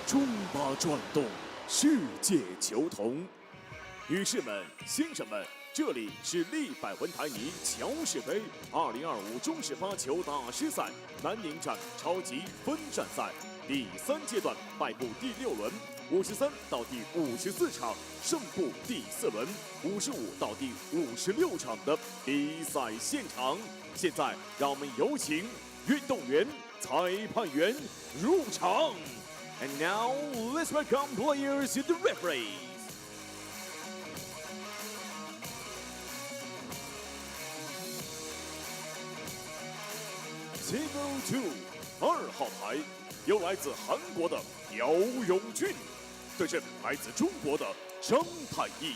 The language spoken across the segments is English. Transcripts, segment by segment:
中巴转动，世界球童。女士们、先生们，这里是利百文台泥乔氏杯2025中式发球大师赛南宁站超级分站赛第3阶段败部第6轮，53到第54场胜部第4轮，55到第56场的比赛现场。现在让我们有请运动员、裁判员入场。And now let's welcome players and the referees. Table 2，2号台由来自韩国的朴永俊对阵来自中国的张太一。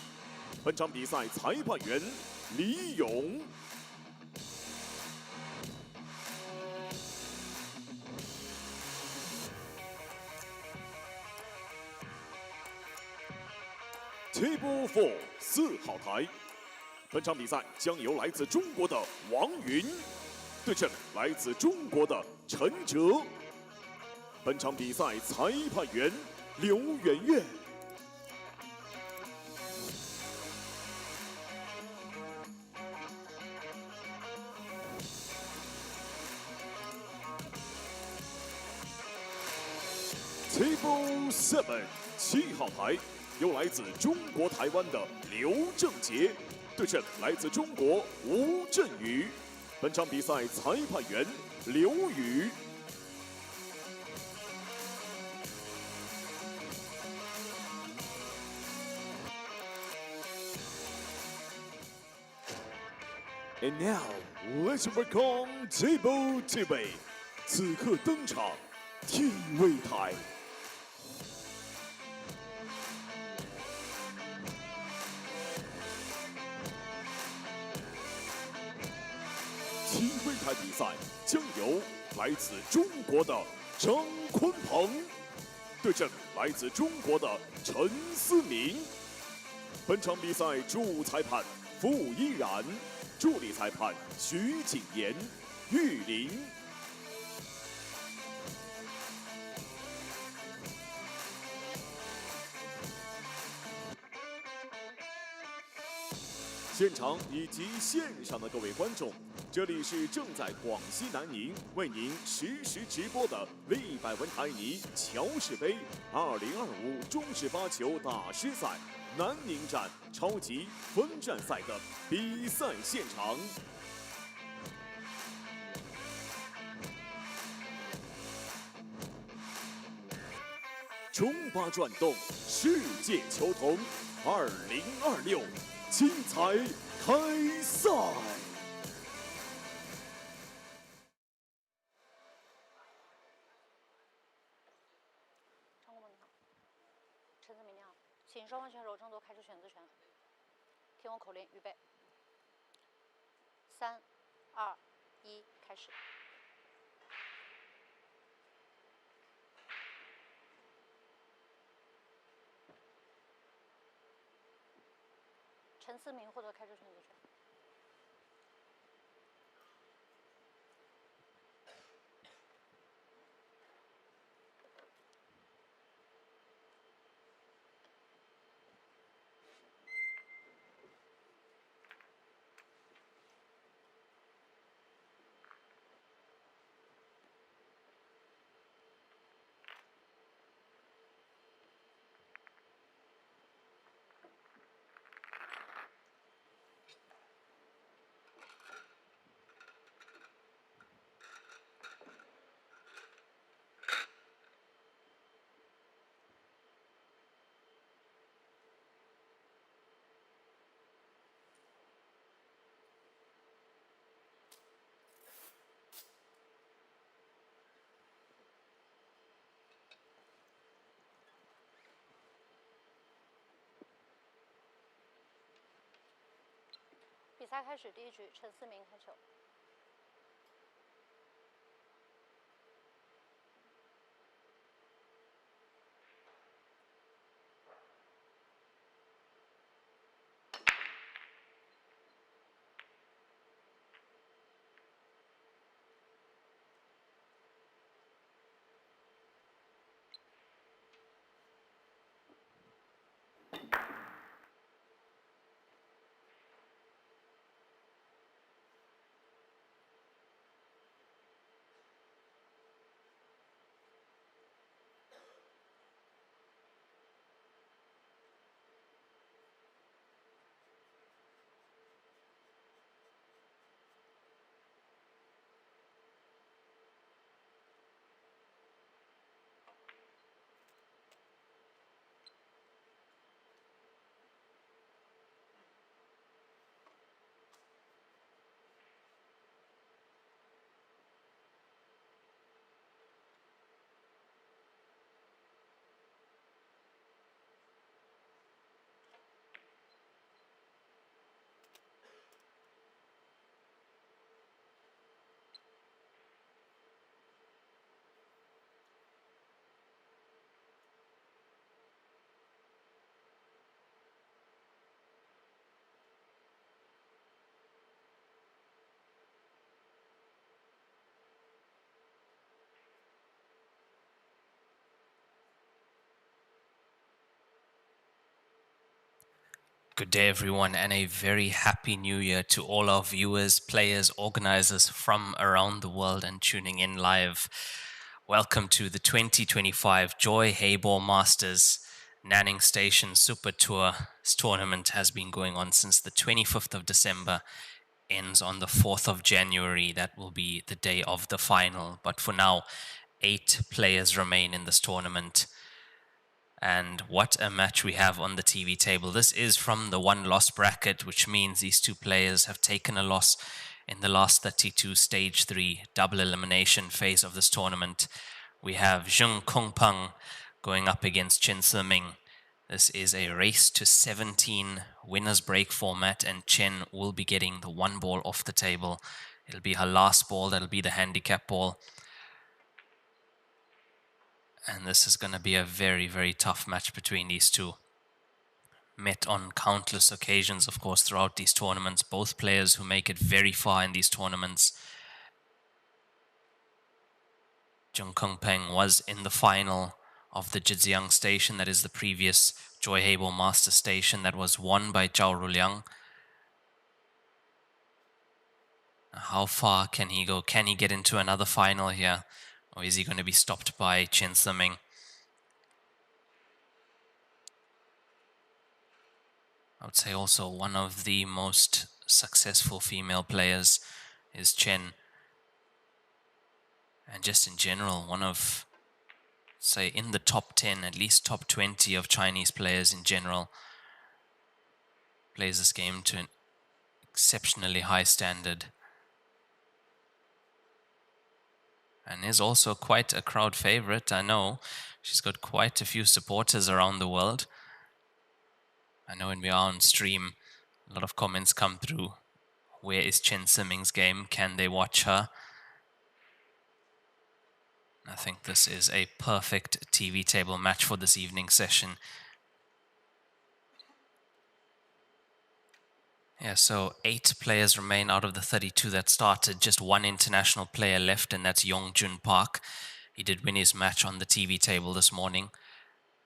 本场比赛裁判员李勇。Table 4，4号台，本场比赛将由来自中国的王云对阵来自中国的陈哲。本场比赛裁判员刘媛媛。Table 7，7号台。由来自中国台湾的刘正杰对阵来自中国吴振宇。本场比赛裁判员刘宇。And now let's welcome Table 2。此刻登场 TV 台。TV 台比赛将由来自中国的张坤鹏对阵来自中国的陈思明。本场比赛主裁判傅依然，助理裁判徐景言、玉林。现场以及线上的各位观众，这里是正在广西南宁为您实时直播的利百文台泥乔氏杯2025中式发球大师赛南宁站超级分站赛的比赛现场。中巴转动，世界球童2026。精彩开赛！张国你好，陈子明你好，请双方选手争夺开始选择权。听我口令，预备。3、2、1，开始。陈思明获得开始选择权。比赛开始，第一局，陈思明开球。Good day, everyone, and a very happy new year to all our viewers, players, organizers from around the world and tuning in live. Welcome to the 2025 Joy Heyball Masters Nanning Station Super Tour. This tournament has been going on since the 25th of December, ends on the 4th of January. That will be the day of the final. But for now, 8 players remain in this tournament. And what a match we have on the TV table. This is from the one-loss bracket, which means these two players have taken a loss in the last 32 Stage 3 double elimination phase of this tournament. We have Zhang Kunpeng going up against Chen Ziming. This is a race to 17 winners break format, and Chen will be getting the one ball off the table. It'll be her last ball. That'll be the handicap ball. And this is going to be a very, very tough match between these two. Met on countless occasions, of course, throughout these tournaments. Both players who make it very far in these tournaments. Zhang Kunpeng was in the final of the Zhejiang station, that is the previous Joy Heyball Master station that was won by Zhao Ruliang. How far can he go? Can he get into another final here? Or is he going to be stopped by Chen Ziming? I would say also one of the most successful female players is Chen. And just in general, one of, say, in the top 10, at least top 20 of Chinese players in general. Plays this game to an exceptionally high standard. And is also quite a crowd favorite, I know. She's got quite a few supporters around the world. I know when we are on stream, a lot of comments come through. Where is Chen Ziming's game? Can they watch her? I think this is a perfect TV table match for this evening session. Yeah, so 8 players remain out of the 32 that started. Just one international player left, and that's Yongjun Park. He did win his match on the TV table this morning.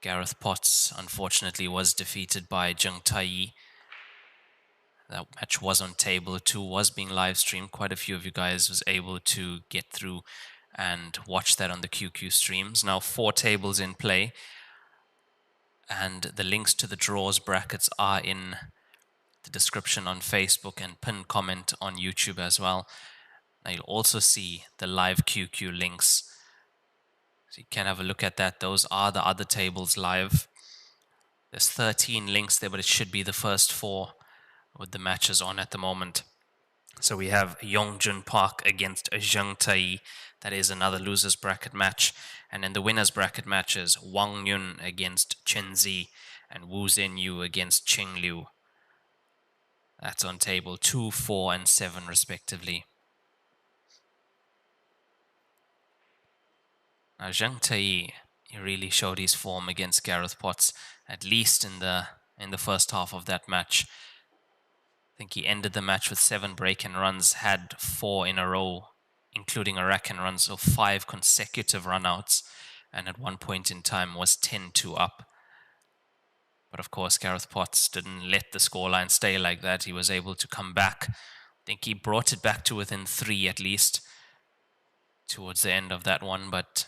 Gareth Potts, unfortunately, was defeated by Zheng Taiyi. That match was on table 2, was being live streamed. Quite a few of you guys was able to get through and watch that on the QQ streams. Now 4 tables in play, and the links to the draws brackets are in the description on Facebook and pinned comment on YouTube as well. Now you'll also see the live QQ links, so you can have a look at that. Those are the other tables live. There's 13 links there, but it should be the first 4 with the matches on at the moment. So we have Yongjun Park against Zheng Taiyi. That is another losers bracket match. And then the winners bracket matches, Wang Yun against Chen Zi and Wu Zhenyu against Qing Liu. That's on table 2, 4, and 7 respectively. Now Zheng Taiyi, he really showed his form against Gareth Potts, at least in the first half of that match. I think he ended the match with 7 break-in runs, had 4 in a row, including a rack-in run, so 5 consecutive run-outs, and at one point in time was 10-2 up. But of course, Gareth Potts didn't let the scoreline stay like that. He was able to come back. I think he brought it back to within 3 at least towards the end of that one, but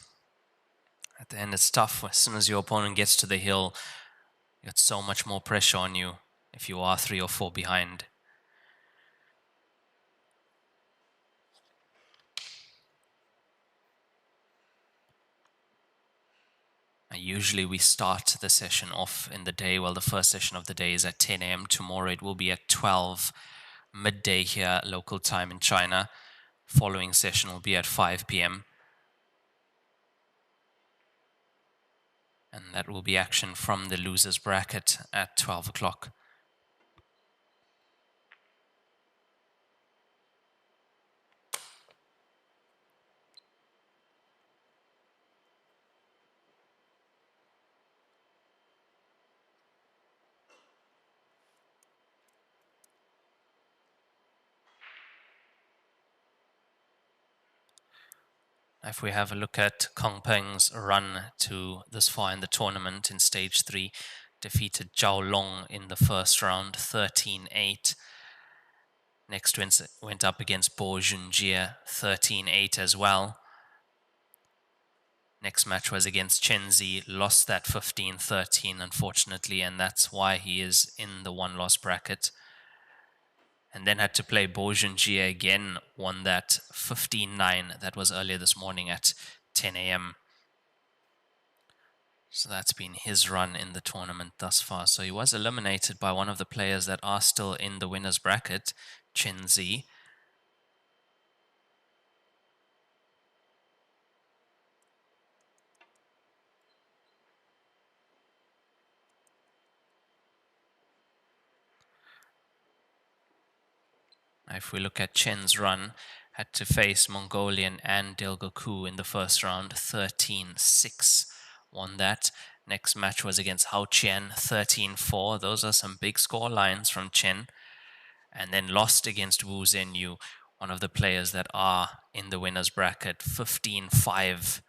at the end it's tough. As soon as your opponent gets to the hill, you got so much more pressure on you if you are 3 or 4 behind. Usually we start the session off in the day. Well, the first session of the day is at 10 a.m. Tomorrow it will be at 12 midday here, local time in China. Following session will be at 5 p.m. And that will be action from the losers bracket at 12 o'clock. If we have a look at Kunpeng's run to this far in the tournament in stage 3, defeated Zhao Long in the first round, 13-8. Next went up against Bo Junjie, 13-8 as well. Next match was against Chen Zi, lost that 15-13, unfortunately, and that's why he is in the one-loss bracket. And then had to play Bo Junjie again, won that 15-9. That was earlier this morning at 10 a.m. So that's been his run in the tournament thus far. So he was eliminated by one of the players that are still in the winner's bracket, Chen Zi. If we look at Chen's run, had to face Mongolian and Delgoku in the first round, 13-6, won that. Next match was against Hao Qian, 13-4. Those are some big score lines from Chen. And then lost against Wu Zhenyu, one of the players that are in the winner's bracket, 15-5.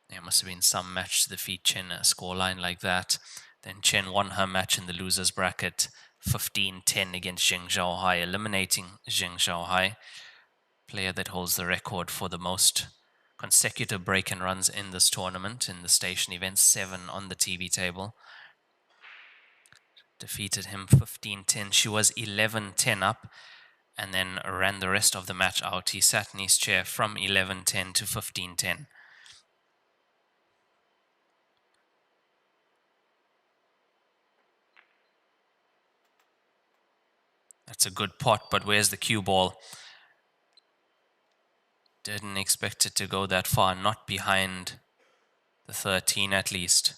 There must have been some match to defeat Chen, a scoreline like that. Then Chen won her match in the loser's bracket, 15-10 against Zheng Zhaohai, eliminating Zheng Zhaohai, player that holds the record for the most consecutive break-in runs in this tournament, in the station event, 7 on the TV table. Defeated him 15-10. She was 11-10 up and then ran the rest of the match out. He sat in his chair from 11-10 to 15-10. That's a good pot, but where's the cue ball? Didn't expect it to go that far, not behind the 13 at least.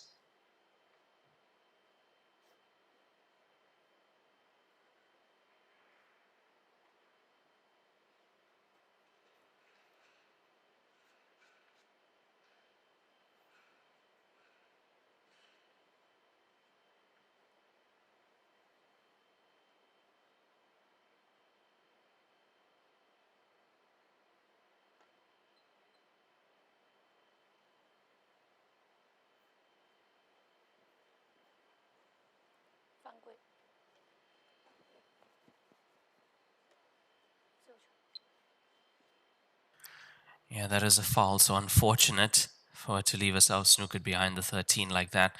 Yeah, that is a foul, so unfortunate for her to leave herself snookered behind the 13 like that.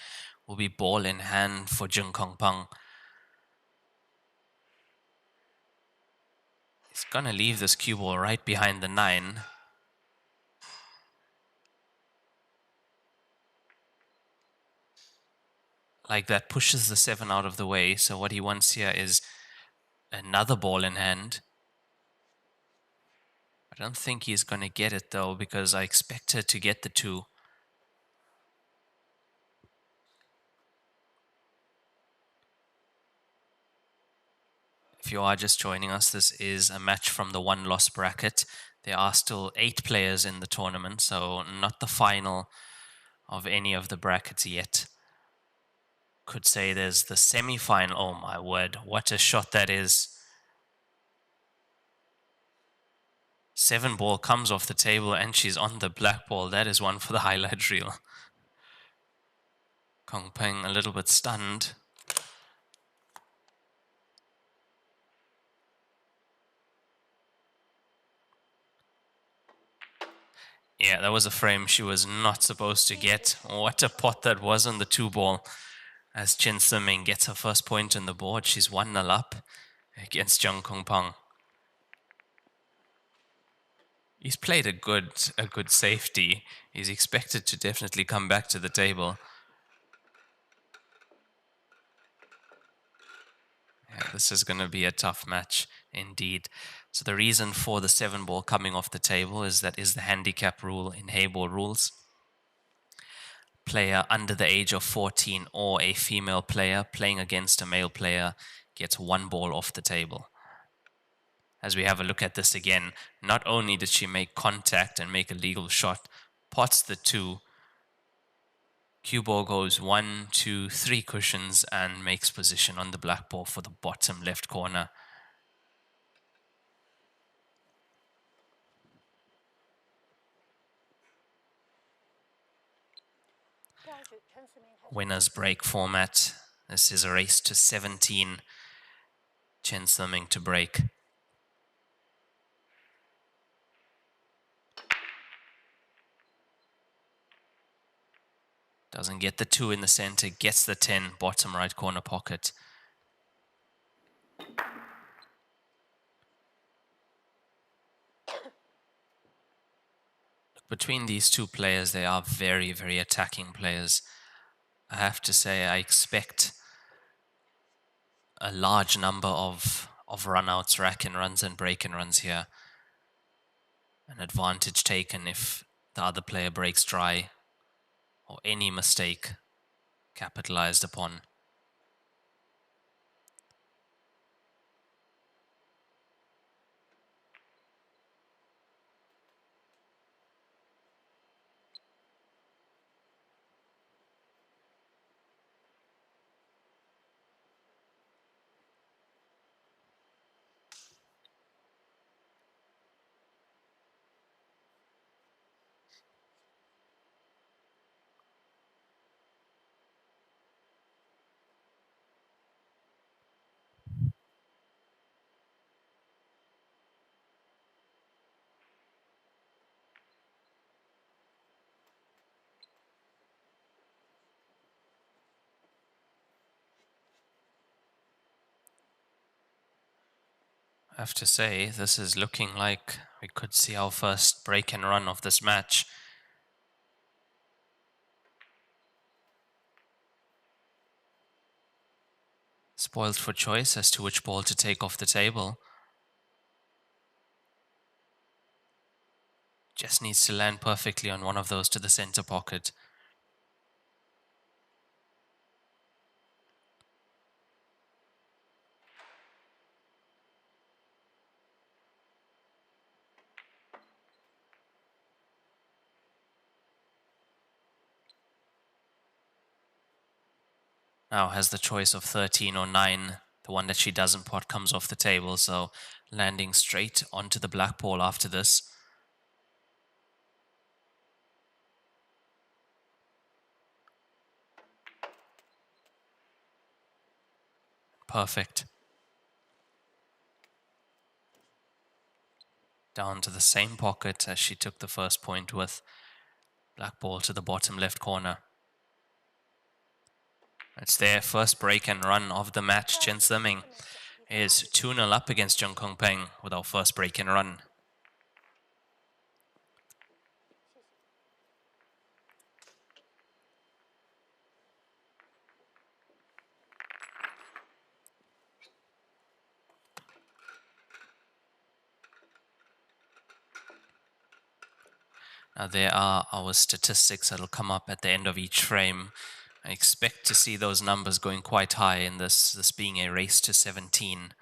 Will be ball in hand for Zhang Kunpeng. He's gonna leave this cue ball right behind the 9. Like that, pushes the 7 out of the way. So what he wants here is another ball in hand. I don't think he's going to get it though, because I expect her to get the 2. If you are just joining us, this is a match from the one-loss bracket. There are still 8 players in the tournament, so not the final of any of the brackets yet. Could say there's the semi-final. Oh my word, what a shot that is. 7 ball comes off the table and she's on the black ball. That is one for the highlight reel. Kunpeng a little bit stunned. Yeah, that was a frame she was not supposed to get. What a pot that was on the 2 ball. As Chen Siming gets her first point on the board, she's 1-0 up against Zhang Kunpeng. He's played a good safety. He's expected to definitely come back to the table. Yeah, this is going to be a tough match indeed. So the reason for the 7 ball coming off the table is that is the handicap rule in Heyball rules. Player under the age of 14 or a female player playing against a male player gets 1 ball off the table. As we have a look at this again, not only did she make contact and make a legal shot, pots the 2, cue ball goes 1, 2, 3 cushions and makes position on the black ball for the bottom left corner. winners break format. This is a race to 17. Chen Suming to break. Doesn't get the 2 in the center, gets the 10, bottom right corner pocket. Between these two players, they are very, very attacking players. I have to say, I expect a large number of run-outs, rack-and runs and break-and runs here. An advantage taken if the other player breaks dry or any mistake capitalized upon. I have to say, this is looking like we could see our first break and run of this match. Spoiled for choice as to which ball to take off the table. Just needs to land perfectly on one of those to the center pocket. Now has the choice of 13 or 9. The one that she doesn't pot comes off the table, so landing straight onto the black ball after this. Perfect. Down to the same pocket as she took the first point with. Black ball to the bottom left corner. It's their first break and run of the match. Chen Suming is 2-0 up against Zhang Kunpeng with our first break and run. Now there are our statistics that'll come up at the end of each frame. I expect to see those numbers going quite high in this being a race to 17.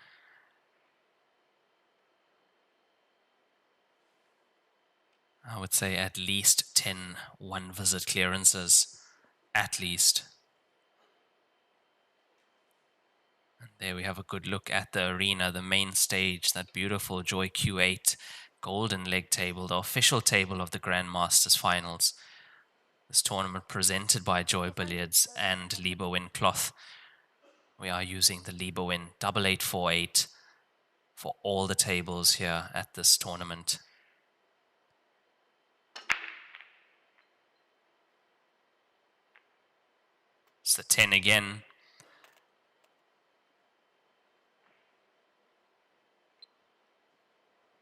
I would say at least 10 one-visit clearances, at least. And there we have a good look at the arena, the main stage, that beautiful Joy Q8 golden leg table, the official table of the Grandmasters Finals. This tournament presented by Joy Billiards and Lieberwin Cloth. We are using the Lieberwin 8848 for all the tables here at this tournament. It's the 10 again.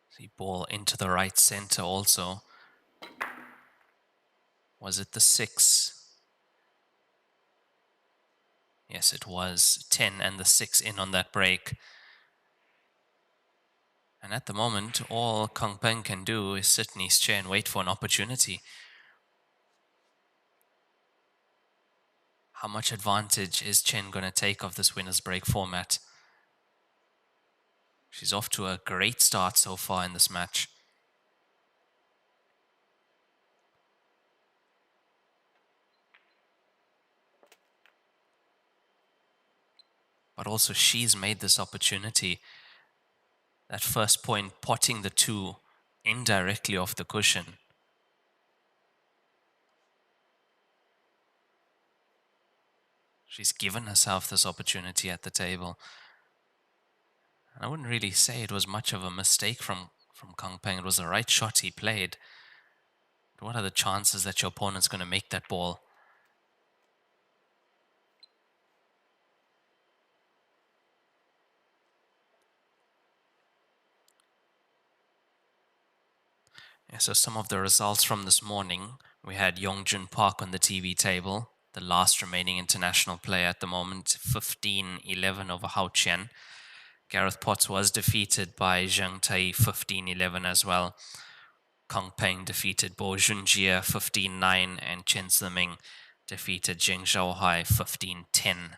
See ball into the right center also. Was it the 6? Yes, it was 10 and the 6 in on that break. And at the moment, all Kunpeng can do is sit in his chair and wait for an opportunity. How much advantage is Chen going to take of this winner's break format? She's off to a great start so far in this match. But also she's made this opportunity. That first point, potting the 2 indirectly off the cushion. She's given herself this opportunity at the table. And I wouldn't really say it was much of a mistake from Kunpeng. It was the right shot he played. But what are the chances that your opponent's going to make that ball? Yeah, so some of the results from this morning, we had Yongjun Park on the TV table, the last remaining international player at the moment, 15-11 over Hao Qian. Gareth Potts was defeated by Zhang Tai 15-11 as well. Kunpeng defeated Bo Junjie 15-9 and Chen Ziming defeated Zheng Zhaohai 15-10.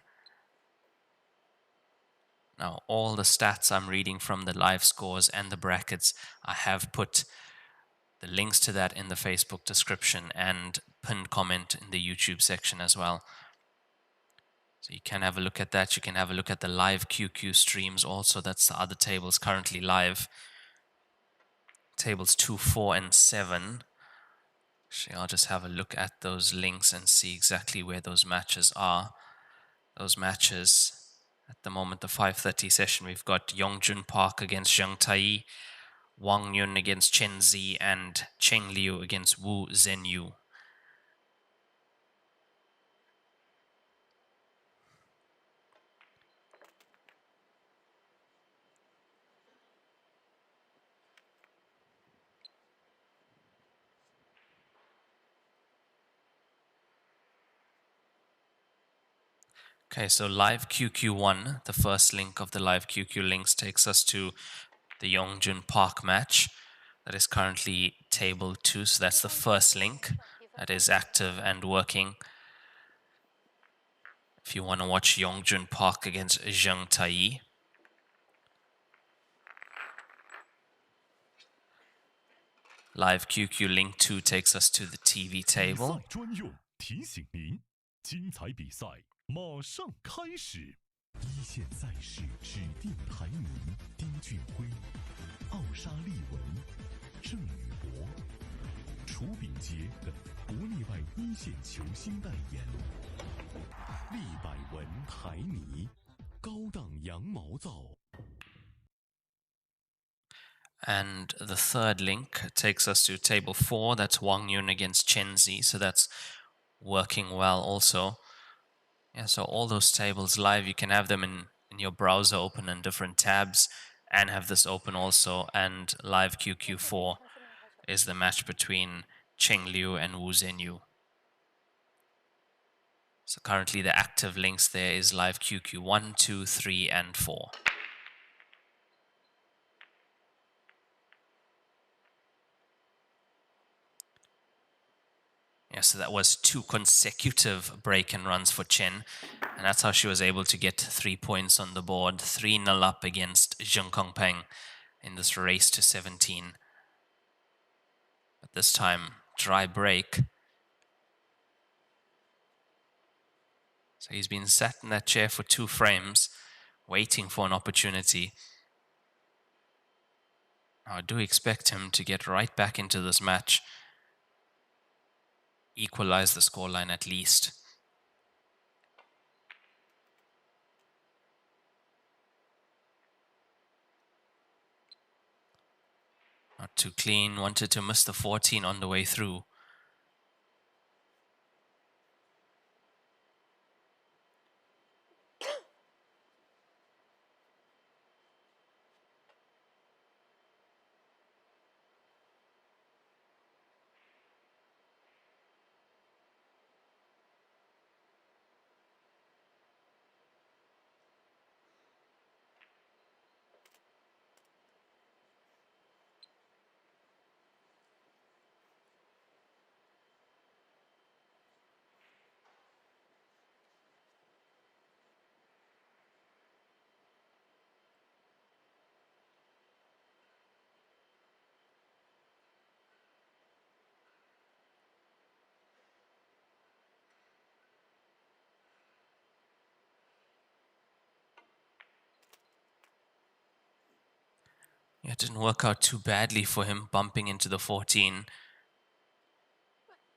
Now, all the stats I'm reading from the live scores and the brackets, I have put the links to that in the Facebook description and pinned comment in the YouTube section as well. So you can have a look at that. You can have a look at the live QQ streams also. That's the other tables currently live. Tables 2, 4, and 7. Actually, I'll just have a look at those links and see exactly where those matches are. Those matches, at the moment, the 5:30 session, we've got Yongjun Park against Zhang Tai, Wang Yun against Chen Zi, and Cheng Liu against Wu Zhenyu. Okay, so live QQ1, the first link of the live QQ links takes us to the Yongjun Park match that is currently table 2. So that's the first link that is active and working. If you want to watch Yongjun Park against Zhang Tai. Live QQ link 2 takes us to the TV table. 马上开始！一线赛事指定台名：丁俊晖、奥沙利文、郑宇博、楚秉杰等国内外一线球星代言。利百文台泥，高档羊毛皂。And the third link takes us to table 4. That's Wang Yun against Chen Zi. So that's working well also. Yeah, so all those tables live, you can have them in your browser open in different tabs and have this open also. And live QQ4 is the match between Cheng Liu and Wu Zhenyu. So currently the active links there is live QQ1, 2, 3, and 4. Yeah, so that was 2 consecutive break-in runs for Chen, and that's how she was able to get 3 points on the board, 3-0 up against Zhang Kunpeng in this race to 17. But this time, dry break. So he's been sat in that chair for 2 frames, waiting for an opportunity. Now, I do expect him to get right back into this match. Equalize the scoreline at least. Not too clean, wanted to miss the 14 on the way through. Yeah, it didn't work out too badly for him, bumping into the 14.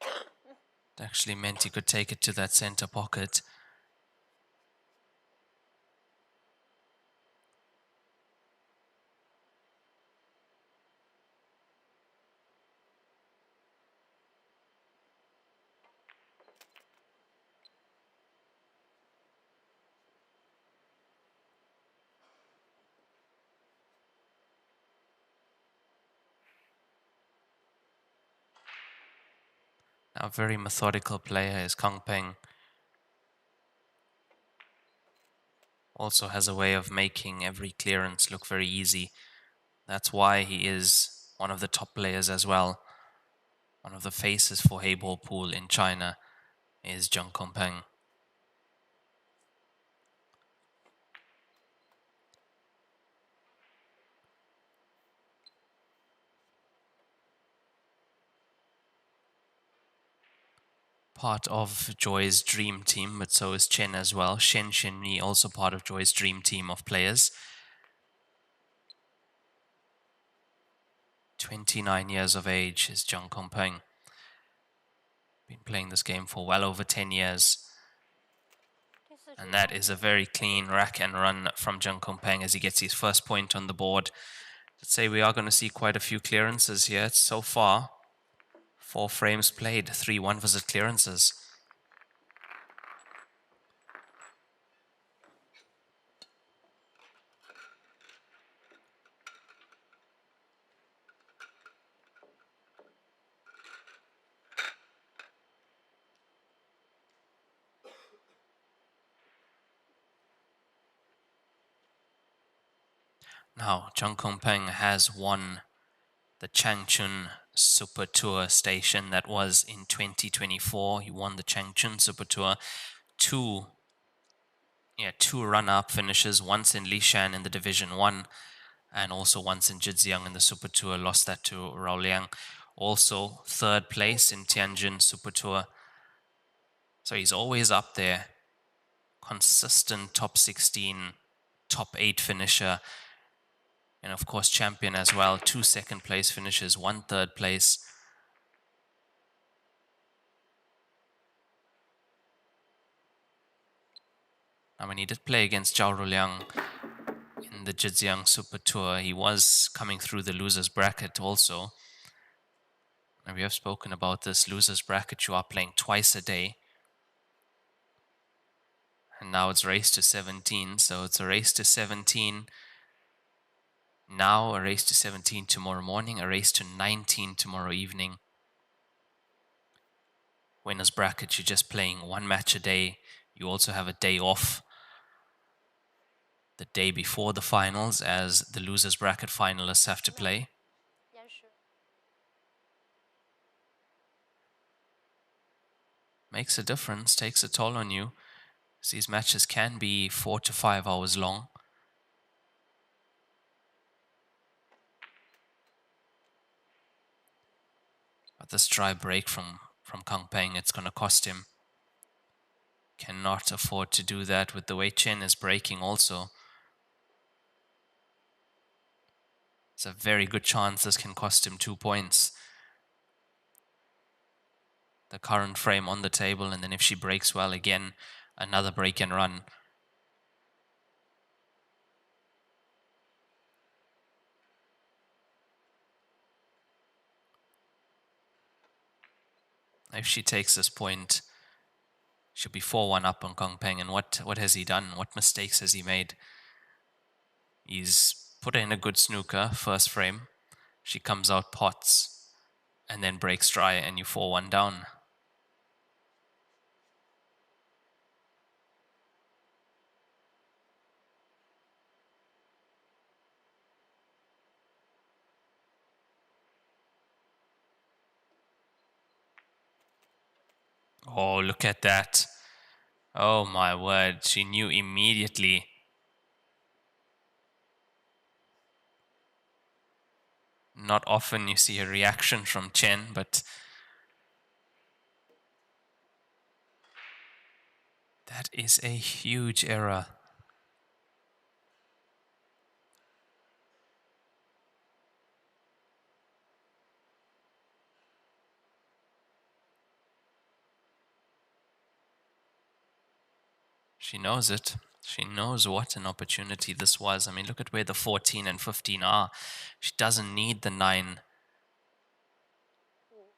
It actually meant he could take it to that center pocket. A very methodical player is Kunpeng. Also has a way of making every clearance look very easy. That's why he is one of the top players as well. One of the faces for Heyball pool in China is Zhang Kunpeng. Part of Joy's dream team, but so is Chen as well. Shen Shenyi also part of Joy's dream team of players. 29 years of age is Zhang Kunpeng. Been playing this game for well over 10 years. And that is a very clean rack and run from Zhang Kunpeng as he gets his first point on the board. Let's say we are going to see quite a few clearances here so far. 4 frames played, 3 one-visit clearances. Now, Zhang Kunpeng has won the Changchun Super Tour station. That was in 2024. He won the Changchun Super Tour. Two run-up finishes, once in Lishan in the Division 1 and also once in Zhejiang in the Super Tour. Lost that to Rao Liang. Also, 3rd place in Tianjin Super Tour. So he's always up there. Consistent top 16, top 8 finisher. And of course, champion as well. 2 second-place finishes, 1 third place. Now, when he did play against Zhao Ruliang in the Zhejiang Super Tour, he was coming through the loser's bracket also. And we have spoken about this loser's bracket. You are playing twice a day. And now it's race to 17. So it's a race to 17. Now a race to 17 tomorrow morning, a race to 19 tomorrow evening. Winner's bracket, you're just playing 1 match a day. You also have a day off the day before the finals, as the loser's bracket finalists have to play. Makes a difference, takes a toll on you. These matches can be 4 to 5 hours long. But this dry break from Kunpeng, it's going to cost him. Cannot afford to do that with the way Chen is breaking also. It's a very good chance this can cost him 2 points. The current frame on the table, and then if she breaks well again, another break and run. If she takes this point, she'll be 4-1 up on Kunpeng. And what has he done? What mistakes has he made? He's put in a good snooker, first frame. She comes out pots and then breaks dry, and you 4-1 down. Oh, look at that. Oh my word, she knew immediately. Not often you see a reaction from Chen, but that is a huge error. She knows it. She knows what an opportunity this was. I mean, look at where the 14 and 15 are. She doesn't need the 9.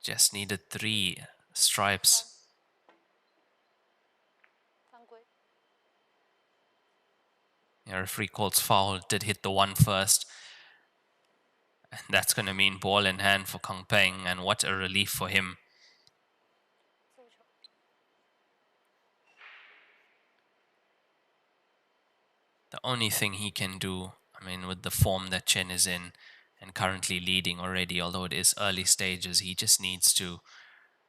Just needed 3 stripes. Yeah, referee calls foul. Did hit the 1 first. And that's going to mean ball in hand for Kunpeng. And what a relief for him. The only thing he can do, I mean, with the form that Chen is in and currently leading already, although it is early stages, he just needs to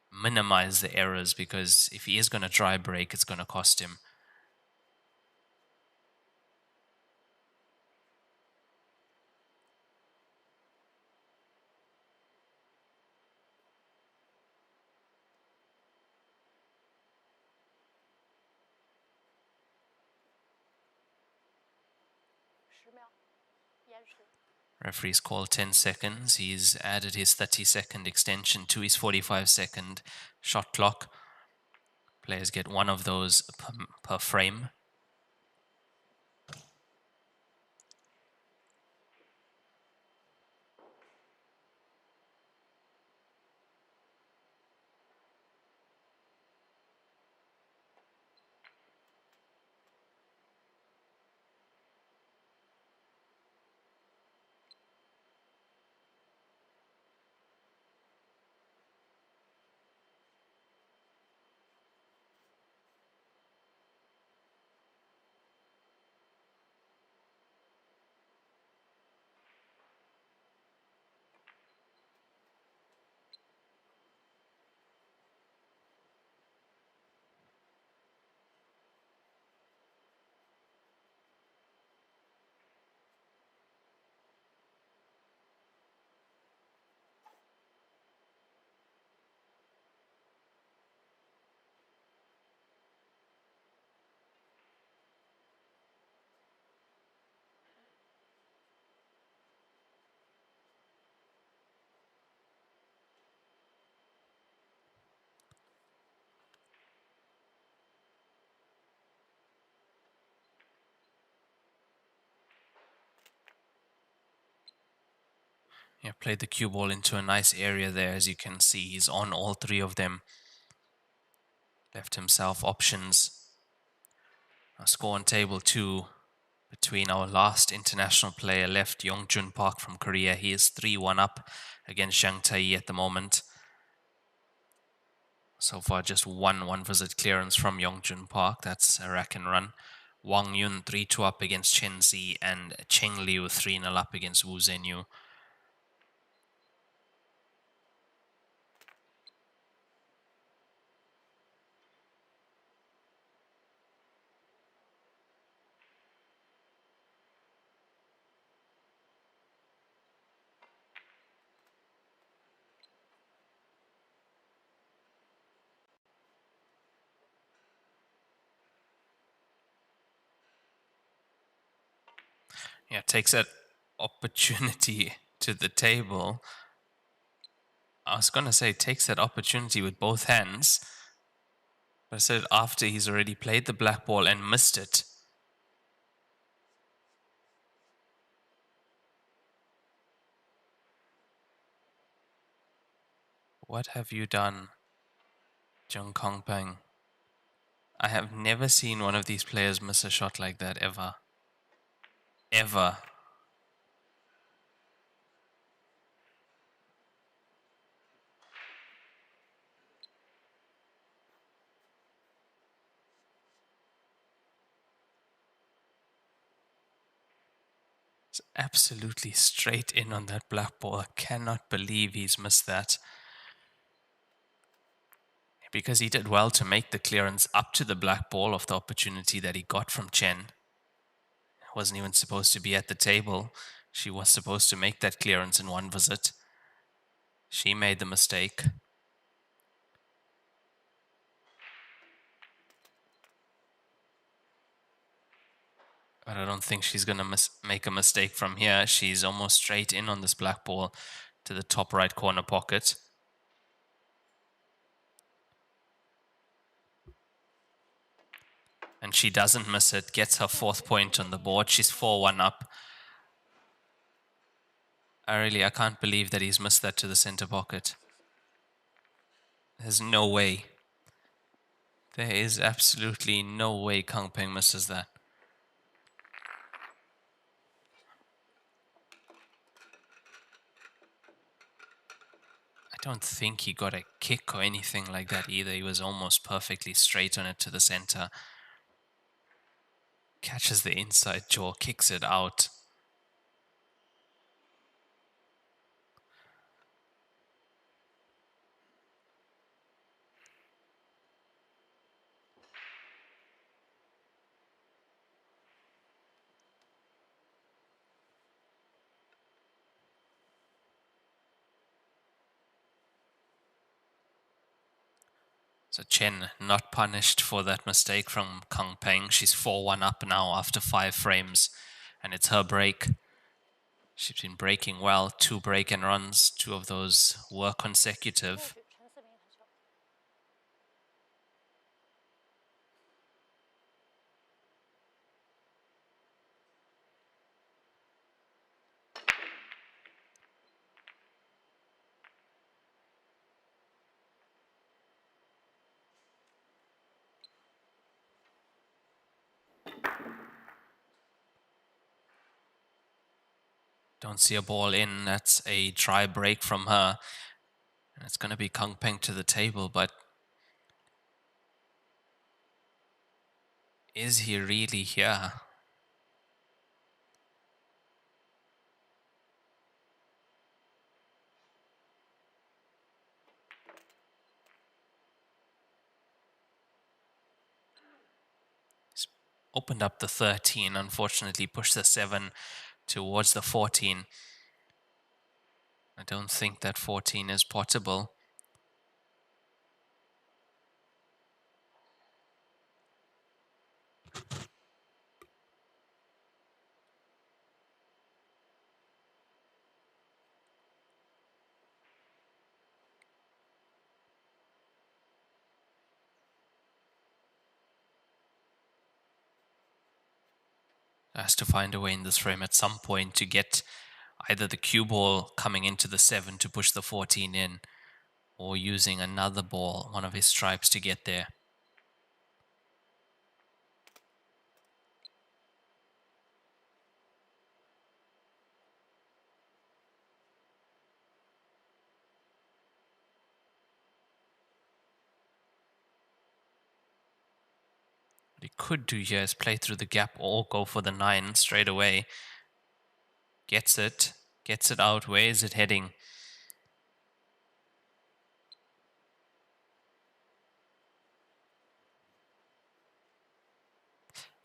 minimize the errors, because if he is going to try break, it's going to cost him. Referee's called 10 seconds. He's added his 30-second extension to his 45-second shot clock. Players get one of those per frame. Yeah, played the cue ball into a nice area there. As you can see, he's on all three of them. Left himself options. A score on table 2 between our last international player left, Yongjun Park from Korea. He is 3-1 up against Zhang Tai at the moment. So far, just one visit clearance from Yongjun Park. That's a rack and run. Wang Yun 3-2 up against Chen Zi, and Cheng Liu 3-0 up against Wu Zhenyu. Yeah, takes that opportunity to the table. I was going to say takes that opportunity with both hands. But I said after he's already played the black ball and missed it. What have you done, Zhang Kunpeng? I have never seen one of these players miss a shot like that, ever. Ever. It's absolutely straight in on that black ball. I cannot believe he's missed that. Because he did well to make the clearance up to the black ball of the opportunity that he got from Chen. Wasn't even supposed to be at the table. She was supposed to make that clearance in one visit. She made the mistake. But I don't think she's going to make a mistake from here. She's almost straight in on this black ball to the top right corner pocket. And she doesn't miss it. Gets her 4th point on the board. She's 4-1 up. I can't believe that he's missed that to the center pocket. There's no way. There is absolutely no way Kunpeng misses that. I don't think he got a kick or anything like that either. He was almost perfectly straight on it to the center. Catches the inside jaw, kicks it out. So Chen not punished for that mistake from Kunpeng. She's 4-1 up now after 5 frames, and it's her break. She's been breaking well, 2 break and runs, 2 of those were consecutive. Don't see a ball in. That's a dry break from her. And it's going to be Kunpeng to the table, but is he really here? He's opened up the 13, unfortunately pushed the 7 towards the 14. I don't think that 14 is potable. Has to find a way in this frame at some point to get either the cue ball coming into the 7 to push the 14 in, or using another ball, one of his stripes, to get there. What he could do here is play through the gap or go for the 9 straight away. Gets it out. Where is it heading?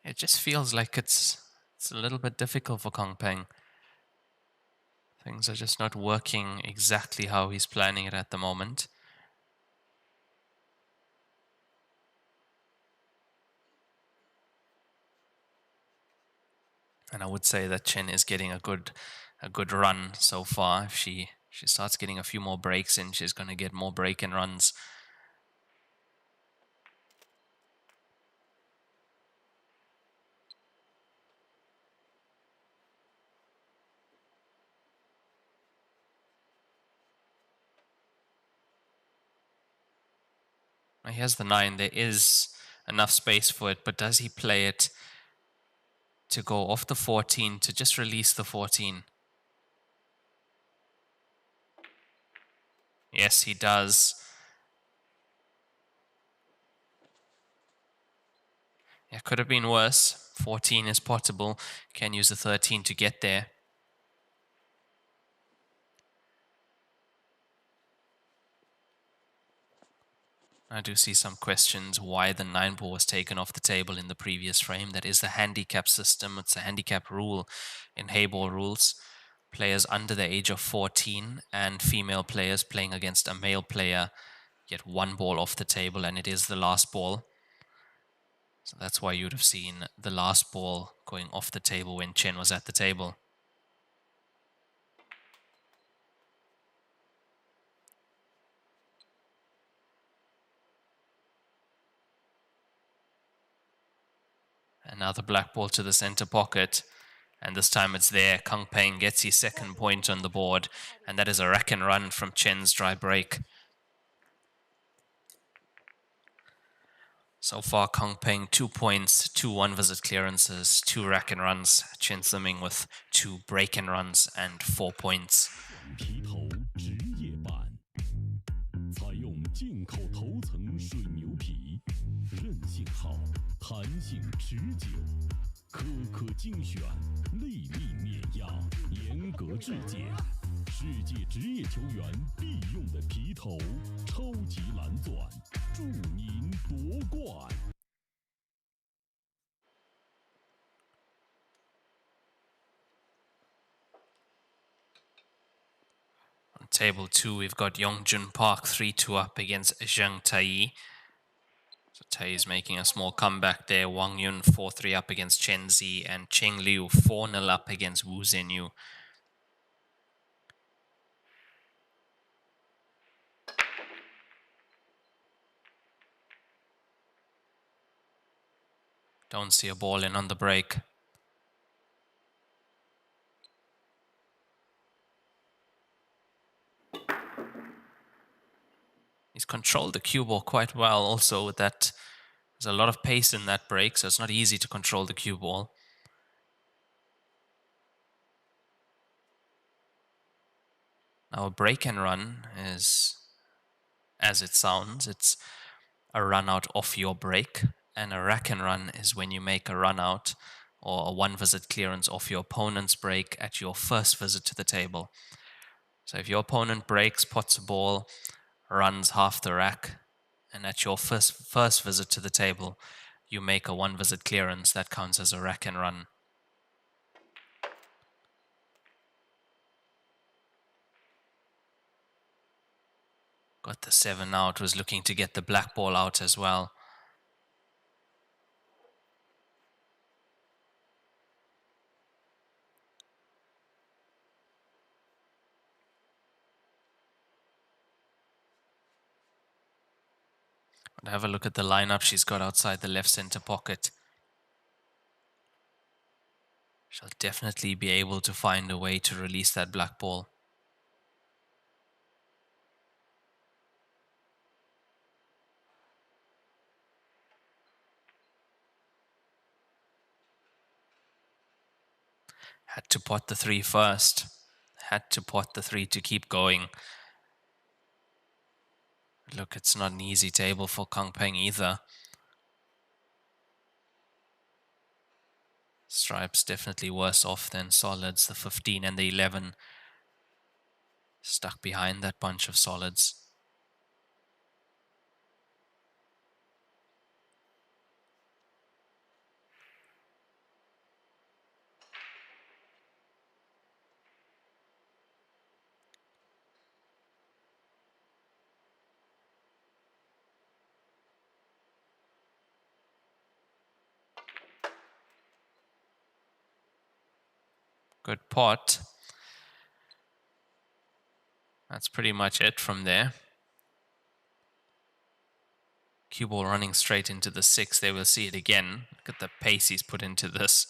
It just feels like it's a little bit difficult for Kunpeng. Things are just not working exactly how he's planning it at the moment. And I would say that Chen is getting a good run so far. If she starts getting a few more breaks in, she's going to get more break and runs. He has the 9. There is enough space for it, but does he play it to go off the 14 to just release the 14? Yes, he does. It could have been worse. 14 is potable. Can use the 13 to get there. I do see some questions why the 9 ball was taken off the table in the previous frame. That is the handicap system. It's a handicap rule in Heyball rules. Players under the age of 14 and female players playing against a male player get 1 ball off the table, and it is the last ball. So that's why you'd have seen the last ball going off the table when Chen was at the table. Another black ball to the center pocket. And this time it's there. Kunpeng gets his 2nd point on the board. And that is a rack and run from Chen's dry break. So far, Kunpeng 2 points, 2 1-visit clearances, 2 rack and runs. Chen Ziming with 2 break and runs and 4 points. 皮头职业版，采用进口头层水牛皮，韧性好，弹性持久，苛刻精选，粒粒碾压，严格质检，世界职业球员必用的皮头，超级蓝钻，祝您夺冠！ On table 2, we've got Yongjun Park 3-2 up against Zhang Tai. So Tai is making a small comeback there. Wang Yun 4-3 up against Chen Zi, and Cheng Liu 4-0 up against Wu Zhenyu. Don't see a ball in on the break. He's controlled the cue ball quite well also with that. There's a lot of pace in that break, so it's not easy to control the cue ball. Now a break and run is, as it sounds, it's a run out off your break, and a rack and run is when you make a run out or a one visit clearance off your opponent's break at your first visit to the table. So if your opponent breaks, pots a ball, runs half the rack, and at your first visit to the table, you make a one visit clearance, that counts as a rack and run. Got the 7 out, was looking to get the black ball out as well. But have a look at the lineup she's got outside the left center pocket. She'll definitely be able to find a way to release that black ball. Had to pot the 3 first. Had to pot the 3 to keep going. Look, it's not an easy table for Kunpeng either. Stripes definitely worse off than solids. The 15 and the 11 stuck behind that bunch of solids. Good pot. That's pretty much it from there. Cue ball running straight into the 6. They will see it again. Look at the pace he's put into this.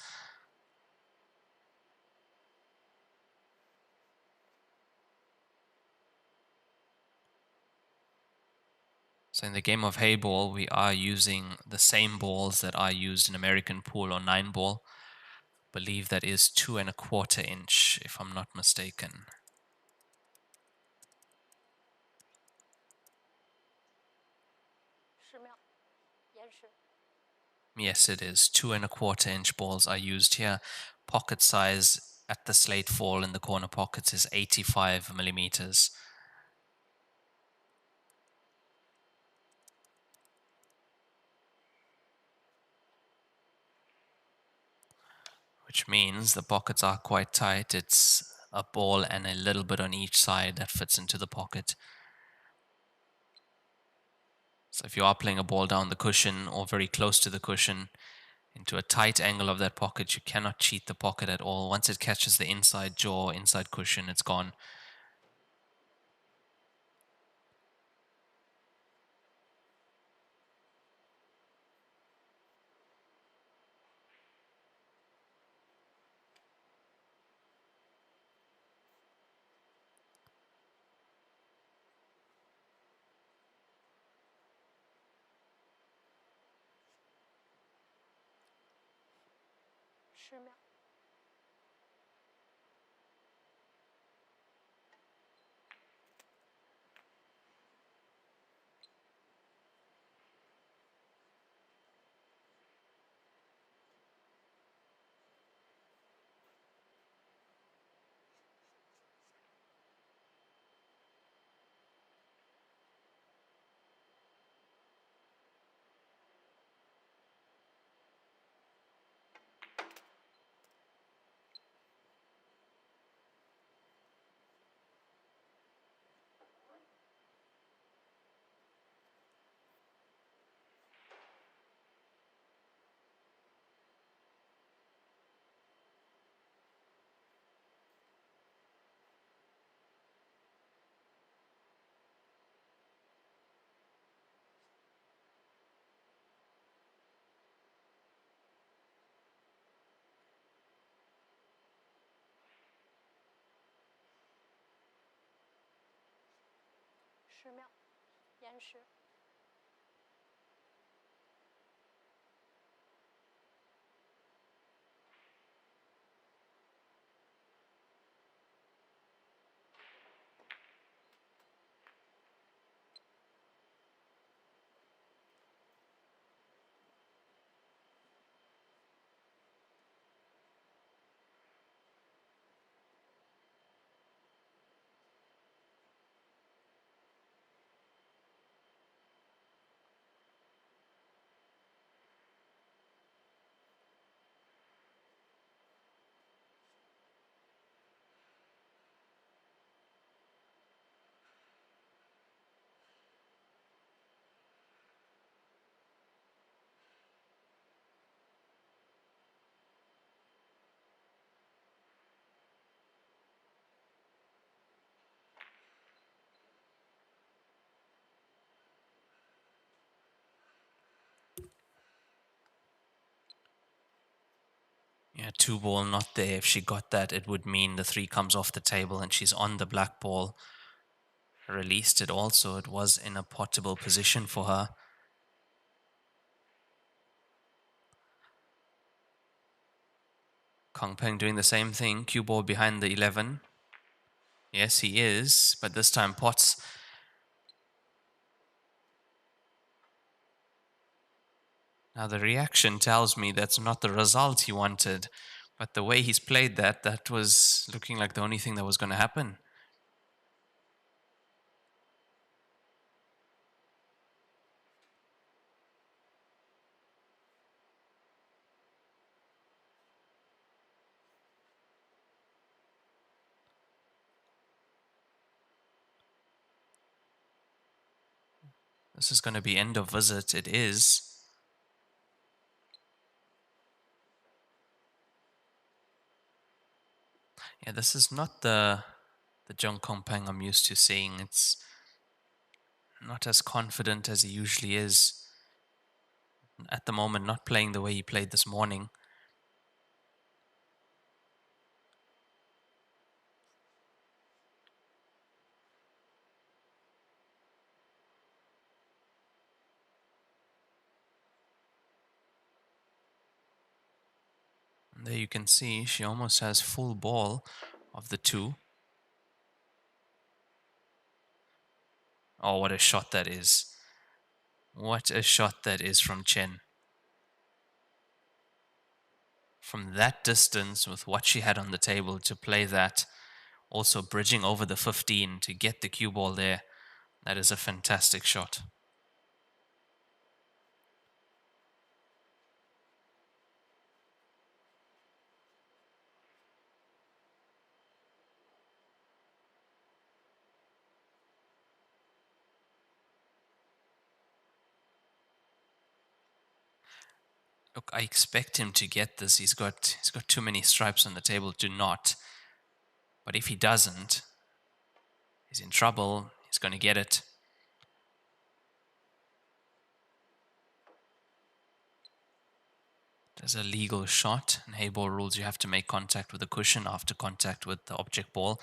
So in the game of Heyball, we are using the same balls that are used in American pool or 9-ball. Believe that is 2 1/4 inch, if I'm not mistaken. Yes, it is. 2 1/4 inch balls are used here. Pocket size at the slate fall in the corner pockets is 85 millimeters. Which means the pockets are quite tight. It's a ball and a little bit on each side that fits into the pocket. So if you are playing a ball down the cushion or very close to the cushion, into a tight angle of that pocket, you cannot cheat the pocket at all. Once it catches the inside jaw, inside cushion, it's gone. 10秒，延时。Yeah, 2-ball not there. If she got that, it would mean the 3 comes off the table and she's on the black ball. Released it also. It was in a potable position for her. Kunpeng doing the same thing. Cue ball behind the 11. Yes, he is. But this time pots. Now the reaction tells me that's not the result he wanted. But the way he's played that, that was looking like the only thing that was going to happen. This is going to be end of visit. It is. Yeah, this is not the Zhang Kunpeng I'm used to seeing. It's not as confident as he usually is. At the moment, not playing the way he played this morning. And there you can see she almost has full ball of the 2. Oh, what a shot that is. What a shot that is from Chen. From that distance, with what she had on the table to play that, also bridging over the 15 to get the cue ball there, that is a fantastic shot. Look, I expect him to get this. He's got too many stripes on the table to not. But if he doesn't, he's in trouble. He's going to get it. There's a legal shot. In Heyball rules, you have to make contact with the cushion after contact with the object ball.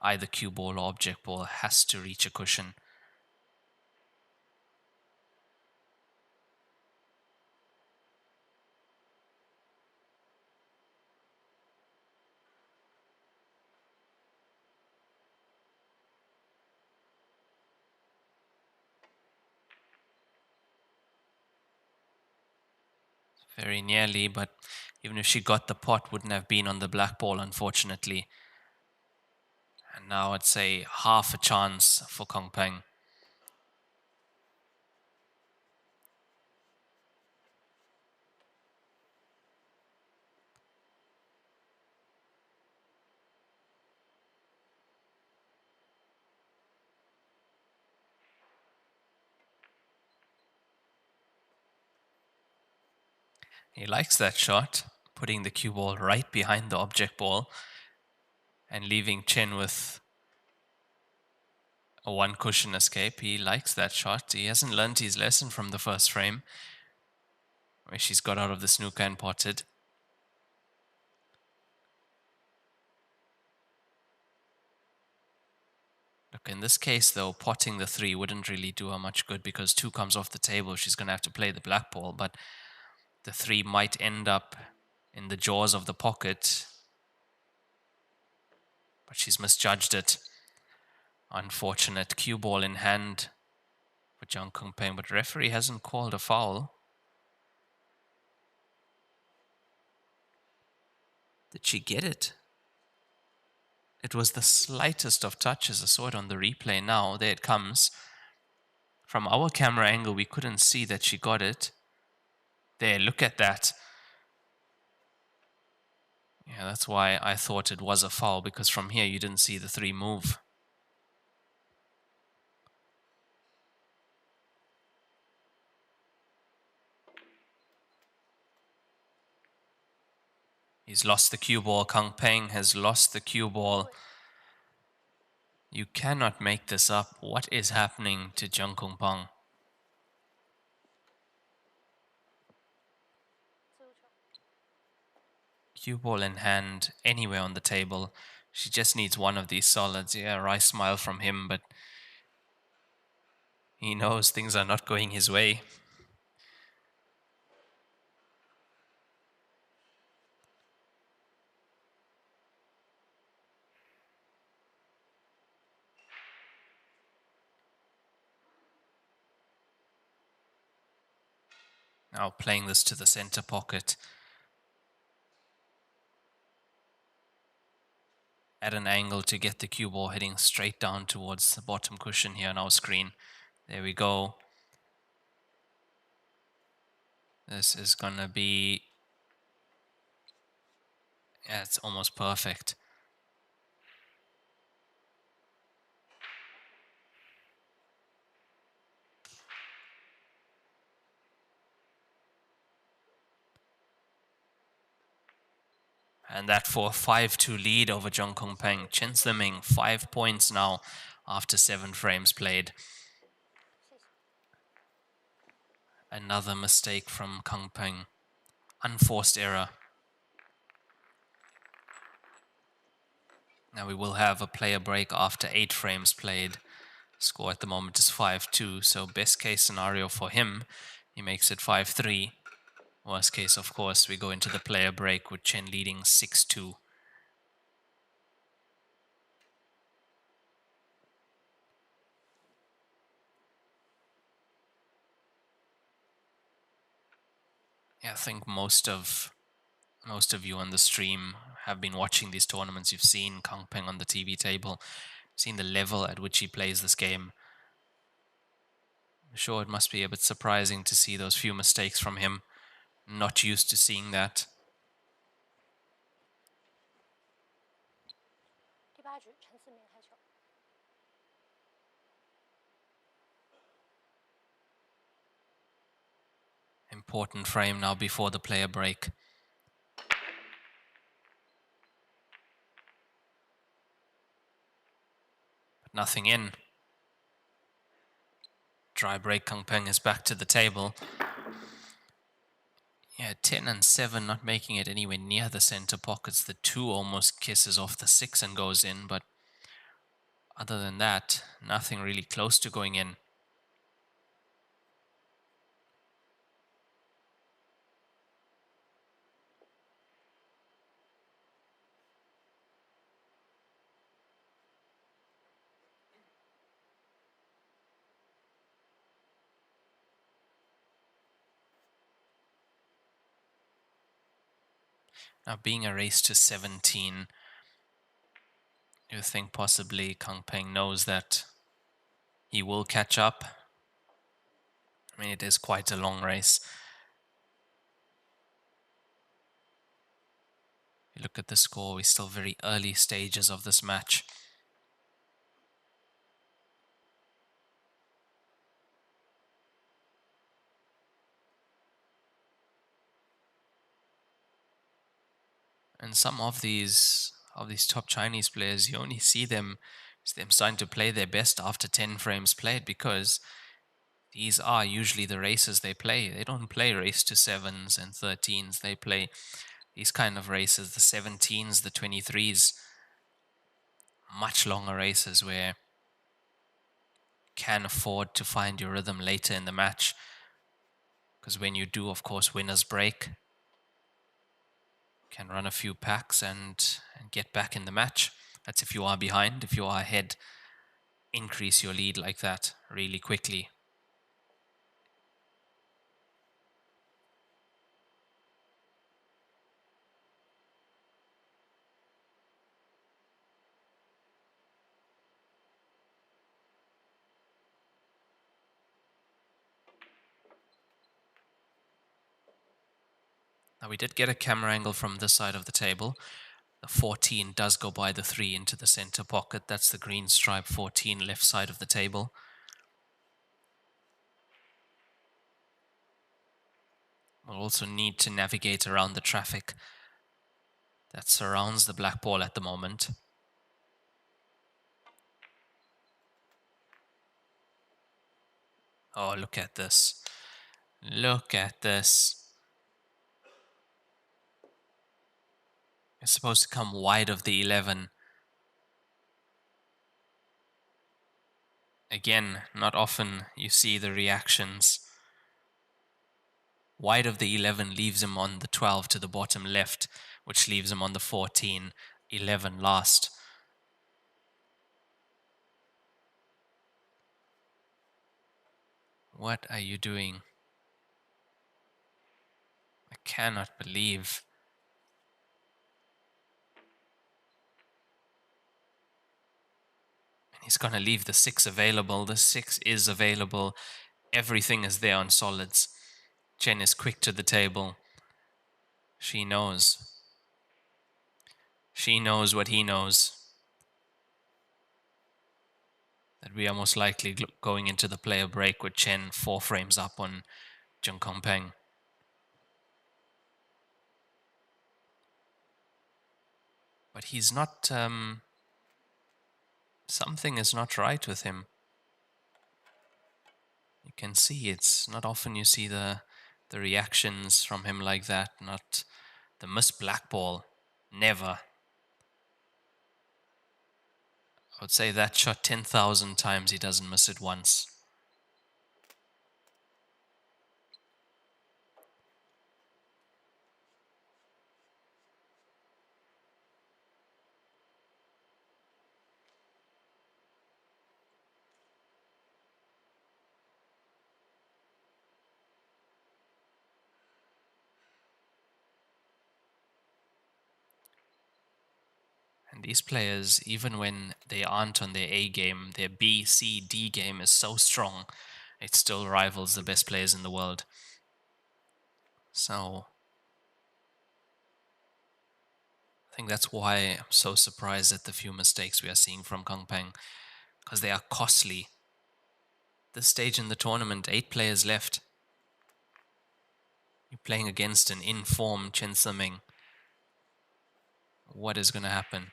Either cue ball or object ball has to reach a cushion. Very nearly, but even if she got the pot, wouldn't have been on the black ball, unfortunately. And now it's a half a chance for Kunpeng. He likes that shot, putting the cue ball right behind the object ball and leaving Chen with a 1 cushion escape. He likes that shot. He hasn't learned his lesson from the first frame, where she's got out of the snooker and potted. Look, In this case, though, potting the 3 wouldn't really do her much good because 2 comes off the table. She's going to have to play the black ball, but the 3 might end up in the jaws of the pocket. But she's misjudged it. Unfortunate. Cue ball in hand for Zhang Kunpeng, but referee hasn't called a foul. Did she get it? It was the slightest of touches. I saw it on the replay now. There it comes. From our camera angle, we couldn't see that she got it. There, look at that. Yeah, that's why I thought it was a foul, because from here you didn't see the 3 move. He's lost the cue ball. Kunpeng has lost the cue ball. You cannot make this up. What is happening to Zhang Kunpeng? Cue ball in hand, anywhere on the table. She just needs one of these solids. Yeah, a wry smile from him, but he knows things are not going his way. Now playing this to the center pocket. At an angle to get the cue ball heading straight down towards the bottom cushion here on our screen. There we go. This is gonna be... yeah, it's almost perfect. And that for a 5-2 lead over Zhang Kunpeng. Chen Slimming, 5 points now after 7 frames played. Another mistake from Kunpeng. Unforced error. Now we will have a player break after 8 frames played. Score at the moment is 5-2, so best case scenario for him, he makes it 5-3. Worst case, of course, we go into the player break with Chen leading 6-2. Yeah, I think most of you on the stream have been watching these tournaments. You've seen Kunpeng on the TV table, seen the level at which he plays this game. I'm sure it must be a bit surprising to see those few mistakes from him. Not used to seeing that. Important frame now before the player break. But nothing in. Dry break, Kunpeng is back to the table. Yeah, 10 and 7 not making it anywhere near the center pockets. The 2 almost kisses off the 6 and goes in, but other than that, nothing really close to going in. Now being a race to 17, you think possibly Kunpeng knows that he will catch up. I mean, it is quite a long race. You look at the score, we're still very early stages of this match. And some of these top Chinese players, you only see them starting to play their best after 10 frames played, because these are usually the races they play. They don't play race to 7s and 13s. They play these kind of races, the 17s, the 23s, much longer races where can afford to find your rhythm later in the match. Because when you do, of course, winners break. Can run a few packs and get back in the match. That's if you are behind. If you are ahead, increase your lead like that really quickly. Now we did get a camera angle from this side of the table. The 14 does go by the 3 into the center pocket. That's the green stripe 14 left side of the table. We'll also need to navigate around the traffic that surrounds the black ball at the moment. Oh, look at this. Look at this. It's supposed to come wide of the 11. Again, not often you see the reactions. Wide of the 11 leaves him on the 12 to the bottom left, which leaves him on the 14, 11 last. What are you doing? I cannot believe. And he's going to leave the 6 available. The 6 is available. Everything is there on solids. Chen is quick to the table. She knows. She knows what he knows. That we are most likely going into the player break with Chen 4 frames up on Zhang Kunpeng. But he's not... something is not right with him. You can see it's not often you see the reactions from him like that. Not the missed black ball. Never. I would say that shot 10,000 times he doesn't miss it once. And these players, even when they aren't on their A game, their B, C, D game is so strong, it still rivals the best players in the world. So, I think that's why I'm so surprised at the few mistakes we are seeing from Kunpeng, because they are costly. This stage in the tournament, 8 players left. You're playing against an in-form Chen Siming. What is going to happen?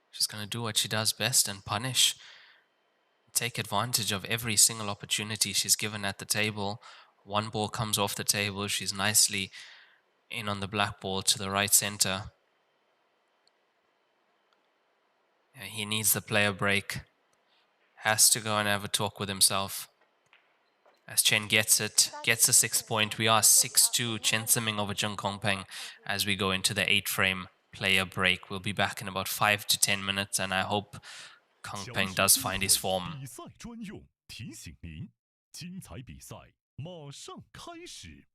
She's going to do what she does best and punish. Take advantage of every single opportunity she's given at the table. One ball comes off the table. She's nicely in on the black ball to the right center. Yeah, he needs the player break. Has to go and have a talk with himself. As Chen gets it, gets a 6 point. We are 6-2, Chen Siming over Zhang Kunpeng as we go into the 8-frame player break. We'll be back in about 5 to 10 minutes, and I hope Kunpeng does find his form. 比赛专用提醒您，精彩比赛马上开始。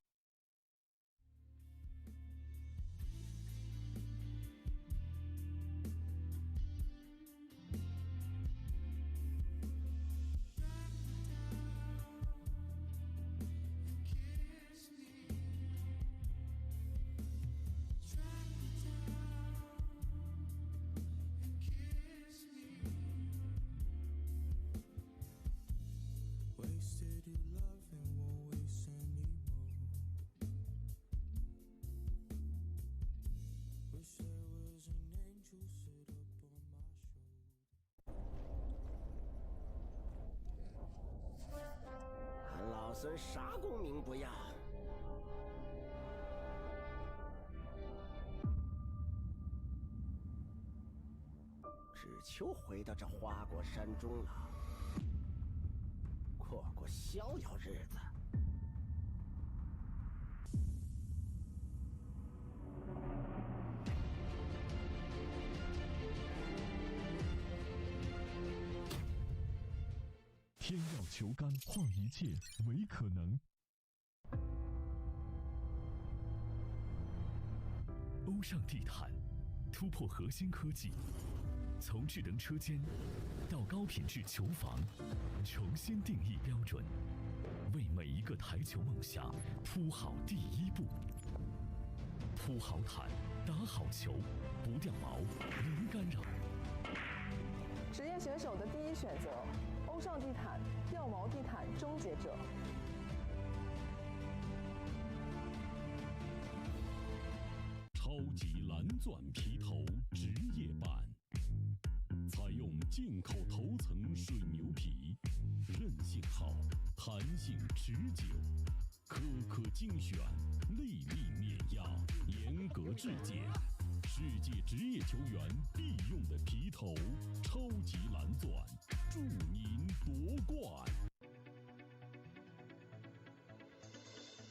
孙啥功名不要？只求回到这花果山中了，过过逍遥日子。天要求干，换一切为可能。欧尚地毯，突破核心科技，从智能车间到高品质球房，重新定义标准，为每一个台球梦想铺好第一步。铺好毯，打好球，不掉毛，零干扰。职业选手的第一选择，欧尚地毯，掉毛地毯终结者。超级蓝钻皮头职业版，采用进口头层水牛皮，韧性好，弹性持久，颗颗精选，粒粒碾压，严格质检。世界职业球员必用的皮头，超级蓝钻，祝您夺冠！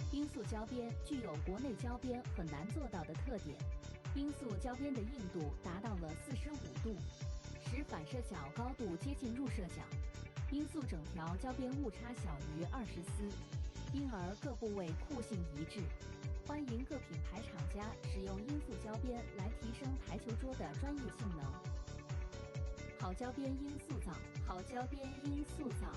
罂粟胶边具有国内胶边很难做到的特点，罂粟胶边的硬度达到了45度，使反射角高度接近入射角。罂粟整条胶边误差小于20丝，因而各部位酷性一致。欢迎各品牌厂家使用罂粟胶边来提升台球桌的专业性能。好胶边罂粟皂，好胶边罂粟皂。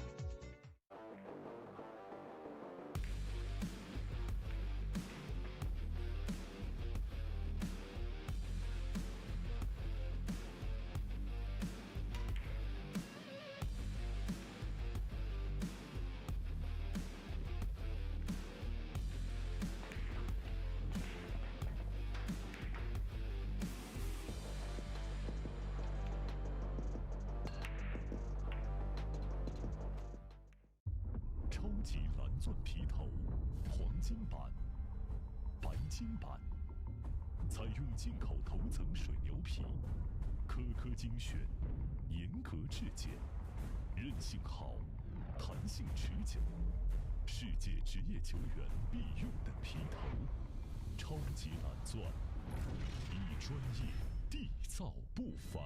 超级蓝钻皮头，黄金版、白金版，采用进口头层水牛皮，颗颗精选，严格质检，韧性好，弹性持久，世界职业球员必用的皮头，超级蓝钻，以专业缔造不凡。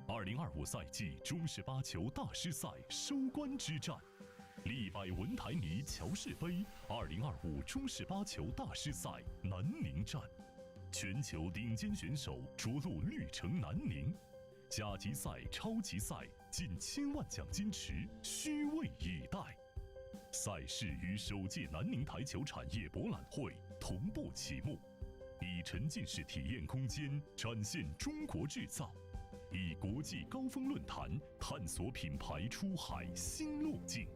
2025赛季中式八球大师赛收官之战，利百文台尼乔氏杯2025中式八球大师赛南宁站，全球顶尖选手着陆绿城南宁，甲级赛、超级赛近1000万奖金池，虚位以待。赛事与首届南宁台球产业博览会同步启幕，以沉浸式体验空间展现中国制造。以国际高峰论坛探索品牌出海新路径，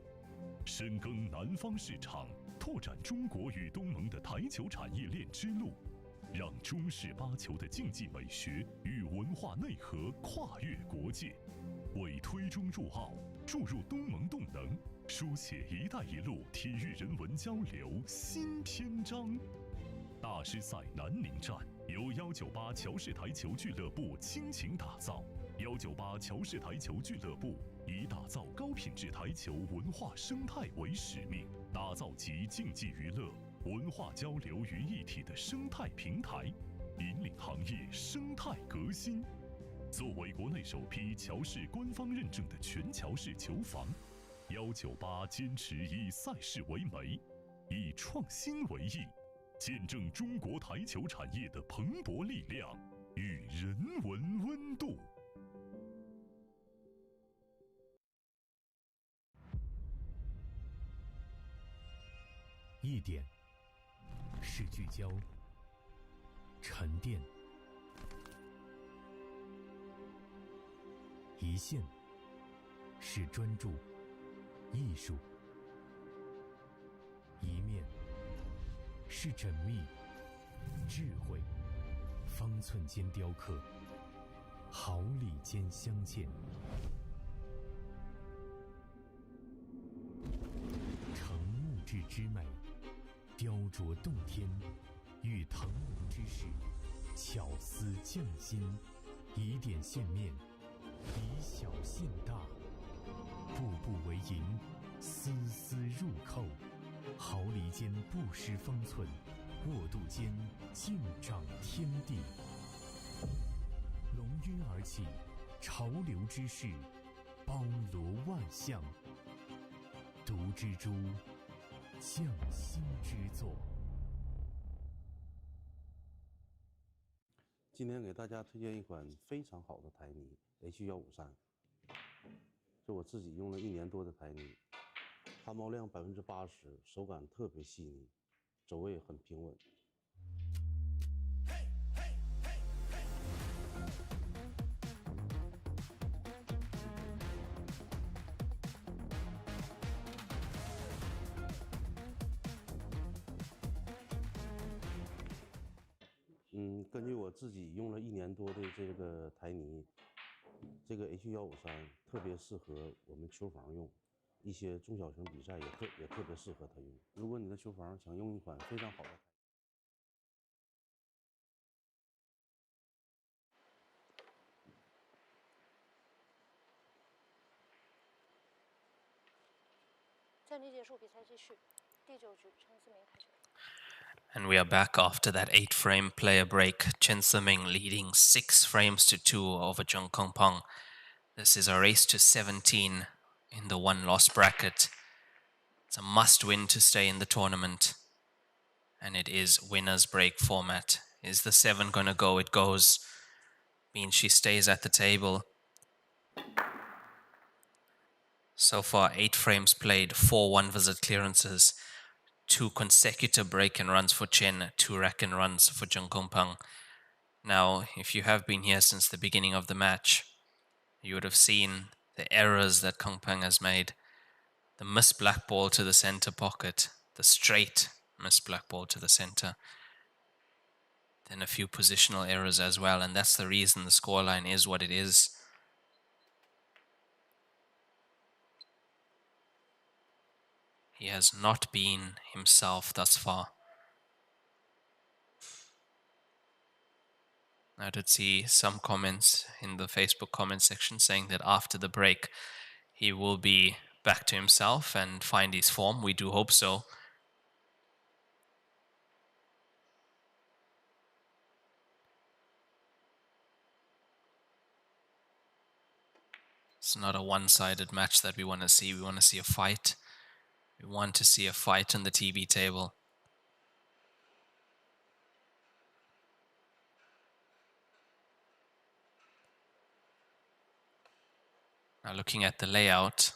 深耕南方市场，拓展中国与东盟的台球产业链之路，让中式八球的竞技美学与文化内核跨越国界，为推中入奥、注入东盟动能，书写“一带一路”体育人文交流新篇章。大师赛南宁站由198乔氏台球俱乐部倾情打造。198乔氏台球俱乐部以打造高品质台球文化生态为使命，打造集竞技娱乐、文化交流于一体的生态平台，引领行业生态革新。作为国内首批乔氏官方认证的全乔氏球房，198坚持以赛事为媒，以创新为翼，见证中国台球产业的蓬勃力量与人文温度。一点是聚焦、沉淀；一线是专注、艺术；一面是缜密、智慧。方寸间雕刻，毫厘间镶嵌。成木质之美，雕琢洞天；遇腾龙之势，巧思匠心。以点线面，以小线大，步步为营，丝丝入扣。毫厘间不失方寸，过渡间尽长天地。龙晕而起，潮流之势，包罗万象。独蜘蛛，匠心之作。今天给大家推荐一款非常好的台泥 H153，是我自己用了1年多的台泥，汗毛量80%，手感特别细腻，走位很平稳。根据我自己用了1年多的这个台泥，这个 H153特别适合我们球房用，一些中小型比赛也特别适合它用。如果你的球房想用一款非常好的台， 暂停结束，比赛继续。第9局，陈思明开始。 And we are back after that 8-frame player break. Chen Siming leading 6 frames to 2 over Zhang Kunpeng. This is a race to 17 in the 1-loss bracket. It's a must-win to stay in the tournament. And it is winner's break format. Is the 7 going to go? It goes. Means she stays at the table. So far, 8 frames played, 4 one-visit clearances, 2 consecutive break-in runs for Chen, 2 rack-in runs for Zhang Kunpeng. Now, if you have been here since the beginning of the match, you would have seen the errors that Kunpeng has made. The missed black ball to the center pocket, the straight missed black ball to the center. Then a few positional errors as well, and that's the reason the scoreline is what it is. He has not been himself thus far. I did see some comments in the Facebook comment section saying that after the break, he will be back to himself and find his form. We do hope so. It's not a one-sided match that we want to see. We want to see a fight. We want to see a fight on the TV table. Now looking at the layout,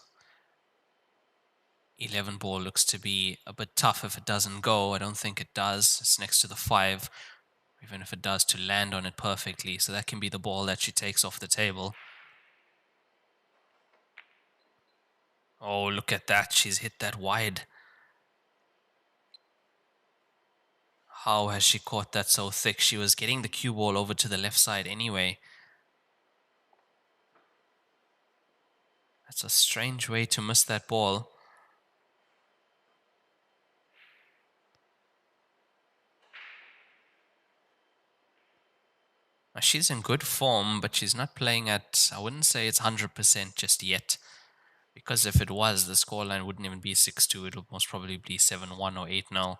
11 ball looks to be a bit tough if it doesn't go. I don't think it does. It's next to the 5. Even if it does, to land on it perfectly. So that can be the ball that she takes off the table. Oh, look at that. She's hit that wide. How has she caught that so thick? She was getting the cue ball over to the left side anyway. That's a strange way to miss that ball. Now, she's in good form, but she's not playing at, I wouldn't say it's 100% just yet. Because if it was, the scoreline wouldn't even be 6-2. It would most probably be 7-1 or 8-0.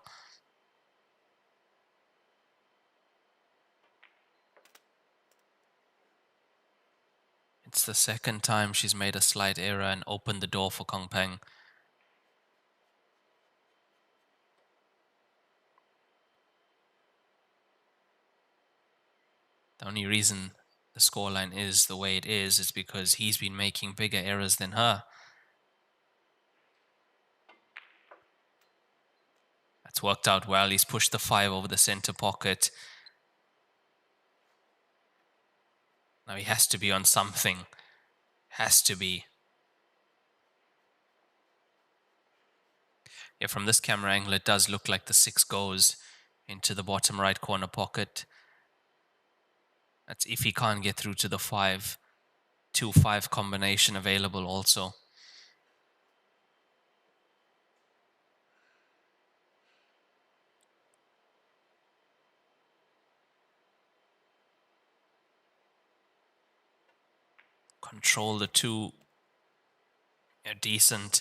It's the second time she's made a slight error and opened the door for Kunpeng. The only reason the scoreline is the way it is because he's been making bigger errors than her. That's worked out well. He's pushed the 5 over the center pocket. Now he has to be on something. Has to be. Yeah, from this camera angle, it does look like the 6 goes into the bottom right corner pocket. That's if he can't get through to the 5. 2-5 combination available also. Control the 2. Yeah, decent.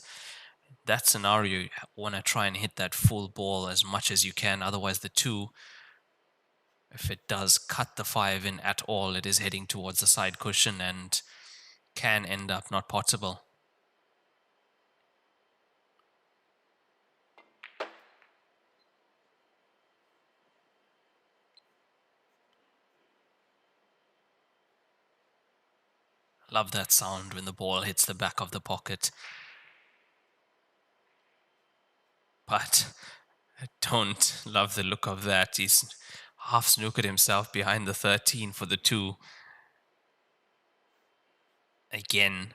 That scenario, you want to try and hit that full ball as much as you can. Otherwise, the 2, if it does cut the 5 in at all, it is heading towards the side cushion and can end up not potable. Love that sound when the ball hits the back of the pocket. But I don't love the look of that. He's half snookered himself behind the 13 for the 2. Again.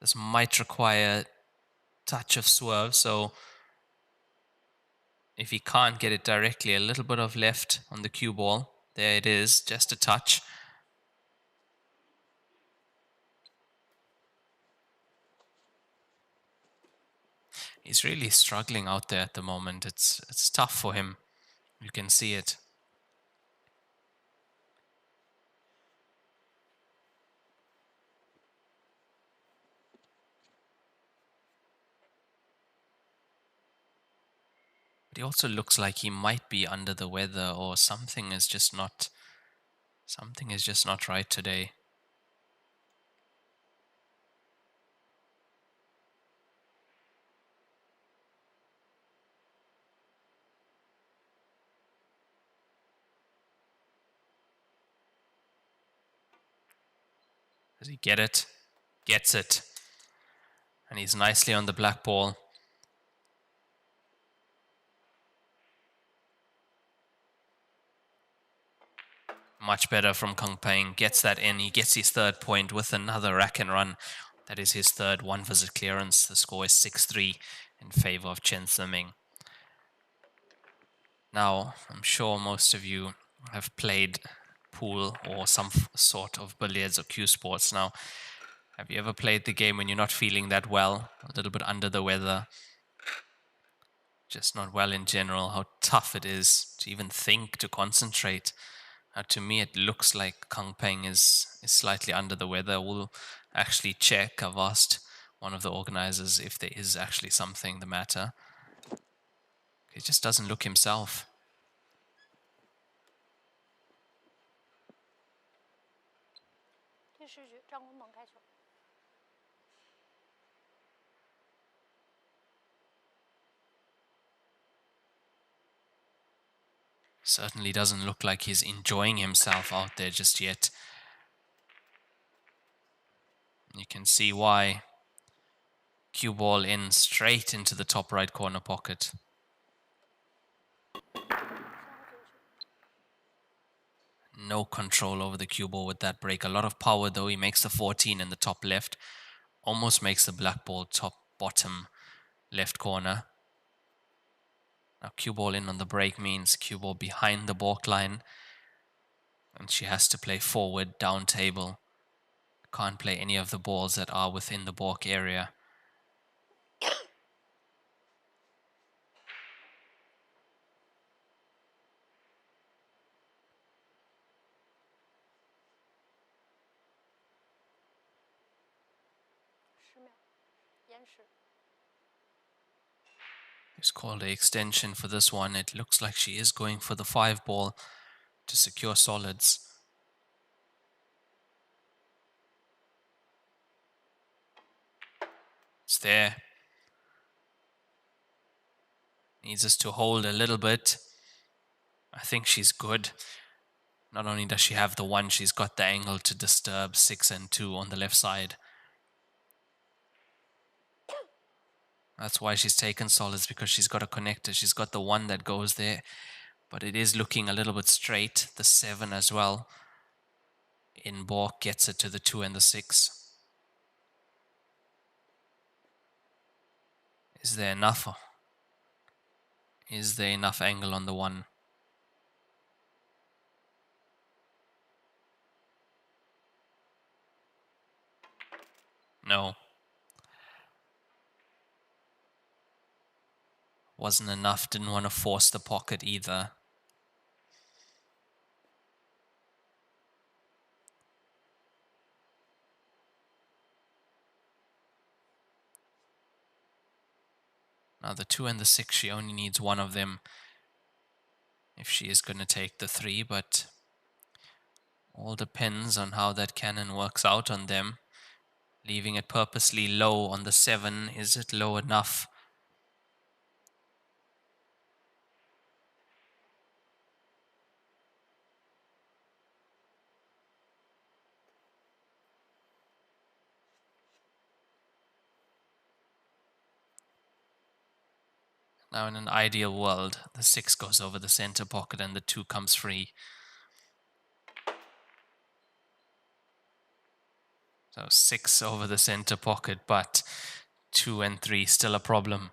This might require a touch of swerve, so if he can't get it directly, a little bit of left on the cue ball. There it is, just a touch. He's really struggling out there at the moment. It's tough for him. You can see it. But he also looks like he might be under the weather, or something is just not right today. Does he get it? Gets it. And he's nicely on the black ball. Much better from Kunpeng. Gets that in. He gets his 3rd point with another rack and run. That is his 3rd one-visit clearance. The score is 6-3 in favor of Chen Ziming. Now, I'm sure most of you have played pool or some sort of billiards or cue sports. Now, have you ever played the game when you're not feeling that well? A little bit under the weather? Just not well in general? How tough it is to even think, to concentrate. To me, it looks like Kunpeng is slightly under the weather. We'll actually check. I've asked one of the organizers if there is actually something the matter. He just doesn't look himself. Certainly doesn't look like he's enjoying himself out there just yet. You can see why. Cue ball in straight into the top right corner pocket. No control over the cue ball with that break. A lot of power though. He makes the 14 in the top left. Almost makes the black ball top bottom left corner. Now cue ball in on the break means cue ball behind the balk line. And she has to play forward, down table. Can't play any of the balls that are within the balk area. She's called an extension for this one. It looks like she is going for the 5 ball to secure solids. It's there. Needs us to hold a little bit. I think she's good. Not only does she have the 1, she's got the angle to disturb 6 and 2 on the left side. That's why she's taken solids, because she's got a connector. She's got the 1 that goes there, but it is looking a little bit straight. The 7 as well. In balk gets it to the 2 and the 6. Is there enough? Is there enough angle on the 1? No. Wasn't enough. Didn't want to force the pocket either. Now the 2 and the 6, she only needs 1 of them if she is going to take the 3, but all depends on how that cannon works out on them. Leaving it purposely low on the 7, is it low enough? Now in an ideal world, the 6 goes over the center pocket and the 2 comes free. So 6 over the center pocket, but 2 and 3 still a problem.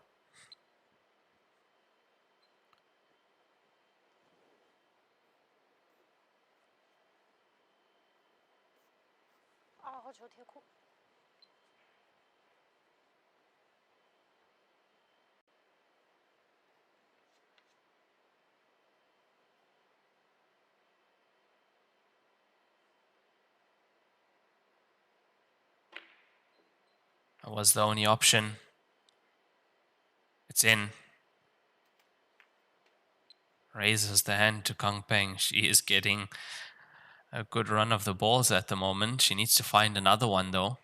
That was the only option. It's in. Raises the hand to Kunpeng. She is getting a good run of the balls at the moment. She needs to find another one though.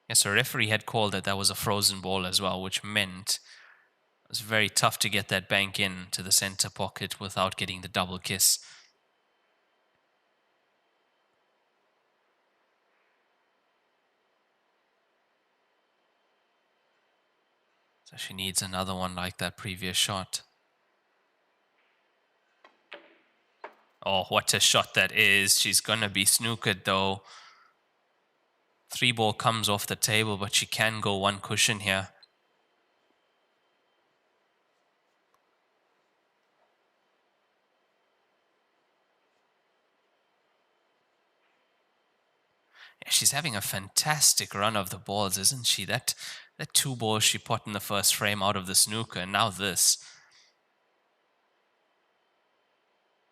Yes, her referee had called that that was a frozen ball as well, which meant it was very tough to get that bank in to the center pocket without getting the double kiss. So she needs another one like that previous shot. Oh, what a shot that is. She's going to be snookered though. 3 ball comes off the table, but she can go 1 cushion here. Yeah, she's having a fantastic run of the balls, isn't she? That 2 balls she put in the first frame out of the snooker, and now this.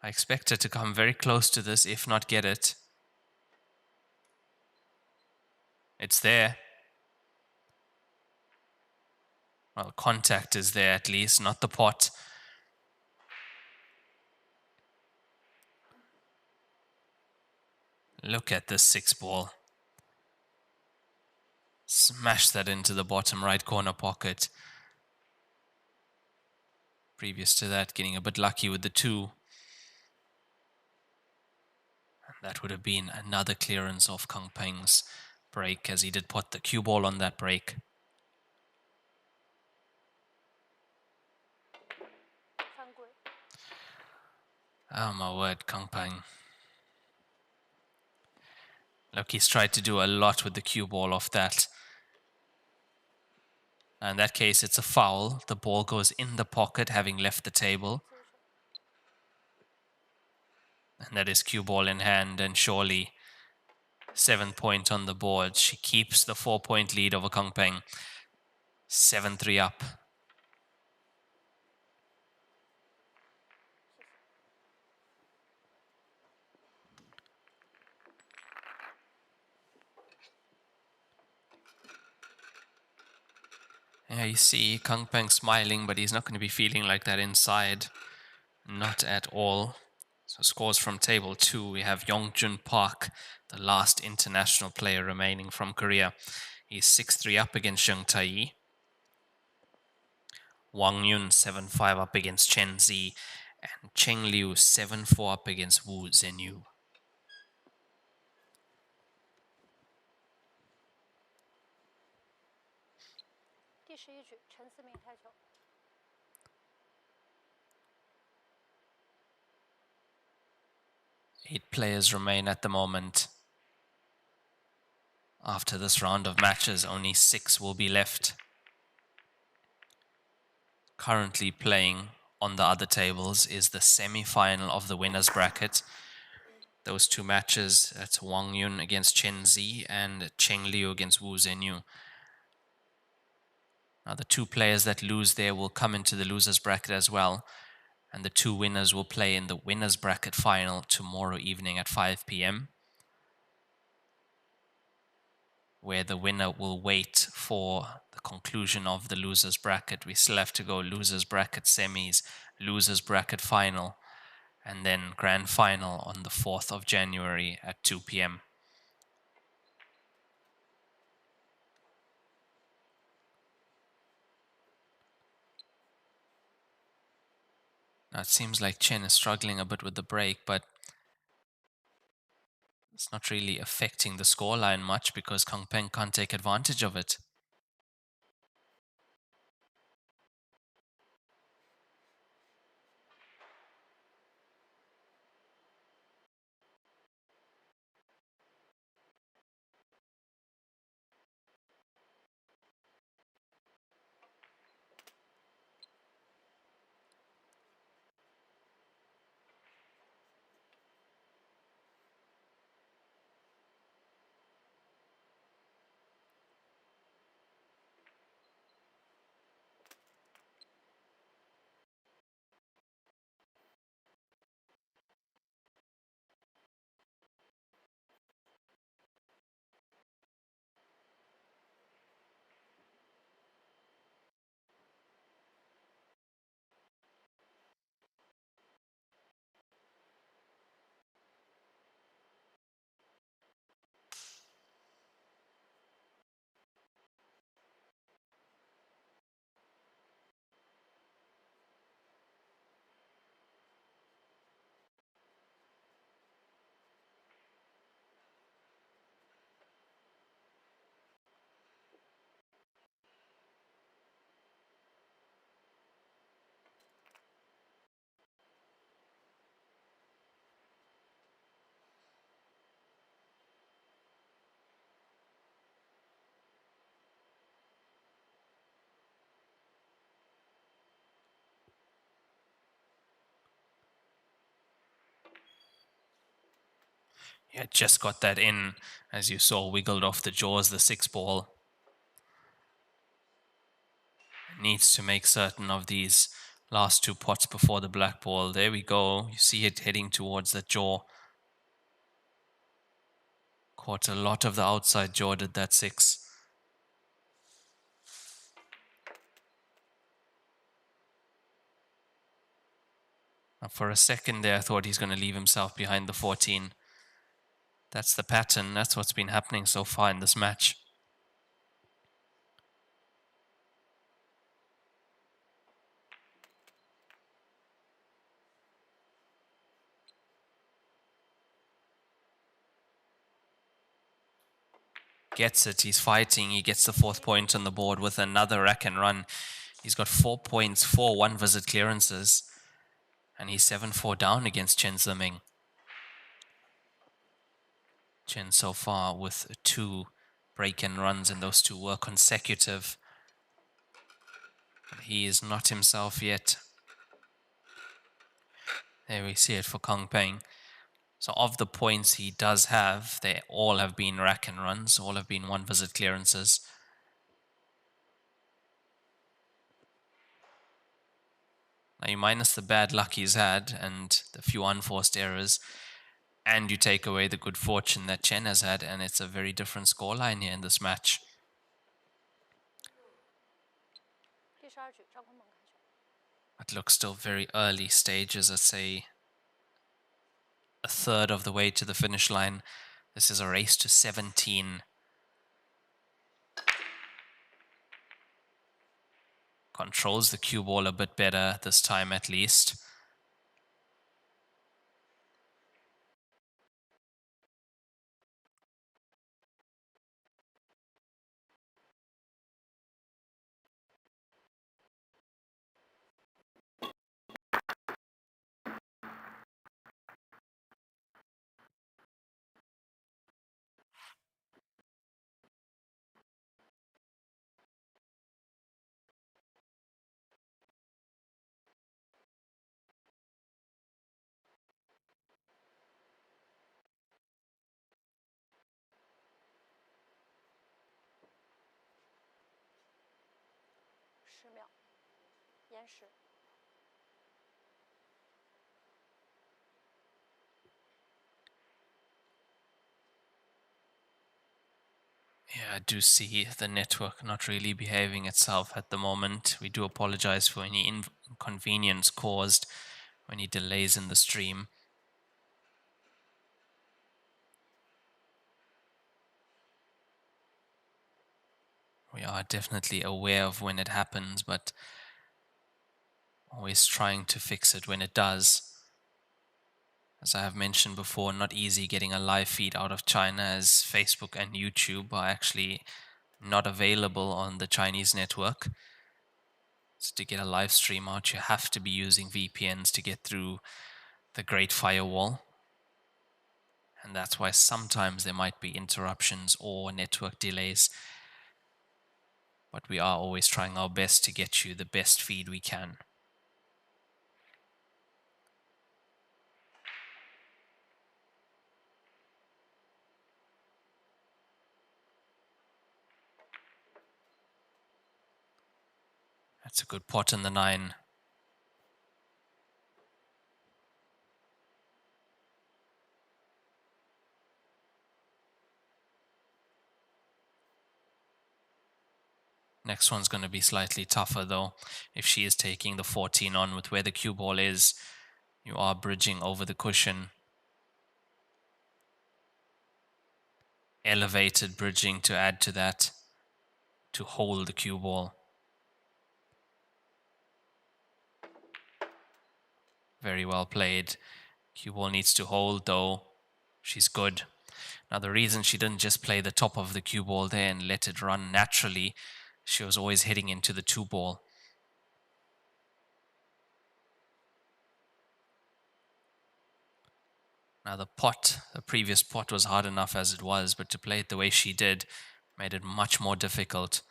I expect her to come very close to this, if not get it. It's there. Well, contact is there at least, not the pot. Look at this 6 ball. Smash that into the bottom right corner pocket. Previous to that, getting a bit lucky with the 2. And that would have been another clearance of Kunpeng's break, as he did put the cue ball on that break. Oh my word, Kunpeng. Look, he's tried to do a lot with the cue ball off that. In that case, it's a foul. The ball goes in the pocket, having left the table. And that is cue ball in hand, and surely 7 point on the board. She keeps the 4-point lead over Kunpeng. 7-3 up. Yeah, you see Kunpeng smiling, but he's not going to be feeling like that inside. Not at all. So scores from table 2. We have Yongjun Park, the last international player remaining from Korea. He's 6-3 up against Zheng Tai. Wang Yun 7-5 up against Chen Zi. And Cheng Liu 7-4 up against Wu Zhenyu. Eight players remain at the moment. After this round of matches, only 6 will be left. Currently playing on the other tables is the semi-final of the winners bracket. Those 2 matches, that's Wang Yun against Chen Zi and Cheng Liu against Wu Zhenyu. Now the 2 players that lose there will come into the losers bracket as well. And the 2 winners will play in the winners bracket final tomorrow evening at 5 p.m. where the winner will wait for the conclusion of the losers bracket. We still have to go losers bracket semis, losers bracket final, and then grand final on the 4th of January at 2 p.m. Now it seems like Chen is struggling a bit with the break, but it's not really affecting the scoreline much because Kunpeng can't take advantage of it. Yeah, just got that in, as you saw, wiggled off the jaws, the 6 ball. Needs to make certain of these last 2 pots before the black ball. There we go. You see it heading towards the jaw. Caught a lot of the outside jaw, did that 6. Now for a second there, I thought he's going to leave himself behind the 14. That's the pattern. That's what's been happening so far in this match. Gets it. He's fighting. He gets the 4th point on the board with another rack and run. He's got 4 points, 4 one-visit clearances. And he's 7-4 down against Chen Ziming. Chen so far with 2 break-in runs, and those 2 were consecutive. But he is not himself yet. There we see it for Kunpeng. So of the points he does have, they all have been rack and runs, all have been one-visit clearances. Now you minus the bad luck he's had and the few unforced errors, and you take away the good fortune that Chen has had, and it's a very different scoreline here in this match. 局，张坤鹏开球。 It looks still very early stages. I'd say a third of the way to the finish line. This is a race to 17. Controls the cue ball a bit better this time at least.10秒，延时。 Yeah, I do see the network not really behaving itself at the moment. We do apologize for any inconvenience caused, or any delays in the stream. We are definitely aware of when it happens, but always trying to fix it when it does. As I have mentioned before, not easy getting a live feed out of China, as Facebook and YouTube are actually not available on the Chinese network. So to get a live stream out, you have to be using VPNs to get through the Great Firewall. And that's why sometimes there might be interruptions or network delays. But we are always trying our best to get you the best feed we can. That's a good pot in the 9. Next one's going to be slightly tougher though. If she is taking the 14 on with where the cue ball is, you are bridging over the cushion. Elevated bridging to add to that, to hold the cue ball. Very well played. Cue ball needs to hold though. She's good. Now the reason she didn't just play the top of the cue ball there and let it run naturally, she was always hitting into the 2 ball. Now the previous pot was hard enough as it was, but to play it the way she did made it much more difficult.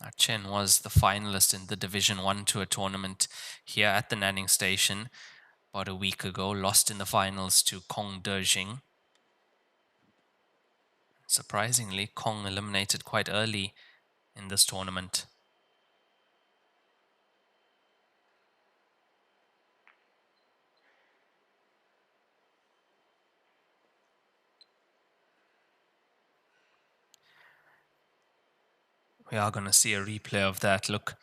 Now Chen was the finalist in the Division 1 Tour tournament here at the Nanning station about a week ago, lost in the finals to Kong Dejing. Surprisingly, Kong eliminated quite early in this tournament. We are going to see a replay of that. Look,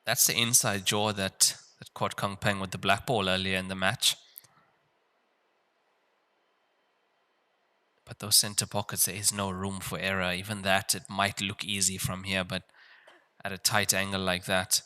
that's the inside jaw that caught Kunpeng with the black ball earlier in the match. But those center pockets, there is no room for error. Even that, it might look easy from here, but at a tight angle like that.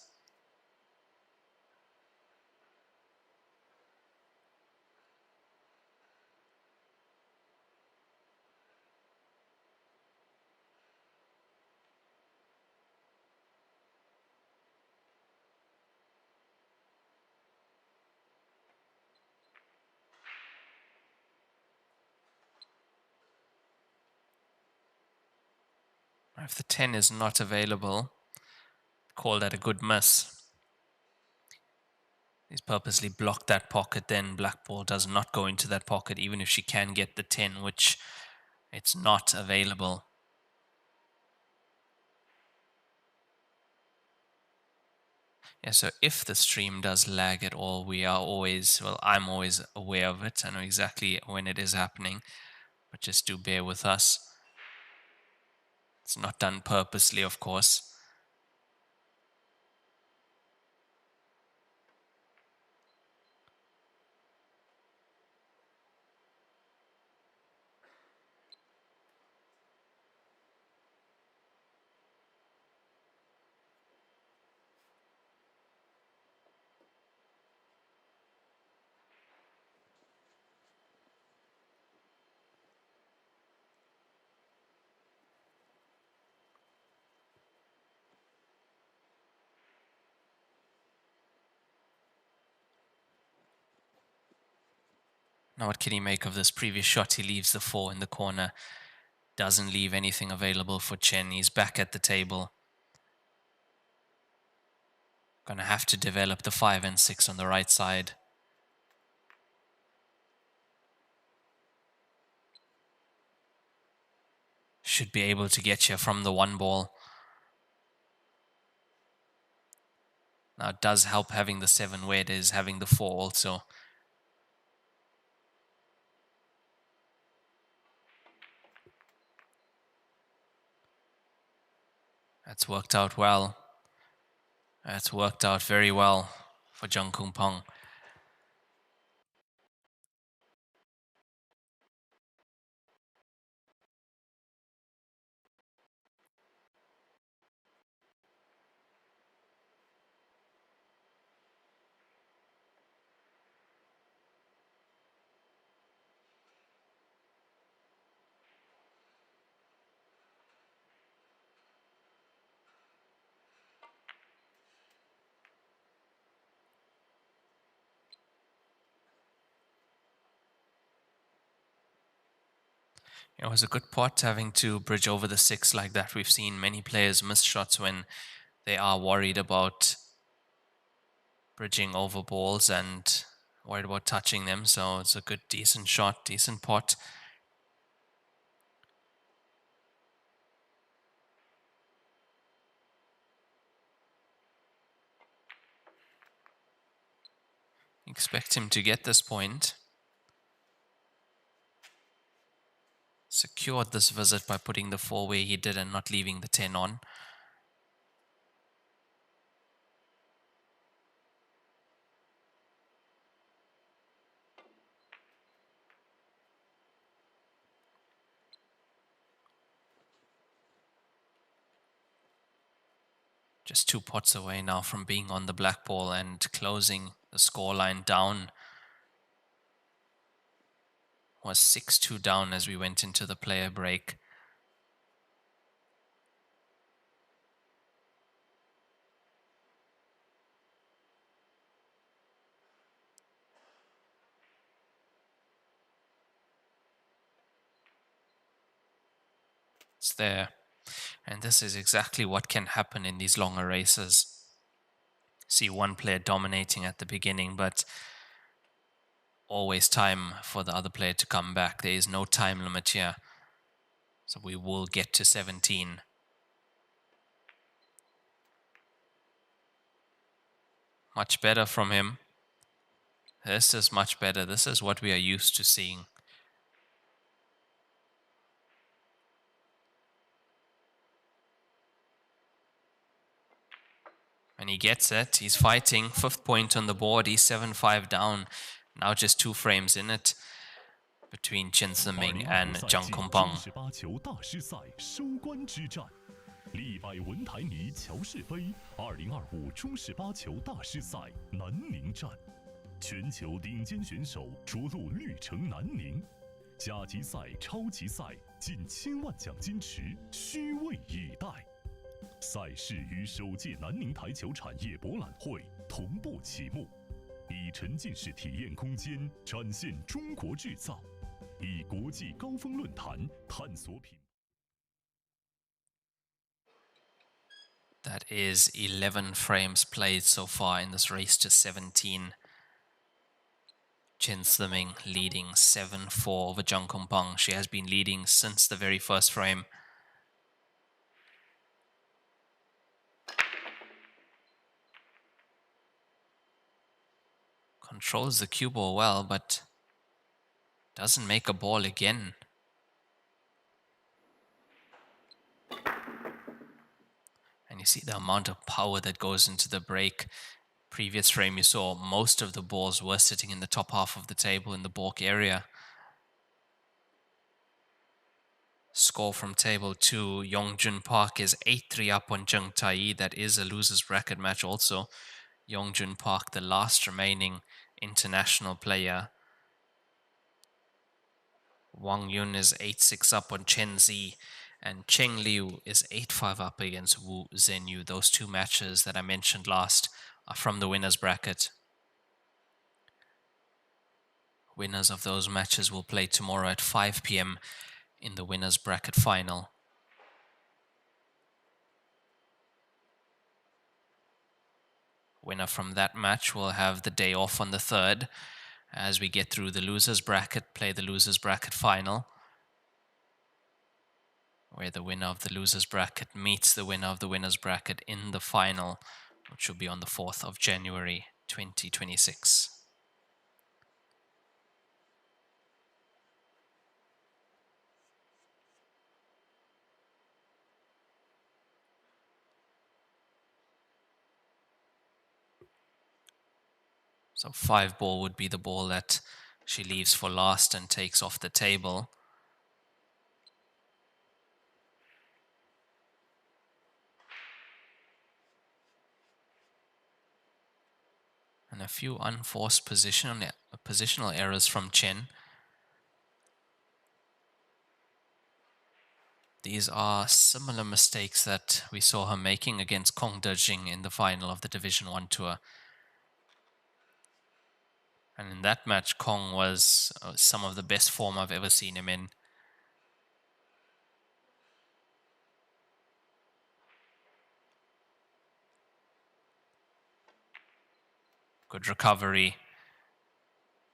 If the 10 is not available, call that a good miss. He's purposely blocked that pocket, then black ball does not go into that pocket, even if she can get the 10, which it's not available. Yeah, so if the stream does lag at all, we are always, well, I'm always aware of it. I know exactly when it is happening, but just do bear with us. It's not done purposely, of course. Now what can he make of this previous shot? He leaves the 4 in the corner. Doesn't leave anything available for Chen. He's back at the table. Gonna have to develop the 5 and 6 on the right side. Should be able to get you from the 1 ball. Now it does help having the 7 where it is, having the 4 also. That's worked out well. That's worked out very well for Zhang Kunpeng. It was a good pot having to bridge over the 6 like that. We've seen many players miss shots when they are worried about bridging over balls and worried about touching them. So it's a good, decent shot, decent pot. Expect him to get this point. Secured this visit by putting the 4 where he did and not leaving the 10 on. Just 2 pots away now from being on the black ball and closing the scoreline down. Was 6-2 down as we went into the player break. It's there. And this is exactly what can happen in these longer races. See one player dominating at the beginning, but always time for the other player to come back. There is no time limit here. So we will get to 17. Much better from him. This is much better. This is what we are used to seeing. And he gets it. He's fighting. 5th point on the board. He's 7-5 down. Now just 2 frames in it between Chen Ziming and Zhang Kunpeng. 18球大师赛收官之战，利百文台尼乔氏杯2025中18球大师赛南宁站，全球顶尖选手着陆绿城南宁，甲级赛、超级赛近1000万奖金池，虚位以待。赛事与首届南宁台球产业博览会同步启幕，以沉浸式体验空间展现中国制造，以国际高峰论坛探索品。That is 11 frames played so far in this race to 17. Chen Ziming leading 7-4 over Zhang Kunpeng. She has been leading since the very first frame. Controls the cue ball well, but doesn't make a ball again. And you see the amount of power that goes into the break. Previous frame you saw most of the balls were sitting in the top half of the table in the balk area. Score from table 2, Yongjun Park is 8-3 up on Zheng Tai. That is a loser's bracket match also. Yongjun Park, the last remaining international player. Wang Yun is 8-6 up on Chen Zi, and Cheng Liu is 8-5 up against Wu Zhenyu. Those two matches that I mentioned last are from the winners bracket. Winners of those matches will play tomorrow at 5 p.m. in the winners bracket final. Winner from that match will have the day off on the 3rd as we get through the losers bracket, play the losers bracket final, where the winner of the losers bracket meets the winner of the winners bracket in the final, which will be on the 4th of January 2026. So 5 ball would be the ball that she leaves for last and takes off the table. And a few unforced positional errors from Chen. These are similar mistakes that we saw her making against Kong Dejing in the final of the Division 1 tour. And in that match, Kong was some of the best form I've ever seen him in. Good recovery.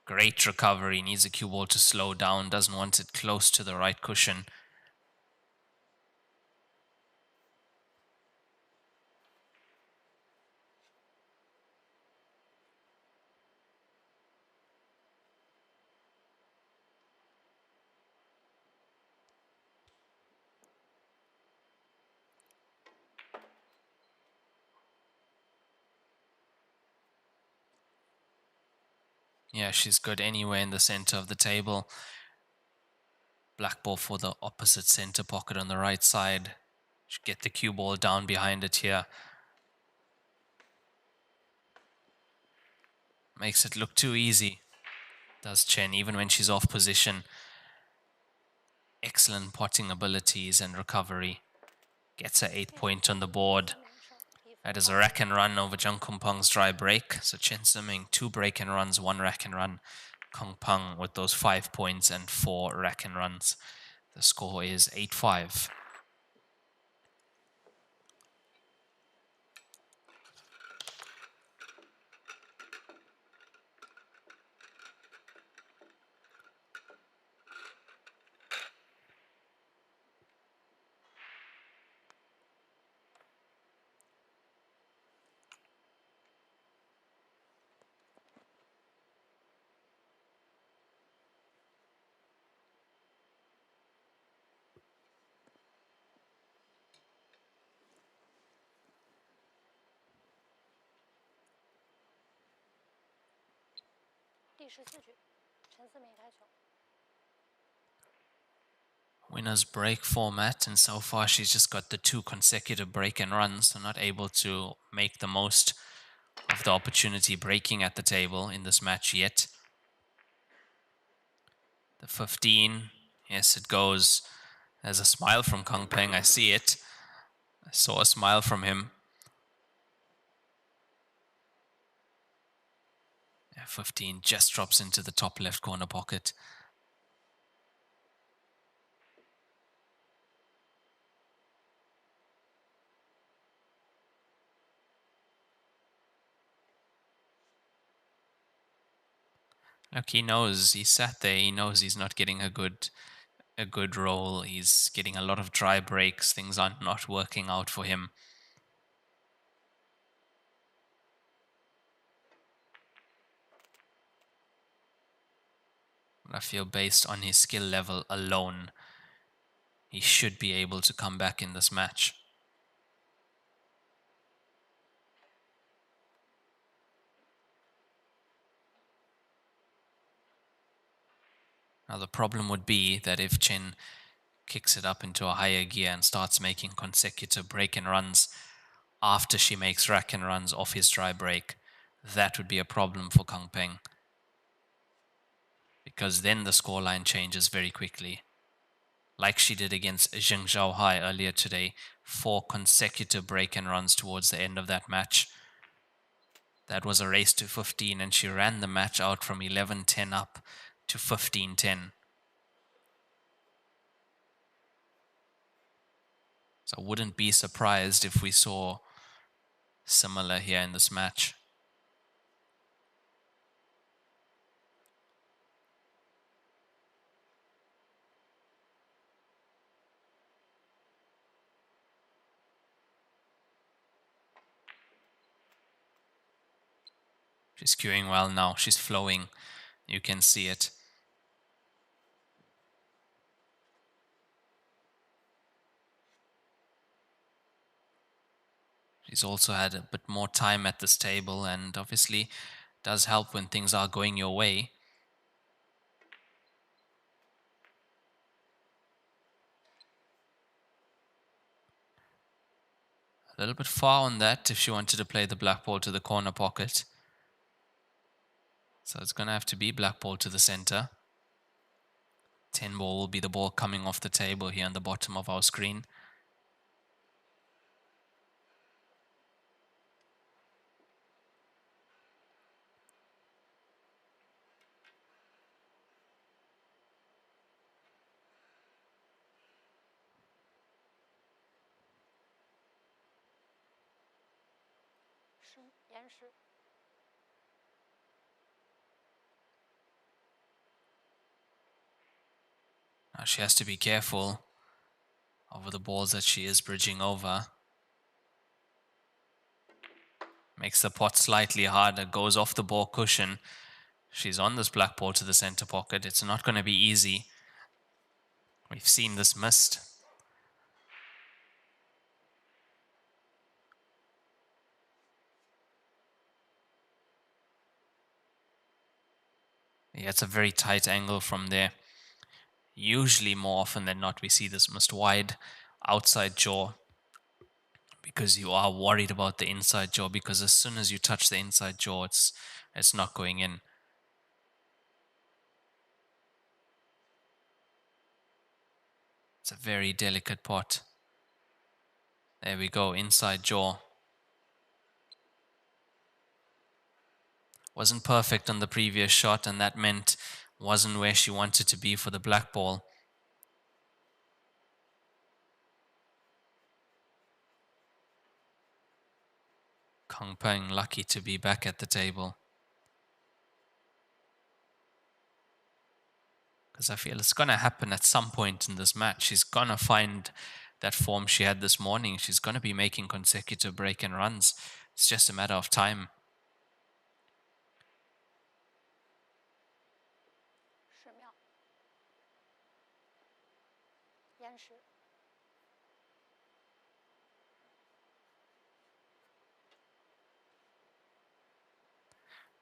Great recovery. Needs a cue ball to slow down. Doesn't want it close to the right cushion. Yeah, she's good anywhere in the center of the table. Black ball for the opposite center pocket on the right side. Should get the cue ball down behind it here. Makes it look too easy, does Chen, even when she's off position. Excellent potting abilities and recovery. Gets her 8th point on the board. That is a rack and run over Zhang Kunpeng's dry break. So Chen Ziming, 2 break and runs, 1 rack and run. Kunpeng with those 5 points and 4 rack and runs. The score is 8-5. Winners break format, and so far she's just got the 2 consecutive break and runs, so not able to make the most of the opportunity breaking at the table in this match yet. The 15, yes, it goes. There's a smile from Kunpeng, I see it. I saw a smile from him. Yeah, 15 just drops into the top left corner pocket. Look, he knows, he sat there, he knows he's not getting a good roll. He's getting a lot of dry breaks. Things are not working out for him. I feel based on his skill level alone, he should be able to come back in this match. Now the problem would be that if Chen kicks it up into a higher gear and starts making consecutive break and runs after she makes rack and runs off his dry break, that would be a problem for Kunpeng, because then the scoreline changes very quickly. Like she did against Zheng Zhaohai earlier today, 4 consecutive break and runs towards the end of that match. That was a race to 15, and she ran the match out from 11-10 up to 15-10. So I wouldn't be surprised if we saw similar here in this match. She's queuing well now. She's flowing. You can see it. She's also had a bit more time at this table, and obviously does help when things are going your way. A little bit far on that if she wanted to play the black ball to the corner pocket. So it's going to have to be black ball to the center. 10 ball will be the ball coming off the table here on the bottom of our screen. Now she has to be careful over the balls that she is bridging over. Makes the pot slightly harder, goes off the ball cushion. She's on this black ball to the center pocket. It's not going to be easy. We've seen this missed. Yeah, it's a very tight angle from there. Usually, more often than not, we see this missed wide outside jaw, because you are worried about the inside jaw, because as soon as you touch the inside jaw, it's not going in. It's a very delicate pot. There we go, inside jaw. Wasn't perfect on the previous shot, and that meant wasn't where she wanted to be for the black ball. Kunpeng lucky to be back at the table. Because I feel it's going to happen at some point in this match. She's going to find that form she had this morning. She's going to be making consecutive break and runs. It's just a matter of time.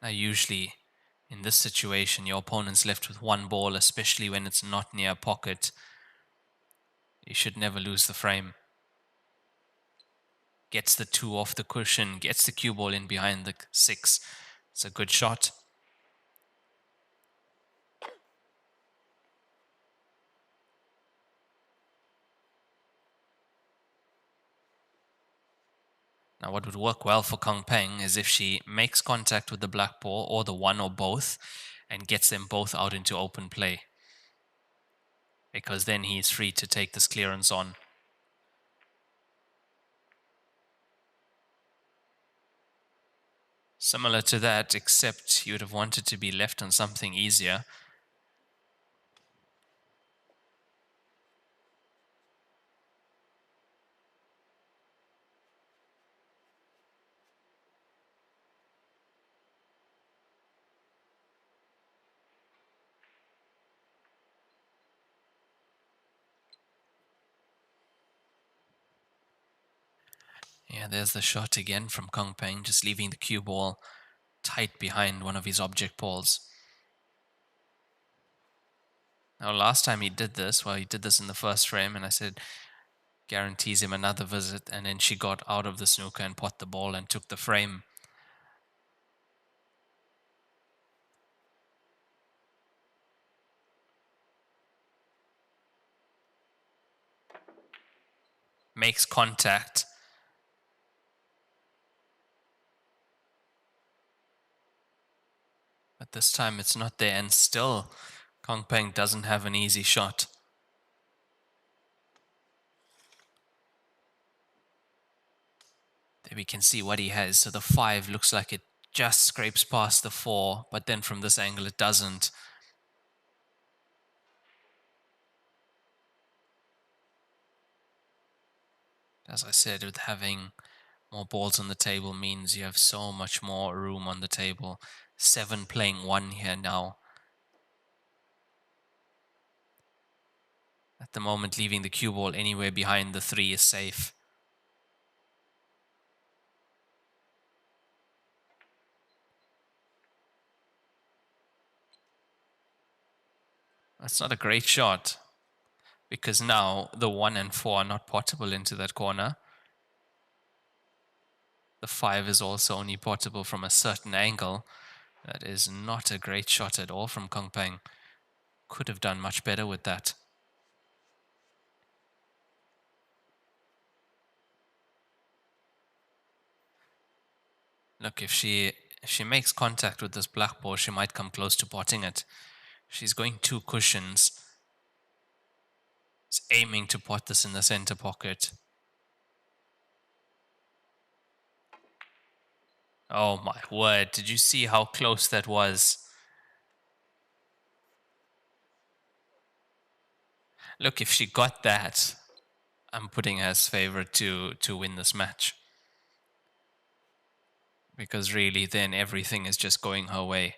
Now, usually in this situation, your opponent's left with one ball, especially when it's not near a pocket. You should never lose the frame. Gets the 2 off the cushion, gets the cue ball in behind the 6. It's a good shot. Now, what would work well for Kunpeng is if she makes contact with the black ball, or the 1 or both, and gets them both out into open play. Because then he's free to take this clearance on. Similar to that, except you would have wanted to be left on something easier. Yeah, there's the shot again from Kunpeng, just leaving the cue ball tight behind one of his object balls. Now, last time he did this, well, he did this in the first frame, and I said guarantees him another visit, and then she got out of the snooker and pot the ball and took the frame. Makes contact. But this time it's not there, and still Kunpeng doesn't have an easy shot. There we can see what he has. So the 5 looks like it just scrapes past the 4, but then from this angle it doesn't. As I said, with having more balls on the table means you have so much more room on the table. 7 playing 1 here now. At the moment, leaving the cue ball anywhere behind the 3 is safe. That's not a great shot, because now the 1 and 4 are not potable into that corner. The 5 is also only potable from a certain angle. That is not a great shot at all from Kunpeng. Could have done much better with that. Look, if she makes contact with this black ball, she might come close to potting it. She's going 2 cushions. She's aiming to pot this in the center pocket. Oh my word, did you see how close that was? Look, if she got that, I'm putting her as favorite to win this match. Because really, then everything is just going her way.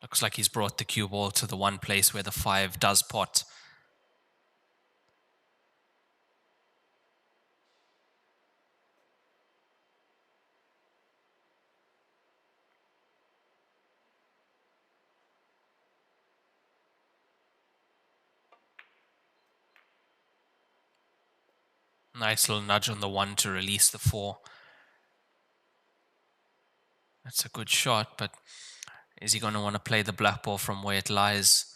Looks like he's brought the cue ball to the one place where the 5 does pot. Nice little nudge on the 1 to release the 4. That's a good shot, but is he going to want to play the black ball from where it lies?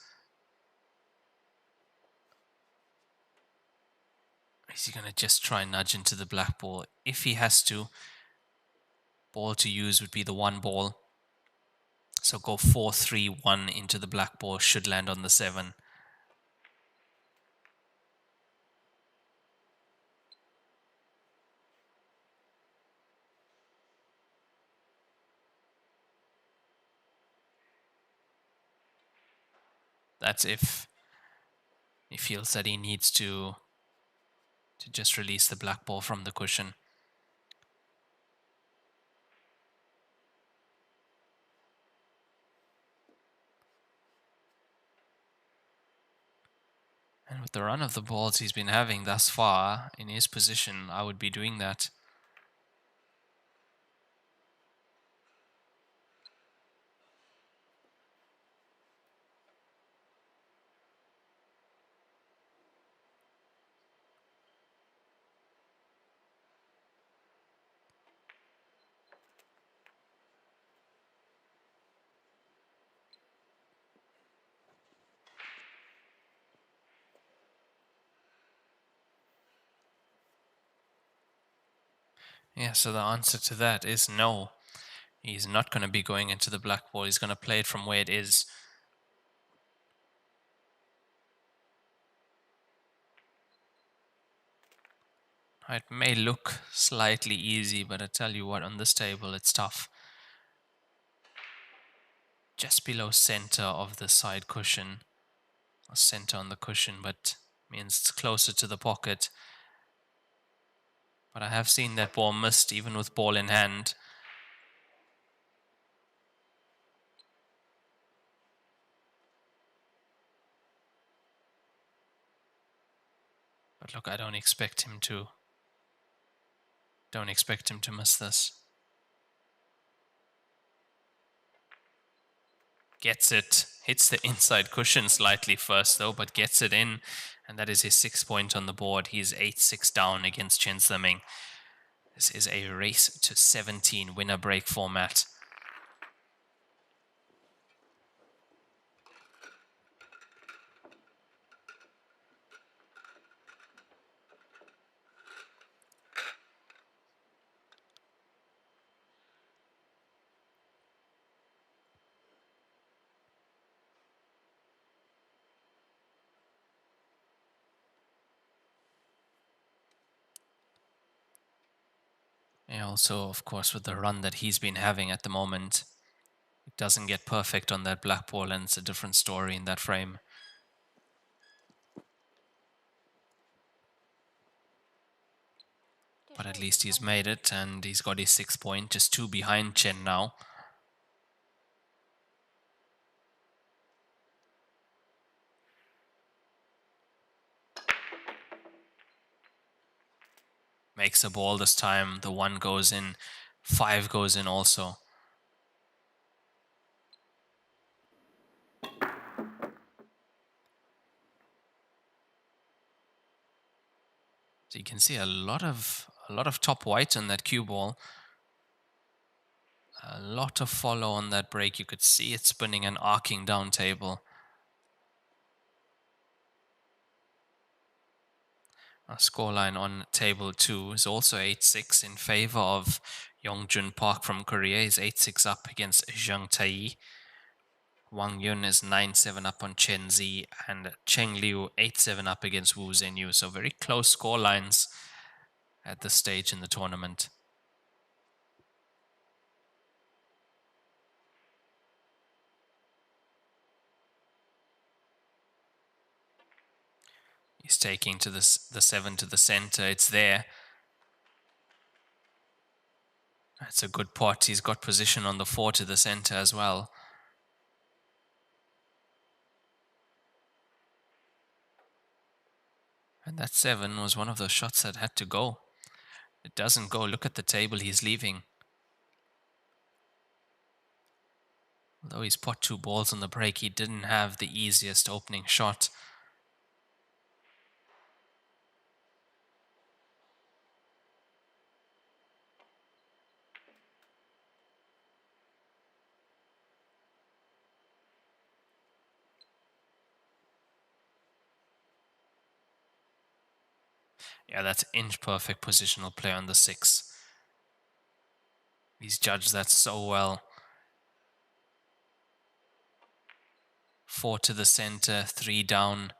Is he going to just try and nudge into the black ball? If he has to, ball to use would be the 1 ball. So go 4-3-1 into the black ball, should land on the 7. That's if he feels that he needs to just release the black ball from the cushion. And with the run of the balls he's been having thus far, in his position, I would be doing that. Yeah, so the answer to that is no. He's not going to be going into the black ball. He's going to play it from where it is. It may look slightly easy, but I tell you what, on this table it's tough. Just below center of the side cushion, or center on the cushion, but means it's closer to the pocket. But I have seen that ball missed even with ball in hand. But look, I don't expect him to miss this. Gets it. Hits the inside cushion slightly first though, but gets it in. And that is his 6 point on the board. He's 8-6 down against Chen Zheming. This is a race to 17 winner break format. And also, of course, with the run that he's been having at the moment, it doesn't get perfect on that black ball, and it's a different story in that frame. But at least he's made it, and he's got his 6 point, just 2 behind Chen now. Makes a ball this time. The 1 goes in, 5 goes in also. So you can see a lot of top white on that cue ball. A lot of follow on that break. You could see it spinning and arcing down table. Our scoreline on table 2 is also 8-6 in favor of Yongjun Park from Korea. He's 8-6 up against Zhang Tai. Wang Yun is 9-7 up on Chen Zi, and Cheng Liu 8-7 up against Wu Zhenyu. So very close scorelines at this stage in the tournament. He's taking to the 7 to the center. It's there. That's a good pot. He's got position on the 4 to the center as well. And that 7 was one of those shots that had to go. It doesn't go. Look at the table he's leaving. Although he's pot 2 balls on the break, he didn't have the easiest opening shot. Yeah, that's inch perfect positional play on the 6. He's judged that so well. 4 to the center, 3 down.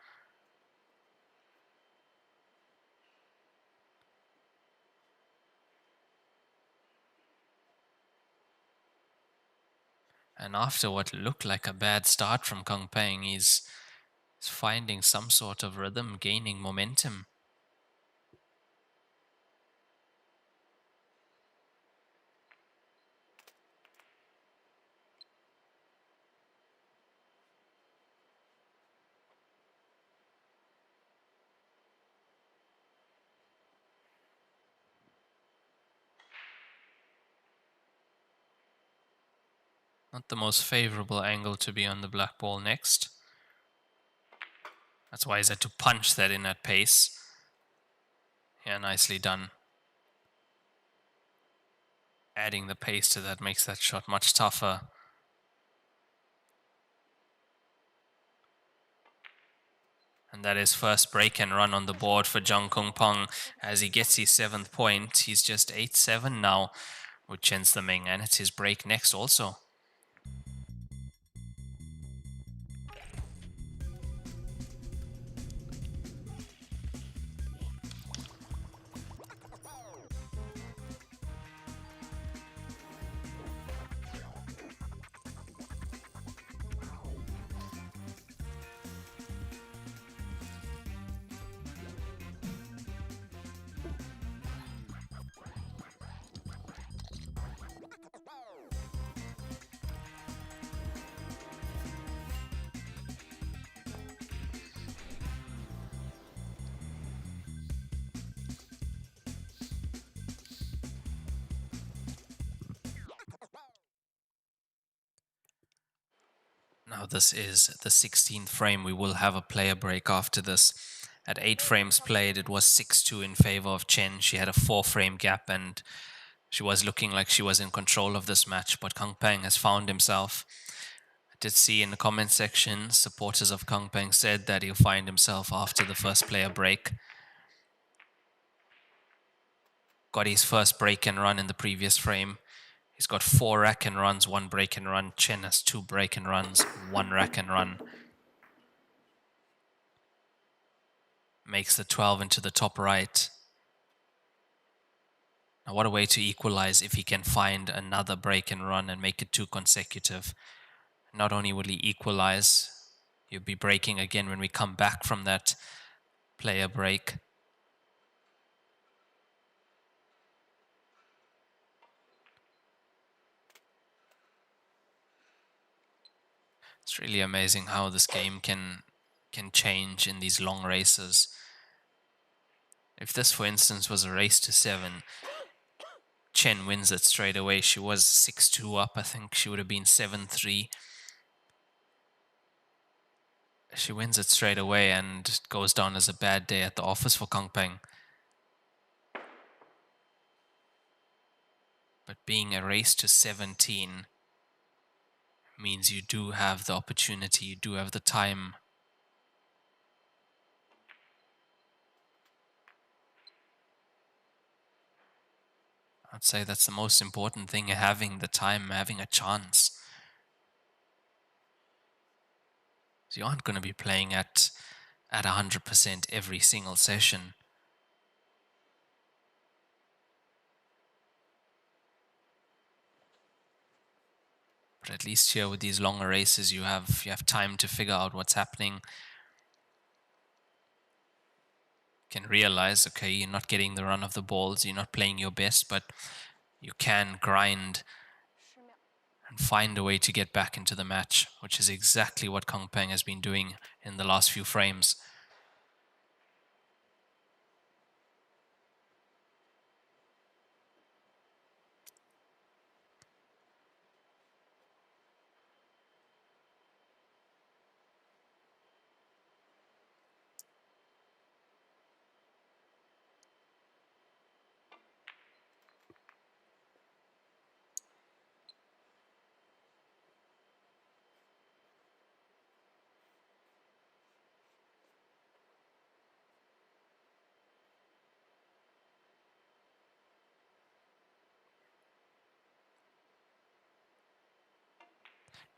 And after what looked like a bad start from Kunpeng, he's finding some sort of rhythm, gaining momentum. Not the most favorable angle to be on the black ball next. That's why he's had to punch that in at pace. Yeah, nicely done. Adding the pace to that makes that shot much tougher. And that is first break and run on the board for Zhang Kunpeng as he gets his 7th point. He's just 8-7 now with Chen Zheming, and it's his break next also. Now this is the 16th frame. We will have a player break after this. At 8 frames played, it was 6-2 in favor of Chen. She had a 4-frame gap and she was looking like she was in control of this match, but Kunpeng has found himself. I did see in the comment section, supporters of Kunpeng said that he'll find himself after the first player break. Got his first break and run in the previous frame. He's got 4 rack and runs, 1 break and run. Chen has 2 break and runs, 1 rack and run. Makes the 12 into the top right. Now what a way to equalize if he can find another break and run and make it 2 consecutive. Not only will he equalize, he'll be breaking again when we come back from that player break. It's really amazing how this game can change in these long races. If this, for instance, was a race to 7, Chen wins it straight away. She was 6-2 up. I think she would have been 7-3. She wins it straight away and it goes down as a bad day at the office for Kunpeng. But being a race to 17 means you do have the opportunity, you do have the time. I'd say that's the most important thing, having the time, having a chance. So you aren't going to be playing at 100% every single session. But at least here with these longer races, you have time to figure out what's happening. You can realize, okay, you're not getting the run of the balls, you're not playing your best, but you can grind and find a way to get back into the match, which is exactly what Kunpeng has been doing in the last few frames.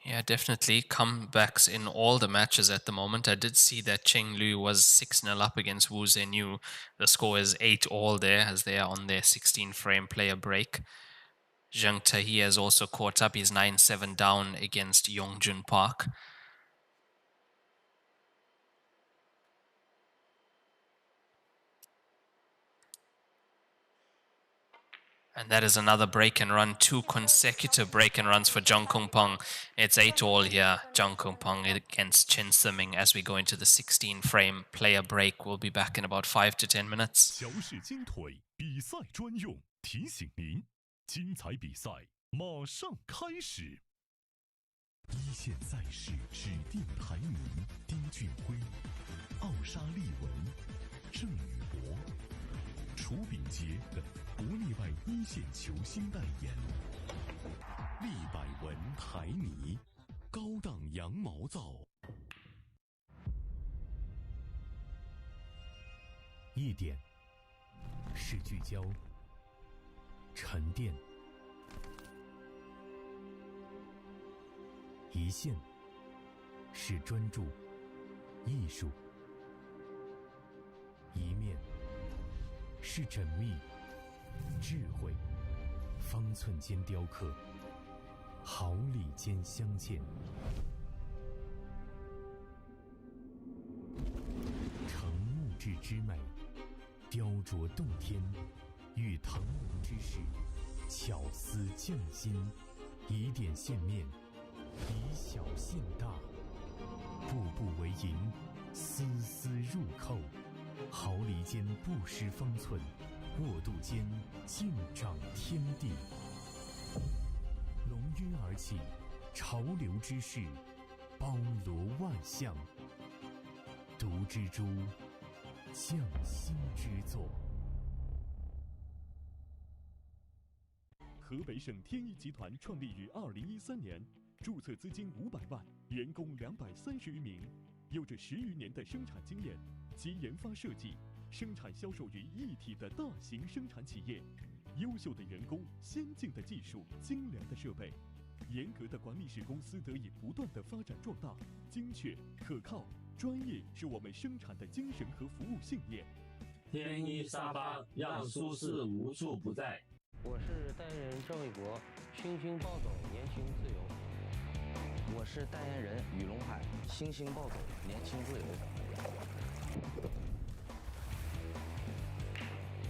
Yeah, definitely comebacks in all the matches at the moment. I did see that Cheng Lu was 6-0 up against Wu Zhenyu. The score is 8-all there as they are on their 16-frame player break. Zhang Tahi has also caught up. He's 9-7 down against Yongjun Park. And that is another break and run, 2 consecutive break and runs for Zhang Kunpeng. It's 8-all here, Zhang Kunpeng against Chen Siming as we go into the 16-frame player break. We'll be back in about 5 to 10 minutes. 乔氏金腿比赛专用，提醒您，精彩比赛马上开始。一线赛事指定台名：丁俊晖、奥沙利文、郑宇博、楚秉杰等国内外一线球星代言。利百文台泥，高档羊毛皂。一点是聚焦、沉淀；一线是专注、艺术；一面是缜密、智慧。方寸间雕刻，毫厘间镶嵌。成木质之美，雕琢洞天；遇腾龙之势，巧思匠心。以点线面，以小线大，步步为营，丝丝入扣。毫厘间不失方寸，握度间尽长天地。龙跃而起，潮流之势，包罗万象，读蜘蛛匠心之作。河北省天一集团创立于2013年，注册资金500万，员工230余名，有着10余年的生产经验，集研发设计、生产销售于一体的大型生产企业。优秀的员工、先进的技术、精良的设备，严格的管理使公司得以不断的发展壮大。精确、可靠、专业是我们生产的精神和服务信念。天一沙发让舒适无处不在。我是代言人郑卫国，星星暴走，年轻自由。我是代言人雨龙海，星星暴走，年轻自由。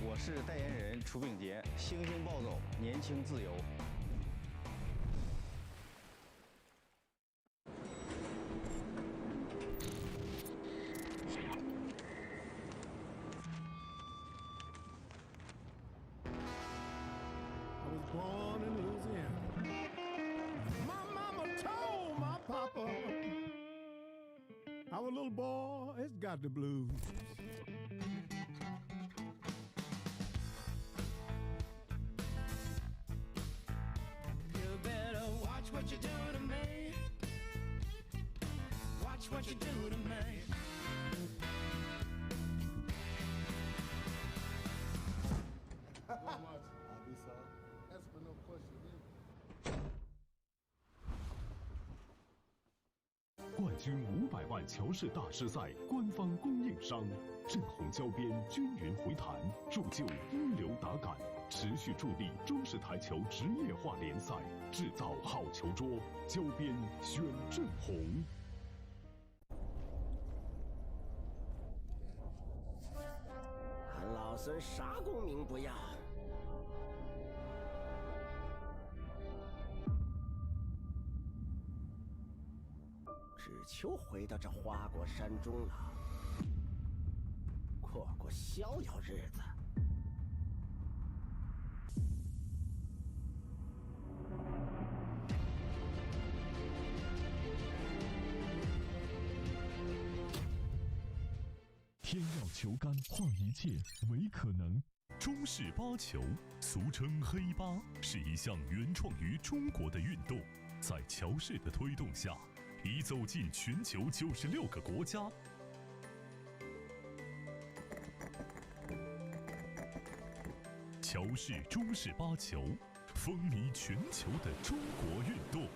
我是代言人楚炳杰，星星暴走，年轻自由。Our little boy has got the blues. You better watch what you do to me. Watch what you do to me. That's no question. 冠军500万乔氏大师赛官方供应商，正红胶边均匀回弹，铸就一流打感，持续助力中式台球职业化联赛，制造好球桌。胶边选正红。俺老孙啥功名不要。只求回到这花果山中了，过过逍遥日子。天要球杆换一切为可能。中式八球，俗称黑八，是一项原创于中国的运动，在乔氏的推动下，已走进全球96个国家。乔氏中式八球，风靡全球的中国运动。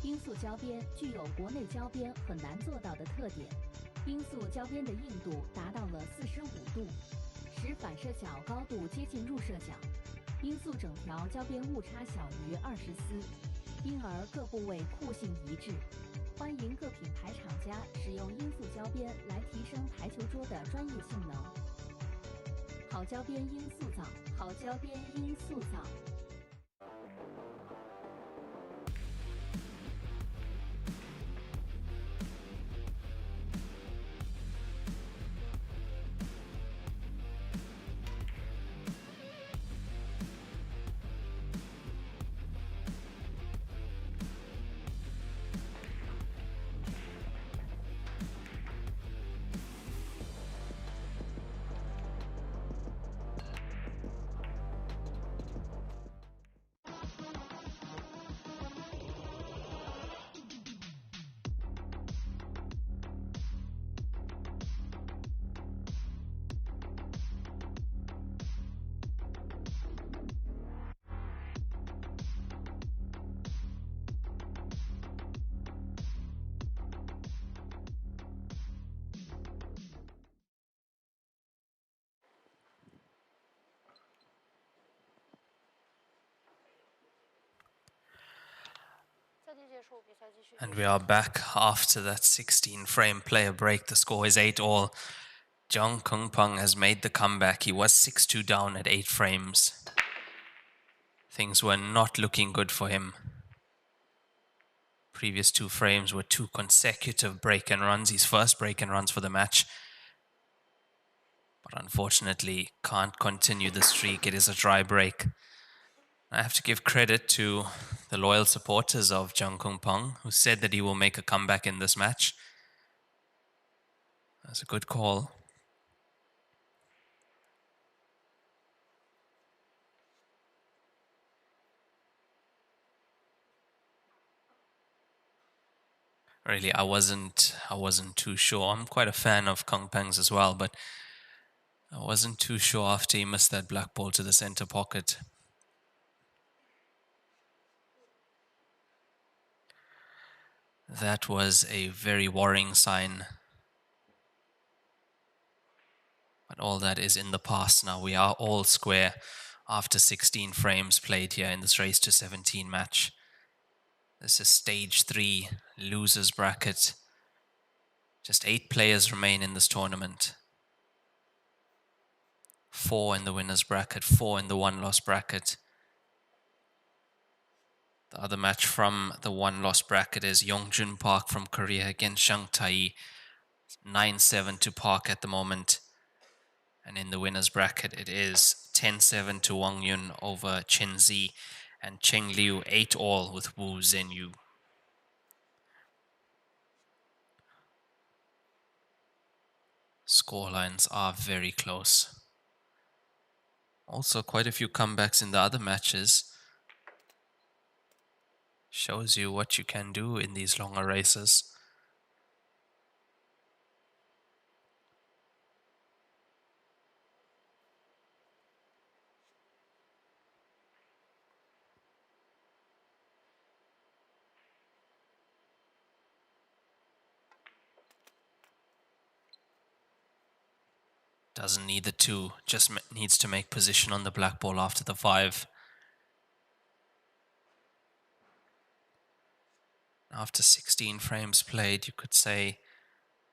罂粟胶边具有国内胶边很难做到的特点，罂粟胶边的硬度达到了45度，使反射角高度接近入射角。罂粟整条胶边误差小于20丝，因而各部位酷性一致。欢迎各品牌厂家使用罂粟胶边来提升台球桌的专业性能。好胶边罂粟皂，好胶边罂粟皂。And we are back after that 16-frame player break. The score is 8-all. Zhang Kunpeng has made the comeback. He was 6-2 down at 8 frames. Things were not looking good for him. Previous 2 frames were 2 consecutive break and runs. His first break and runs for the match. But unfortunately, can't continue the streak. It is a dry break. I have to give credit to the loyal supporters of Zhang Kunpeng, who said that he will make a comeback in this match. That's a good call. Really, I wasn't too sure. I'm quite a fan of Kunpeng's as well, but I wasn't too sure after he missed that black ball to the center pocket. That was a very worrying sign. But all that is in the past now. We are all square after 16 frames played here in this race to 17 match. This is stage 3, losers bracket. Just 8 players remain in this tournament. 4 in the winners bracket, 4 in the one-loss bracket. The other match from the one-loss bracket is Yongjun Park from Korea against Zhang Tai. 9-7 to Park at the moment. And in the winners bracket, it is 10-7 to Wang Yun over Chen Zi. And Cheng Liu 8-all with Wu Zhenyu. Scorelines are very close. Also, quite a few comebacks in the other matches. Shows you what you can do in these longer races. Doesn't need the 2, just needs to make position on the black ball after the 5. After 16 frames played, you could say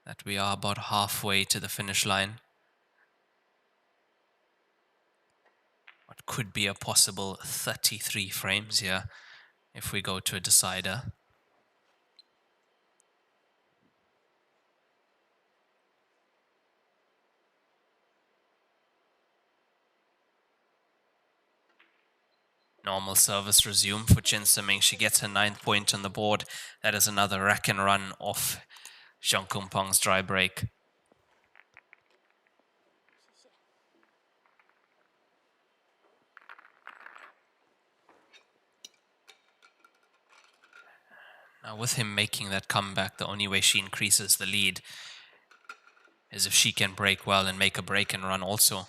that we are about halfway to the finish line. What could be a possible 33 frames here if we go to a decider. Normal service resume for Chen Siming. She gets her 9th point on the board. That is another rack and run off Zhang Kunpeng's dry break. Now with him making that comeback, the only way she increases the lead is if she can break well and make a break and run also.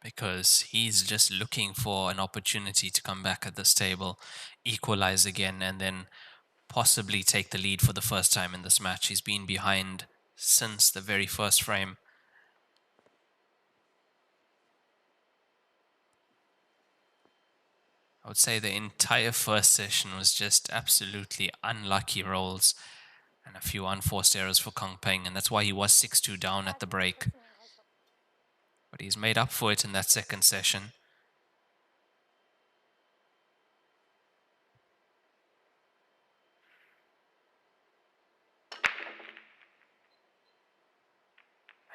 Because he's just looking for an opportunity to come back at this table, equalize again, and then possibly take the lead for the first time in this match. He's been behind since the very first frame. I would say the entire first session was just absolutely unlucky rolls and a few unforced errors for Kunpeng, and that's why he was 6-2 down at the break. But he's made up for it in that second session.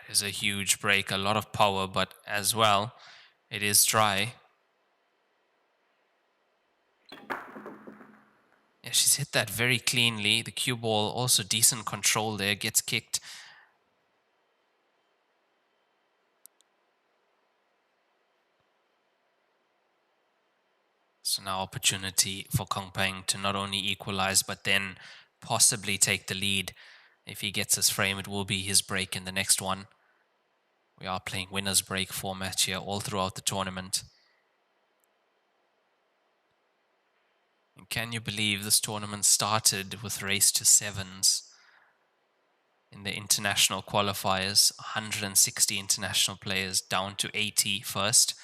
It is a huge break, a lot of power, but as well, it is dry. Yeah, she's hit that very cleanly. The cue ball, also decent control there, gets kicked. So now opportunity for Kunpeng to not only equalize, but then possibly take the lead. If he gets his frame, it will be his break in the next one. We are playing winner's break format here all throughout the tournament. And can you believe this tournament started with race to 7s? In the international qualifiers, 160 international players down to 80 first.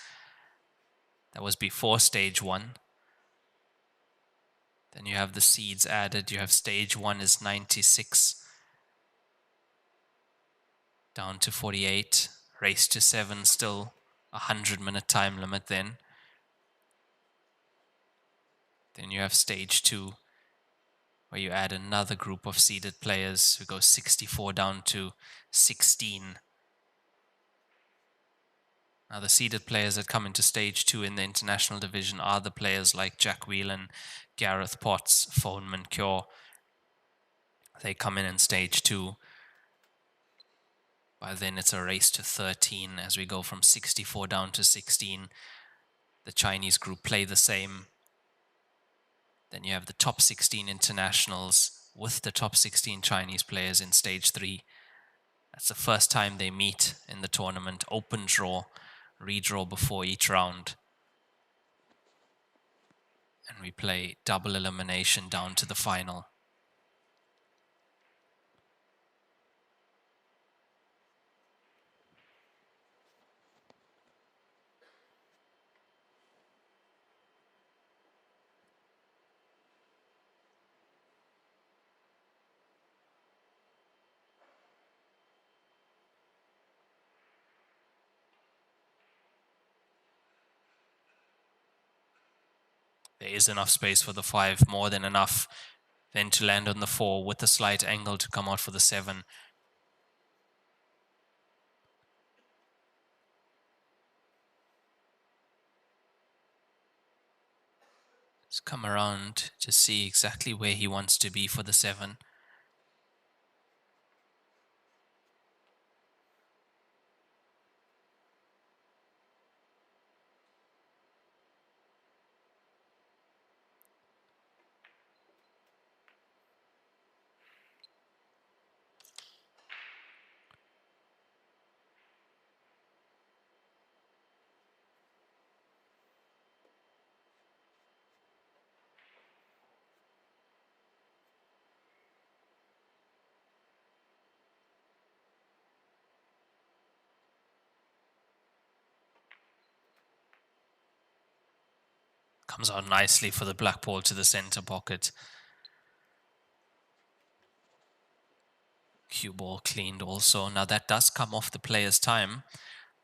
That was before stage 1. Then you have the seeds added. You have stage 1 is 96 down to 48. Race to 7 still 100-minute time limit then. Then you have stage 2 where you add another group of seeded players who go 64 down to 16. Now, the seeded players that come into stage 2 in the international division are the players like Jack Whelan, Gareth Potts, Foneman Cure. They come in stage 2. By then, it's a race to 13 as we go from 64 down to 16. The Chinese group play the same. Then you have the top 16 internationals with the top 16 Chinese players in stage 3. That's the first time they meet in the tournament. Open draw, redraw before each round. And we play double elimination down to the final. There is enough space for the 5, more than enough. Then to land on the 4 with a slight angle to come out for the 7. Let's come around to see exactly where he wants to be for the 7. Comes out nicely for the black ball to the center pocket. Cue ball cleaned also. Now that does come off the player's time.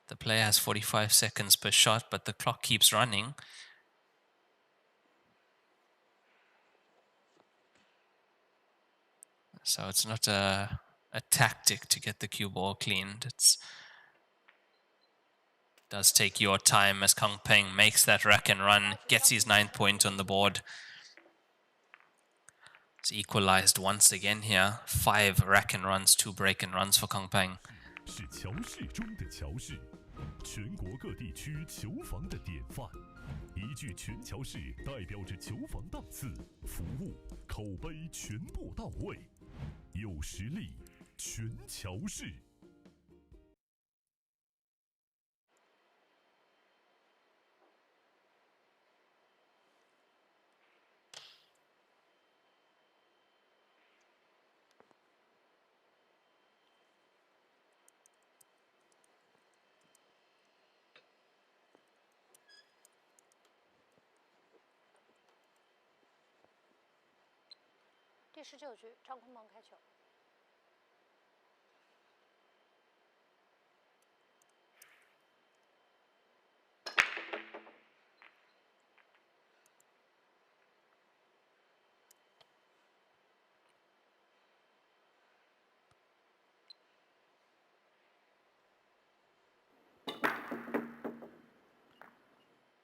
The player has 45 seconds per shot, but the clock keeps running. So it's not a tactic to get the cue ball cleaned. It does take your time as Kunpeng makes that rack and run, gets his 9th point on the board. It's equalized once again here. 5 rack and runs, 2 break and runs for Kunpeng. 是乔氏中的乔氏，全国各地区球房的典范。一句全乔氏代表着球房档次、服务、口碑全部到位，有实力，全乔氏。第19局，张坤鹏开球。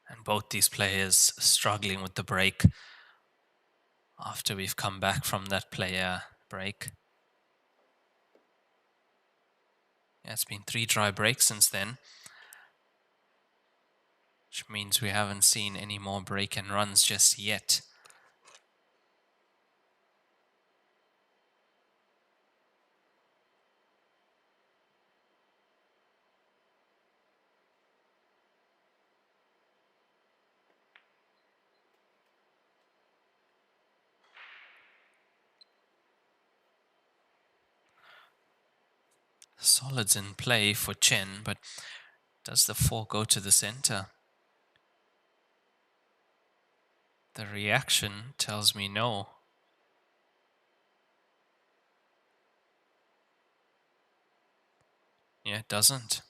And both these players struggling with the break after we've come back from that player break. Yeah, it's been 3 dry breaks since then, which means we haven't seen any more break and runs just yet. Solids in play for Chen, but does the 4 go to the center? The reaction tells me no. Yeah, it doesn't.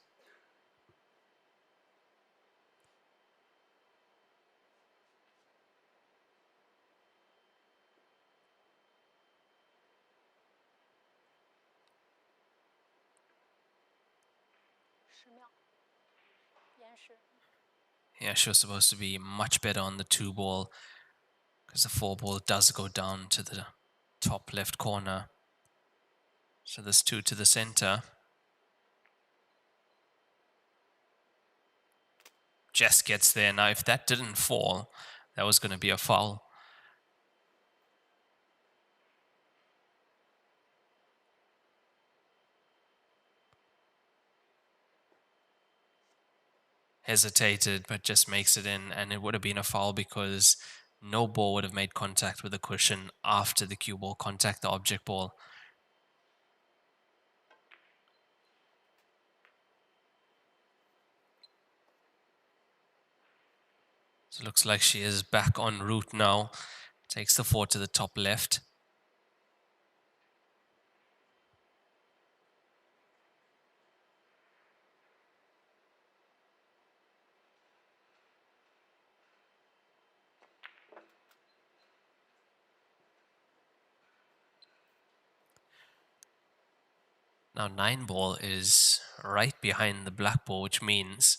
Yeah, she was supposed to be much better on the 2 ball because the 4 ball does go down to the top left corner. So this 2 to the center. Jess gets there. Now, if that didn't fall, that was going to be a foul. Hesitated, but just makes it in, and it would have been a foul because no ball would have made contact with the cushion after the cue ball contact the object ball. So it looks like she is back en route now. Takes the 4 to the top left. Now 9 ball is right behind the black ball, which means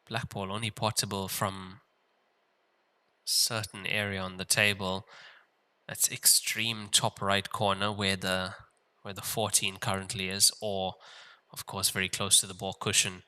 black ball only potable from certain area on the table. That's extreme top right corner where the 14 currently is, or of course very close to the ball cushion.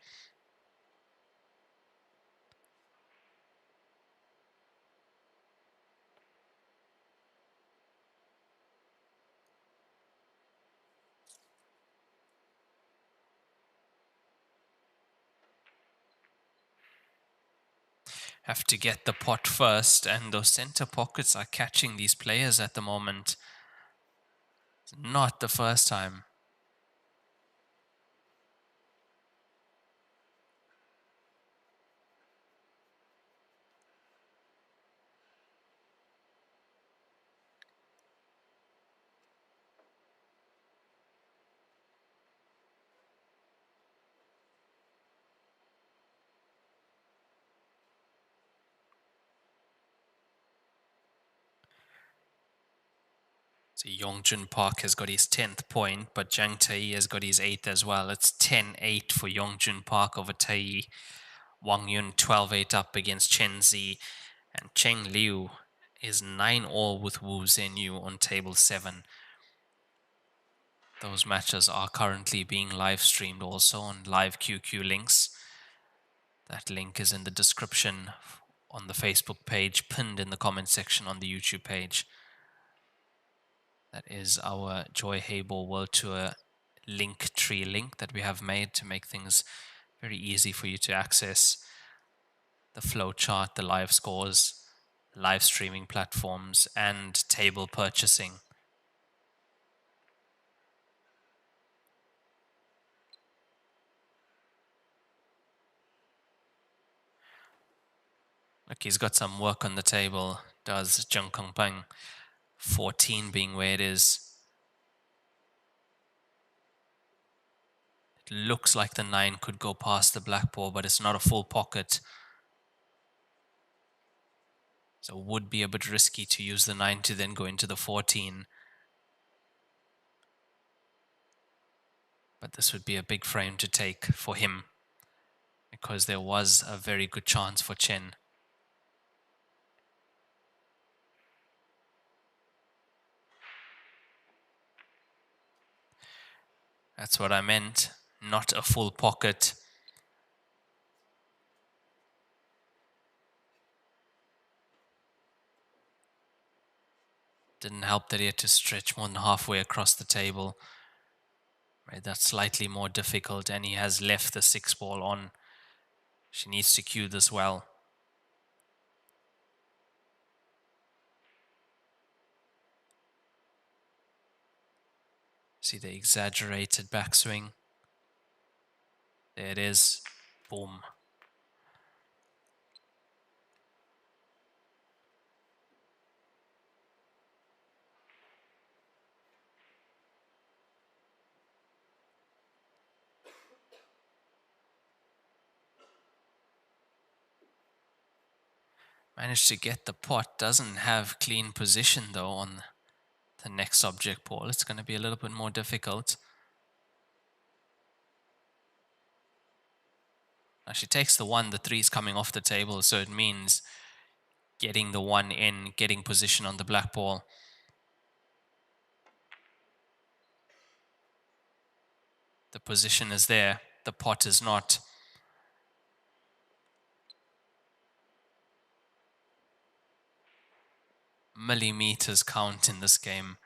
Have to get the pot first, and those center pockets are catching these players at the moment. It's not the first time. So Yongjun Park has got his 10th point, but Zhang Tai has got his 8th as well. It's 10-8 for Yongjun Park over Tai. Wang Yun 12-8 up against Chen Zi. And Cheng Liu is 9-all with Wu Zhenyu on table 7. Those matches are currently being live streamed also on live QQ links. That link is in the description on the Facebook page, pinned in the comment section on the YouTube page. That is our Joy Heyball World Tour Linktree link that we have made to make things very easy for you to access the flow chart, the live scores, live streaming platforms, and table purchasing. Look, he's got some work on the table, does Zhang Kunpeng. 14 being where it is. It looks like the 9 could go past the black ball, but it's not a full pocket. So it would be a bit risky to use the 9 to then go into the 14. But this would be a big frame to take for him, because there was a very good chance for Chen. That's what I meant, not a full pocket. Didn't help that he had to stretch more than halfway across the table. Right, that's slightly more difficult, and he has left the 6 ball on. She needs to cue this well. See the exaggerated backswing. There it is. Boom. Managed to get the pot. Doesn't have clean position though on the next object ball. It's going to be a little bit more difficult. Now she takes the 1, the 3 is coming off the table, so it means getting the 1 in, getting position on the black ball. The position is there, the pot is not. Millimeters count in this game.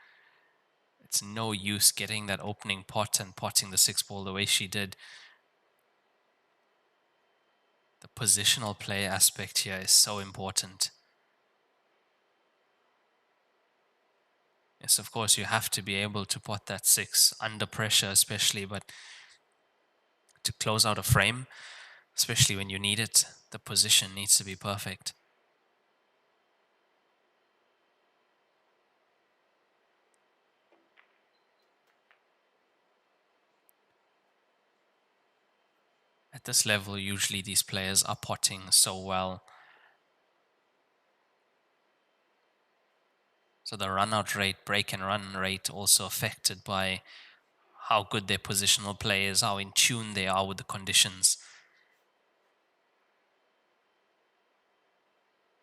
It's no use getting that opening pot and potting the 6 ball the way she did. The positional play aspect here is so important. Yes, of course, you have to be able to pot that 6 under pressure especially, but to close out a frame, especially when you need it, the position needs to be perfect. At this level, usually these players are potting so well. So the run-out rate, break and run rate also affected by how good their positional play is, how in tune they are with the conditions.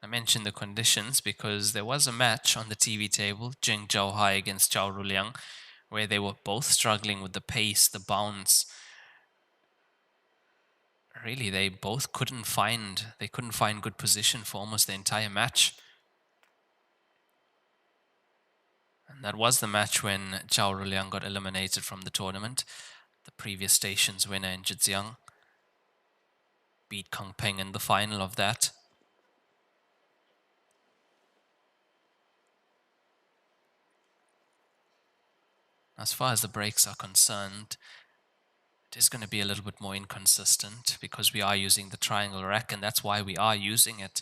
I mentioned the conditions because there was a match on the TV table, Jing Zhouhai against Zhao Ruliang, where they were both struggling with the pace, the bounce. Really, they both couldn't find good position for almost the entire match. And that was the match when Zhao Ruliang got eliminated from the tournament. The previous station's winner in Zhejiang beat Kunpeng in the final of that. As far as the breaks are concerned, it is going to be a little bit more inconsistent because we are using the triangle rack, and that's why we are using it.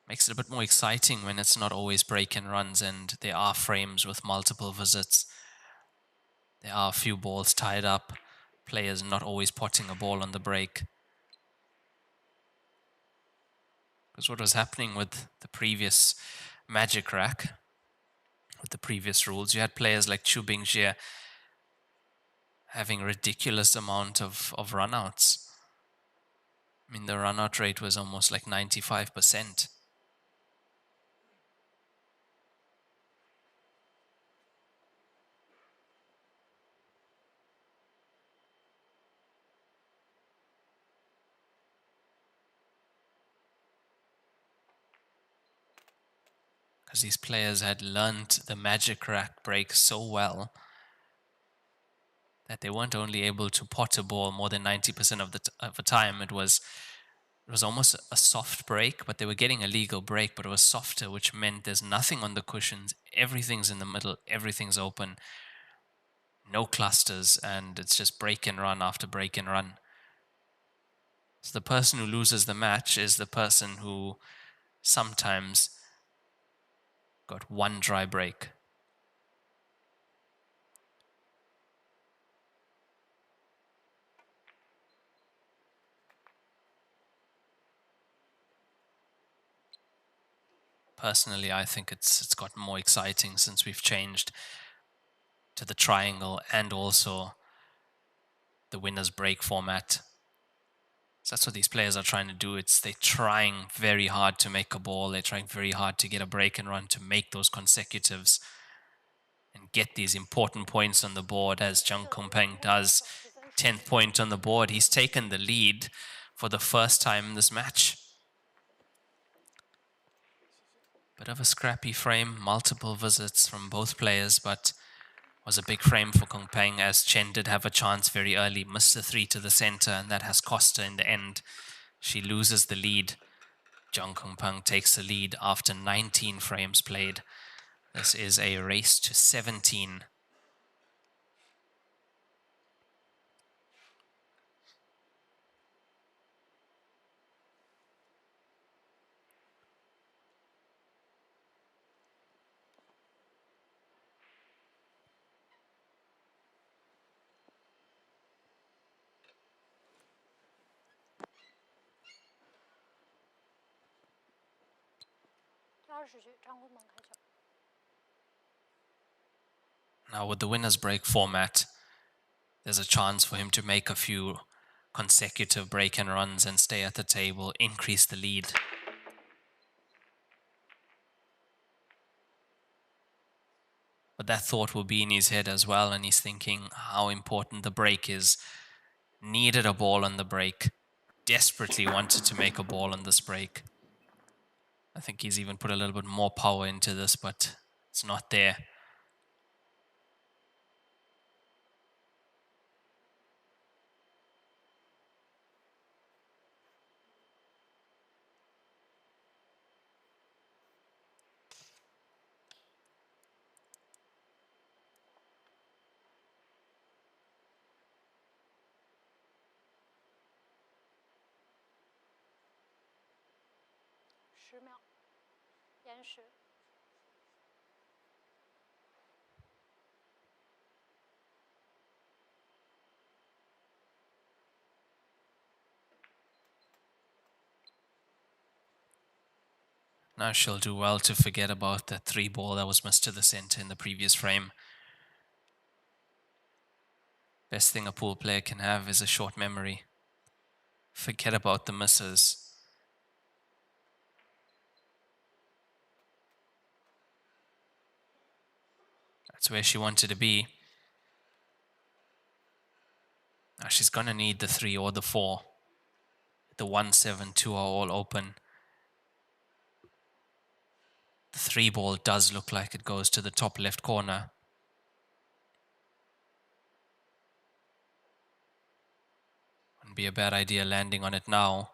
Makes it a bit more exciting when it's not always break and runs and there are frames with multiple visits. There are a few balls tied up, players not always potting a ball on the break. Because what was happening with the previous Magic Rack, with the previous rules, you had players like Chu Bingjie having a ridiculous amount of runouts. I mean, the runout rate was almost like 95%. Because these players had learned the Magic Rack break so well that they weren't only able to pot a ball more than 90% of the time. It was almost a soft break, but they were getting a legal break, but it was softer, which meant there's nothing on the cushions, everything's in the middle, everything's open, no clusters, and it's just break and run after break and run. So the person who loses the match is the person who sometimes got one dry break. Personally, I think it's gotten more exciting since we've changed to the triangle and also the winner's break format. So that's what these players are trying to do. They're trying very hard to make a ball. They're trying very hard to get a break and run to make those consecutives and get these important points on the board, as Zhang Kunpeng does. 10th point on the board. He's taken the lead for the first time in this match. Bit of a scrappy frame, multiple visits from both players, but was a big frame for Kunpeng as Chen did have a chance very early, missed the 3 to the center, and that has cost her in the end. She loses the lead. Zhang Kunpeng takes the lead after 19 frames played. This is a race to 17. Now with the winner's break format, there's a chance for him to make a few consecutive break and runs and stay at the table, increase the lead. But that thought will be in his head as well, and he's thinking how important the break is. Needed a ball on the break. Desperately wanted to make a ball on this break. I think he's even put a little bit more power into this, but it's not there. Now she'll do well to forget about that 3 ball that was missed to the center in the previous frame. Best thing a pool player can have is a short memory. Forget about the misses. That's where she wanted to be. Now she's going to need the 3 or the 4. The 1, 7, 2 are all open. The 3 ball does look like it goes to the top left corner. Wouldn't be a bad idea landing on it now.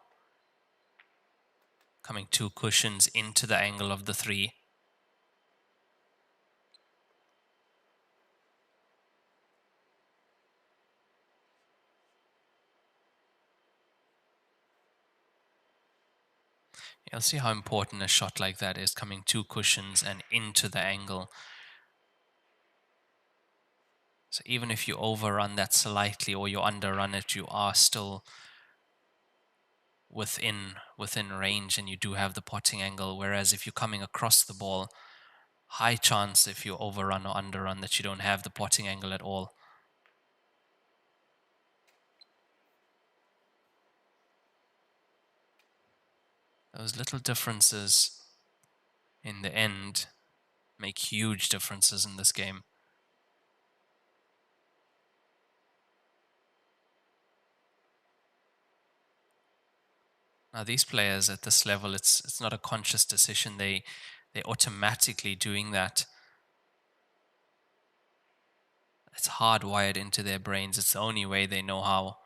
Coming 2 cushions into the angle of the 3. You'll see how important a shot like that is, coming 2 cushions and into the angle. So even if you overrun that slightly or you underrun it, you are still within range and you do have the potting angle. Whereas if you're coming across the ball, high chance if you overrun or underrun that you don't have the potting angle at all. Those little differences in the end make huge differences in this game. Now these players at this level, it's not a conscious decision. They're automatically doing that. It's hardwired into their brains. It's the only way they know how.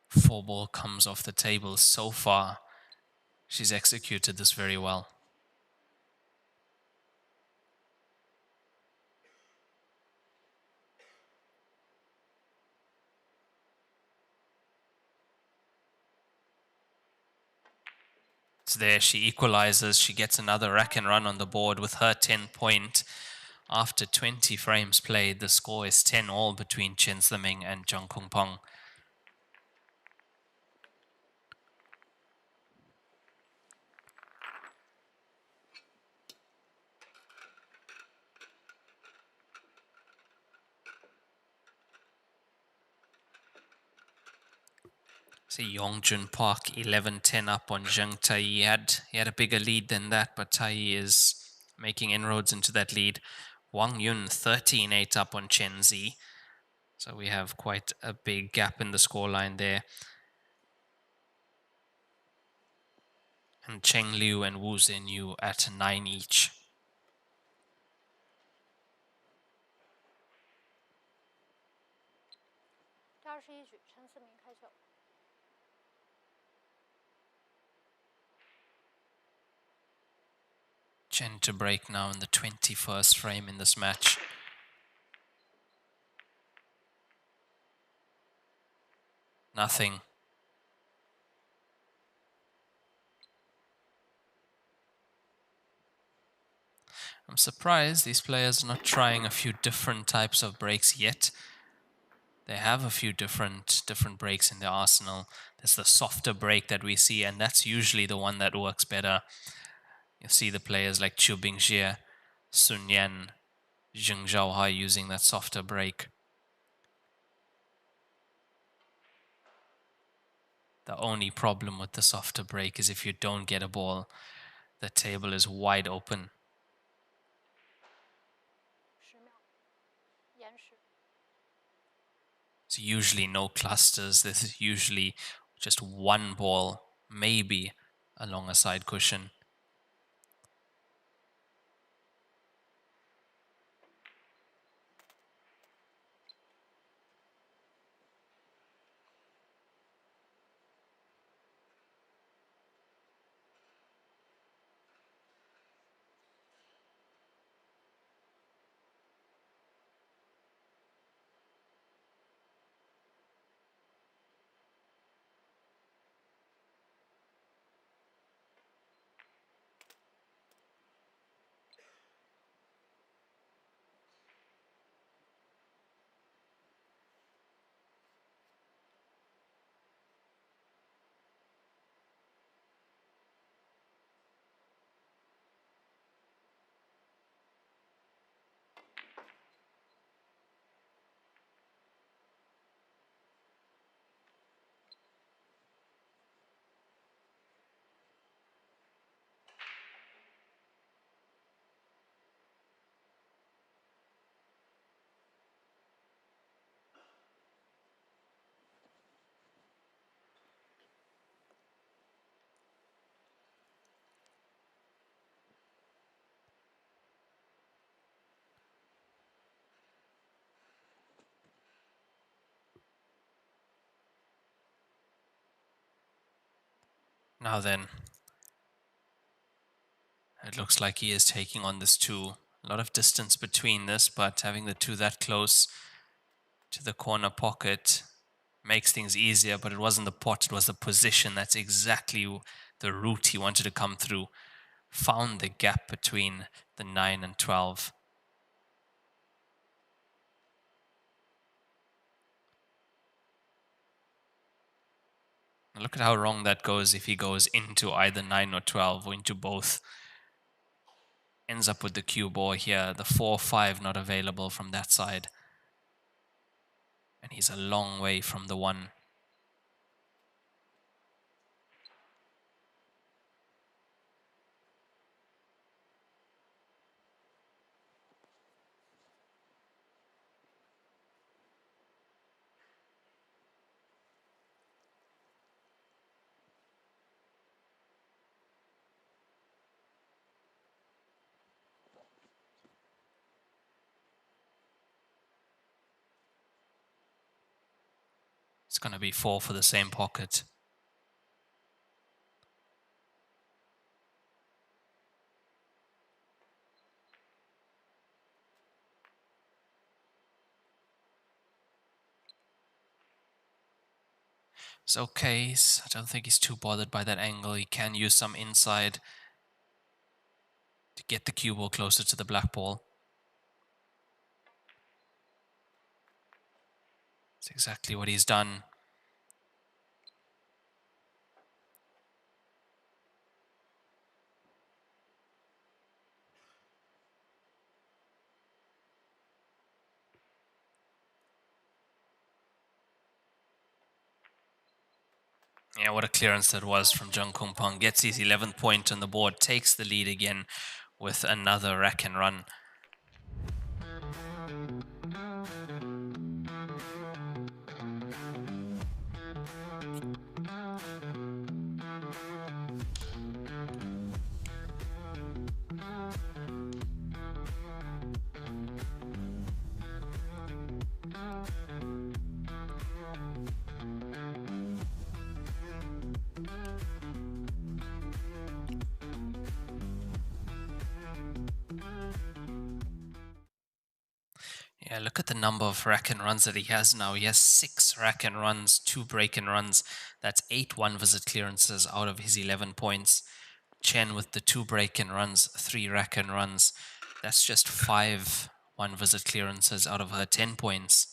Four ball comes off the table. So far, she's executed this very well. It's there, she equalizes, she gets another rack and run on the board with her 10 point. After 20 frames played, the score is 10-all between Chen Ziming and Zhang Kunpeng. See Yongjun Park 11-10 up on Zheng Tai. He had a bigger lead than that, but Tai is making inroads into that lead. Wang Yun 13-8 up on Chen Zi. So we have quite a big gap in the scoreline there. And Cheng Liu and Wu Zhenyu at 9 each. Chen to break now in the 21st frame in this match. Nothing. I'm surprised these players are not trying a few different types of breaks yet. They have a few different breaks in their arsenal. There's the softer break that we see, and that's usually the one that works better. You see the players like Chu Bingjie, Sun Yan, Zheng Zhaohai using that softer break. The only problem with the softer break is if you don't get a ball, the table is wide open. There's usually no clusters. There's usually just one ball, maybe along a side cushion. Now then, it looks like he is taking on this two. A lot of distance between this, but having the two that close to the corner pocket makes things easier, but it wasn't the pot, it was the position. That's exactly the route he wanted to come through. Found the gap between the 9 and 12. And look at how wrong that goes if he goes into either 9 or 12 or into both. Ends up with the cue ball here. The 4-5 not available from that side. And he's a long way from the 1. It's going to be 4 for the same pocket. It's okay. I don't think he's too bothered by that angle. He can use some inside to get the cue ball closer to the black ball. That's exactly what he's done. Yeah, what a clearance that was from Zhang Kunpeng. Gets his 11th point on the board, takes the lead again with another rack and run. Yeah, look at the number of rack and runs that he has now. He has 6 rack and runs, 2 break and runs. That's 8 one-visit clearances out of his 11 points. Chen with the 2 break and runs, 3 rack and runs. That's just 5 one-visit clearances out of her 10 points.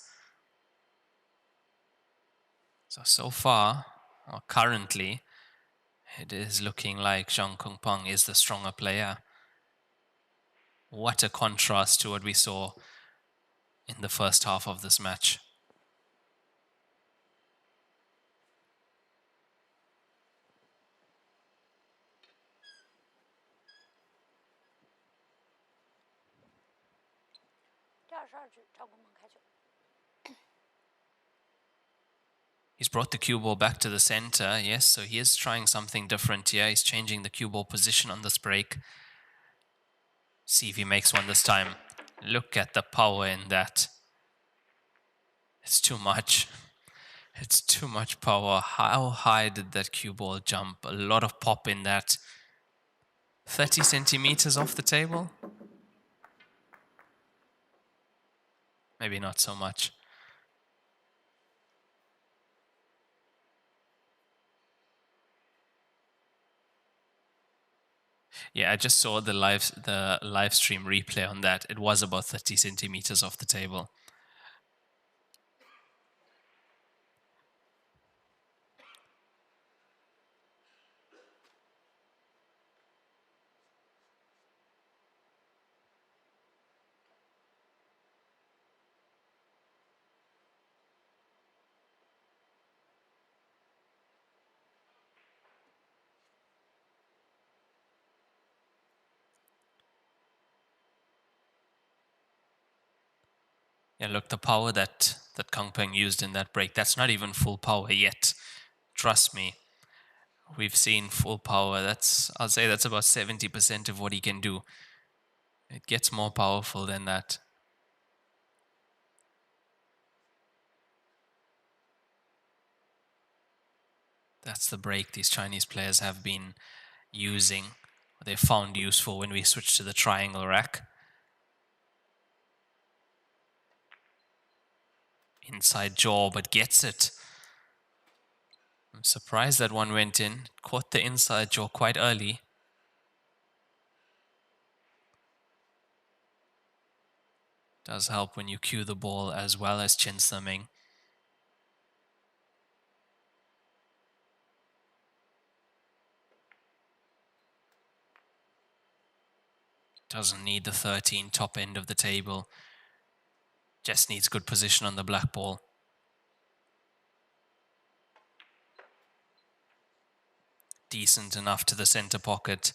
So far, or currently, it is looking like Zhang Kunpeng is the stronger player. What a contrast to what we saw in the first half of this match. He's brought the cue ball back to the center. Yes, so he is trying something different here. He's changing the cue ball position on this break. See if he makes one this time. Look at the power in that. It's too much. It's too much power. How high did that cue ball jump? A lot of pop in that. 30 centimeters off the table? Maybe not so much. Yeah, I just saw the live stream replay on that. It was about 30 centimeters off the table. Yeah, look, the power that Kunpeng used in that break, that's not even full power yet. Trust me. We've seen full power. I'll say that's about 70% of what he can do. It gets more powerful than that. That's the break these Chinese players have been using. They found useful when we switched to the triangle rack. Inside jaw, but gets it. I'm surprised that one went in. Caught the inside jaw quite early. Does help when you cue the ball as well as chin swimming. Doesn't need the 13 top end of the table. Just needs good position on the black ball. Decent enough to the center pocket.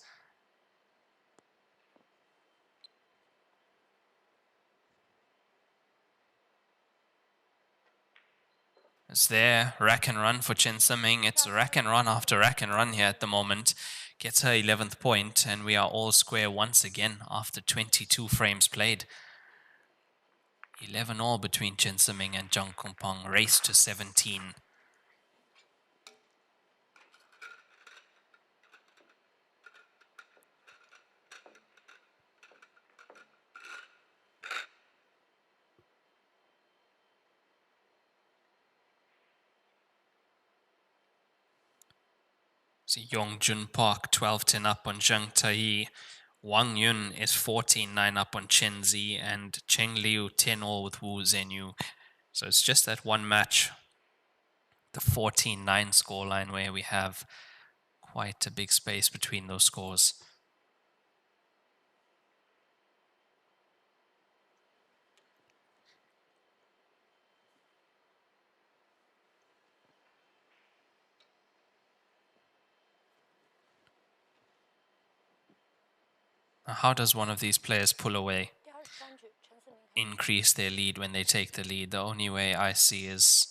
It's there, rack and run for Chen Siming. It's rack and run after rack and run here at the moment. Gets her 11th point, and we are all square once again after 22 frames played. 11 all between Chen Siming and Zhang Kunpeng. Race to 17. So Yongjun Park 12-10 up on Zhang Tai. Wang Yun is 14-9 up on Chen Zi, and Cheng Liu 10-all with Wu Zhenyu. So it's just that one match, the 14-9 scoreline, where we have quite a big space between those scores. Now, how does one of these players pull away? Increase their lead when they take the lead. The only way I see is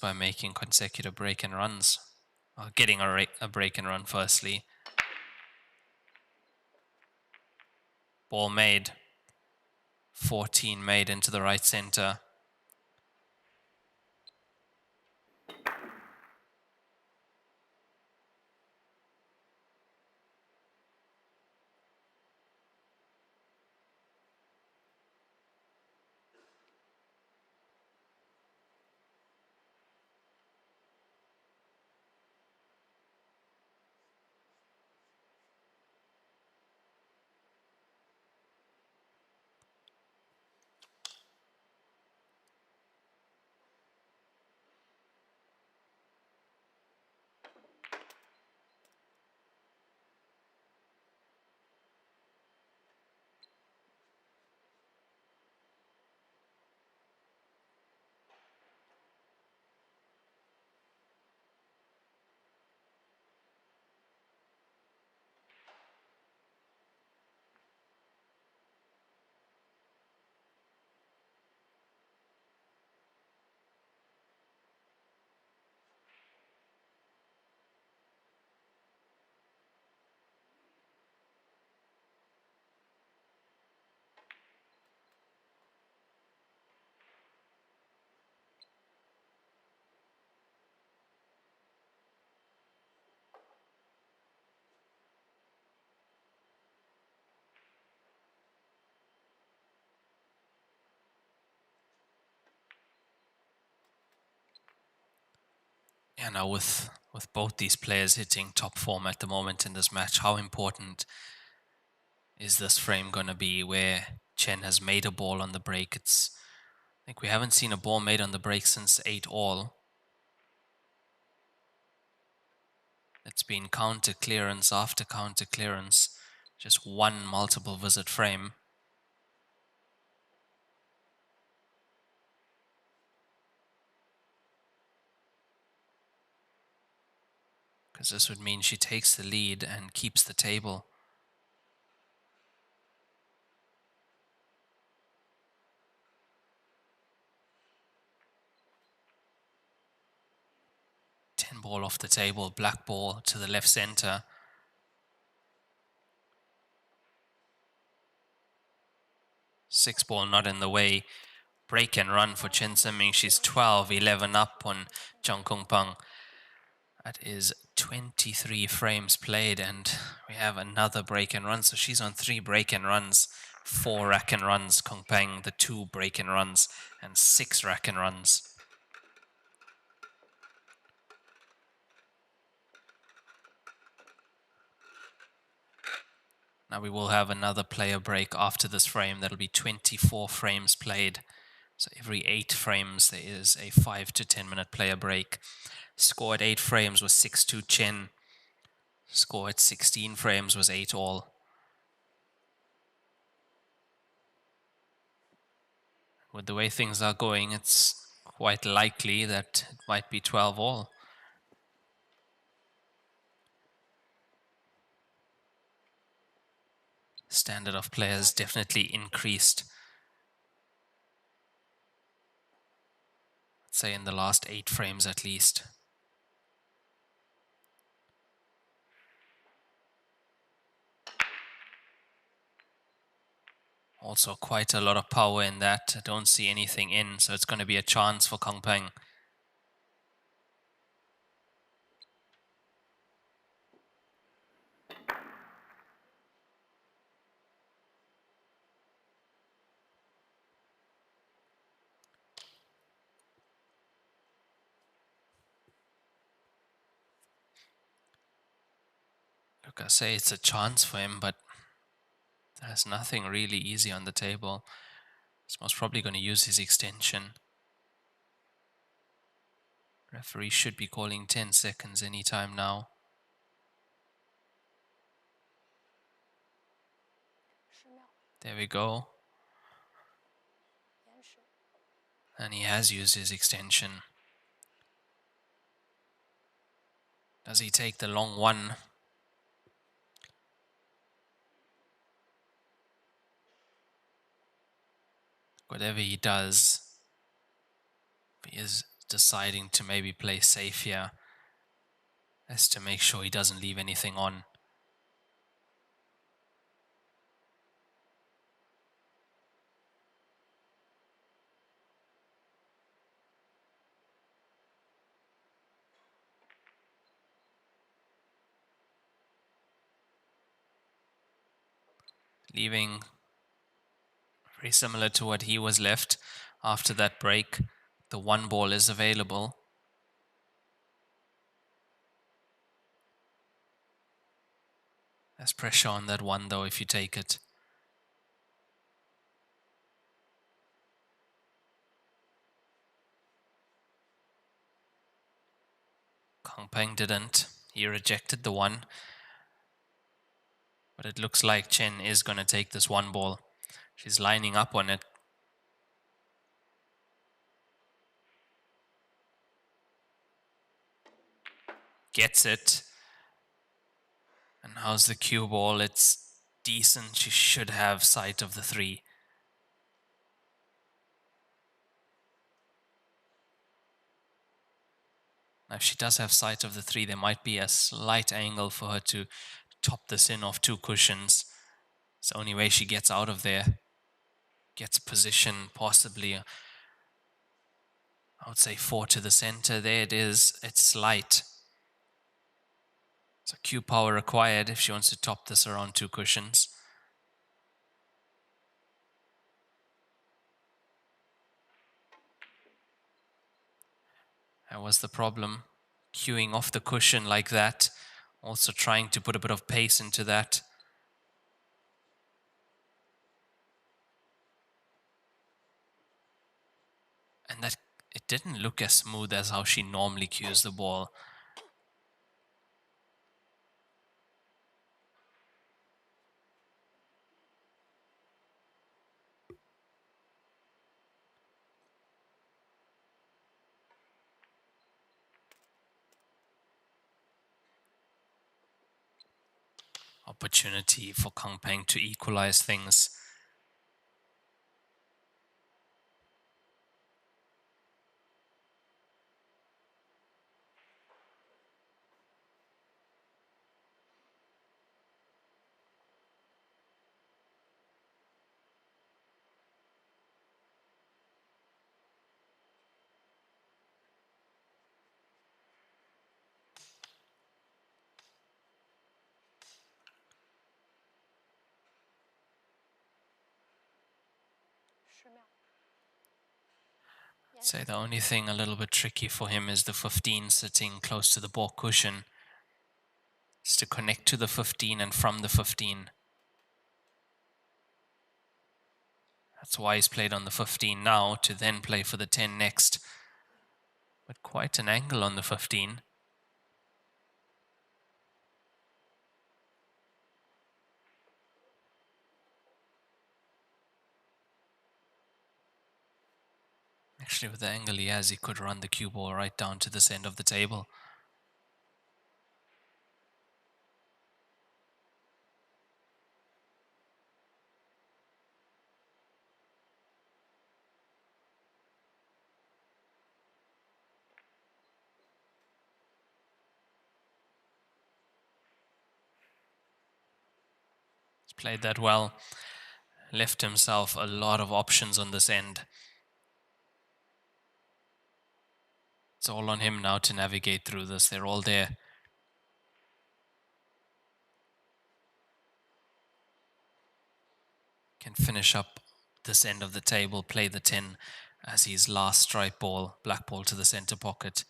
by making consecutive break and runs. Or getting a break and run firstly. Ball made. 14 made into the right center. Yeah, now with both these players hitting top form at the moment in this match, how important is this frame going to be where Chen has made a ball on the break? I think we haven't seen a ball made on the break since 8-all. It's been counter clearance after counter clearance, just one multiple visit frame. Because this would mean she takes the lead and keeps the table. Ten ball off the table, black ball to the left center. Six ball not in the way. Break and run for Chen Zhiming. She's 12-11 up on Zhang Kunpeng. That is 23 frames played, and we have another break and run. So she's on 3 break and runs, 4 rack and runs. Kunpeng, the 2 break and runs, and 6 rack and runs. Now we will have another player break after this frame. That'll be 24 frames played. So every 8 frames there is a 5 to 10 minute player break. Score at 8 frames was 6-2 Chen. Score at 16 frames was 8-all. With the way things are going, it's quite likely that it might be 12-all. Standard of players definitely increased. I'd say in the last 8 frames at least. Also quite a lot of power in that. I don't see anything in, so it's going to be a chance for Kunpeng. Look, I say it's a chance for him, but there's nothing really easy on the table. He's most probably going to use his extension. Referee should be calling 10 seconds anytime now. There we go. And he has used his extension. Does he take the long one? Whatever he does, he is deciding to maybe play safe here, as to make sure he doesn't leave anything on. Leaving very similar to what he was left after that break. The 1 ball is available. There's pressure on that 1 though if you take it. Kunpeng didn't. He rejected the 1. But it looks like Chen is going to take this 1 ball. She's lining up on it. Gets it. And how's the cue ball? It's decent. She should have sight of the 3. Now, if she does have sight of the 3, there might be a slight angle for her to top this in off 2 cushions. It's the only way she gets out of there. Gets position, possibly, I would say 4 to the center. There it is. It's slight. So cue power required if she wants to top this around 2 cushions. That was the problem. queuing off the cushion like that. Also trying to put a bit of pace into that. And that it didn't look as smooth as how she normally cues the ball. Opportunity for Kunpeng to equalize things. I'd say the only thing a little bit tricky for him is the 15 sitting close to the ball cushion. Is to connect to the 15 and from the 15. That's why he's played on the 15 now, to then play for the 10 next. But quite an angle on the 15. Actually, with the angle he has, he could run the cue ball right down to this end of the table. He's played that well. Left himself a lot of options on this end. It's all on him now to navigate through this. They're all there. Can finish up this end of the table, play the 10 as his last strike ball, black ball to the center pocket.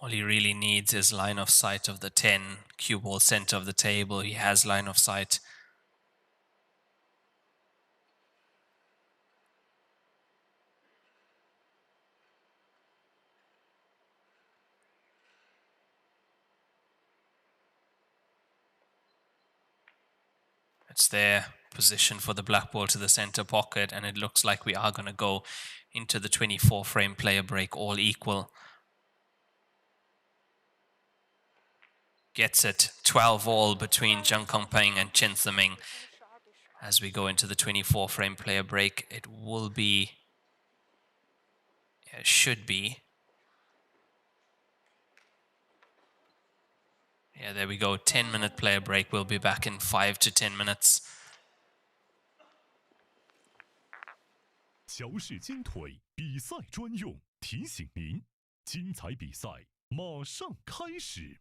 All he really needs is line of sight of the 10, cue ball center of the table. He has line of sight. It's there, position for the black ball to the center pocket, and it looks like we are going to go into the 24 frame player break all equal. Gets it 12 all between Zhang Kunpeng and Chen Ziming. As we go into the 24 frame player break, it will be, it should be. Yeah, there we go, 10-minute player break. We'll be back in 5 to 10 minutes. 乔氏金腿比赛专用，提醒您，精彩比赛马上开始。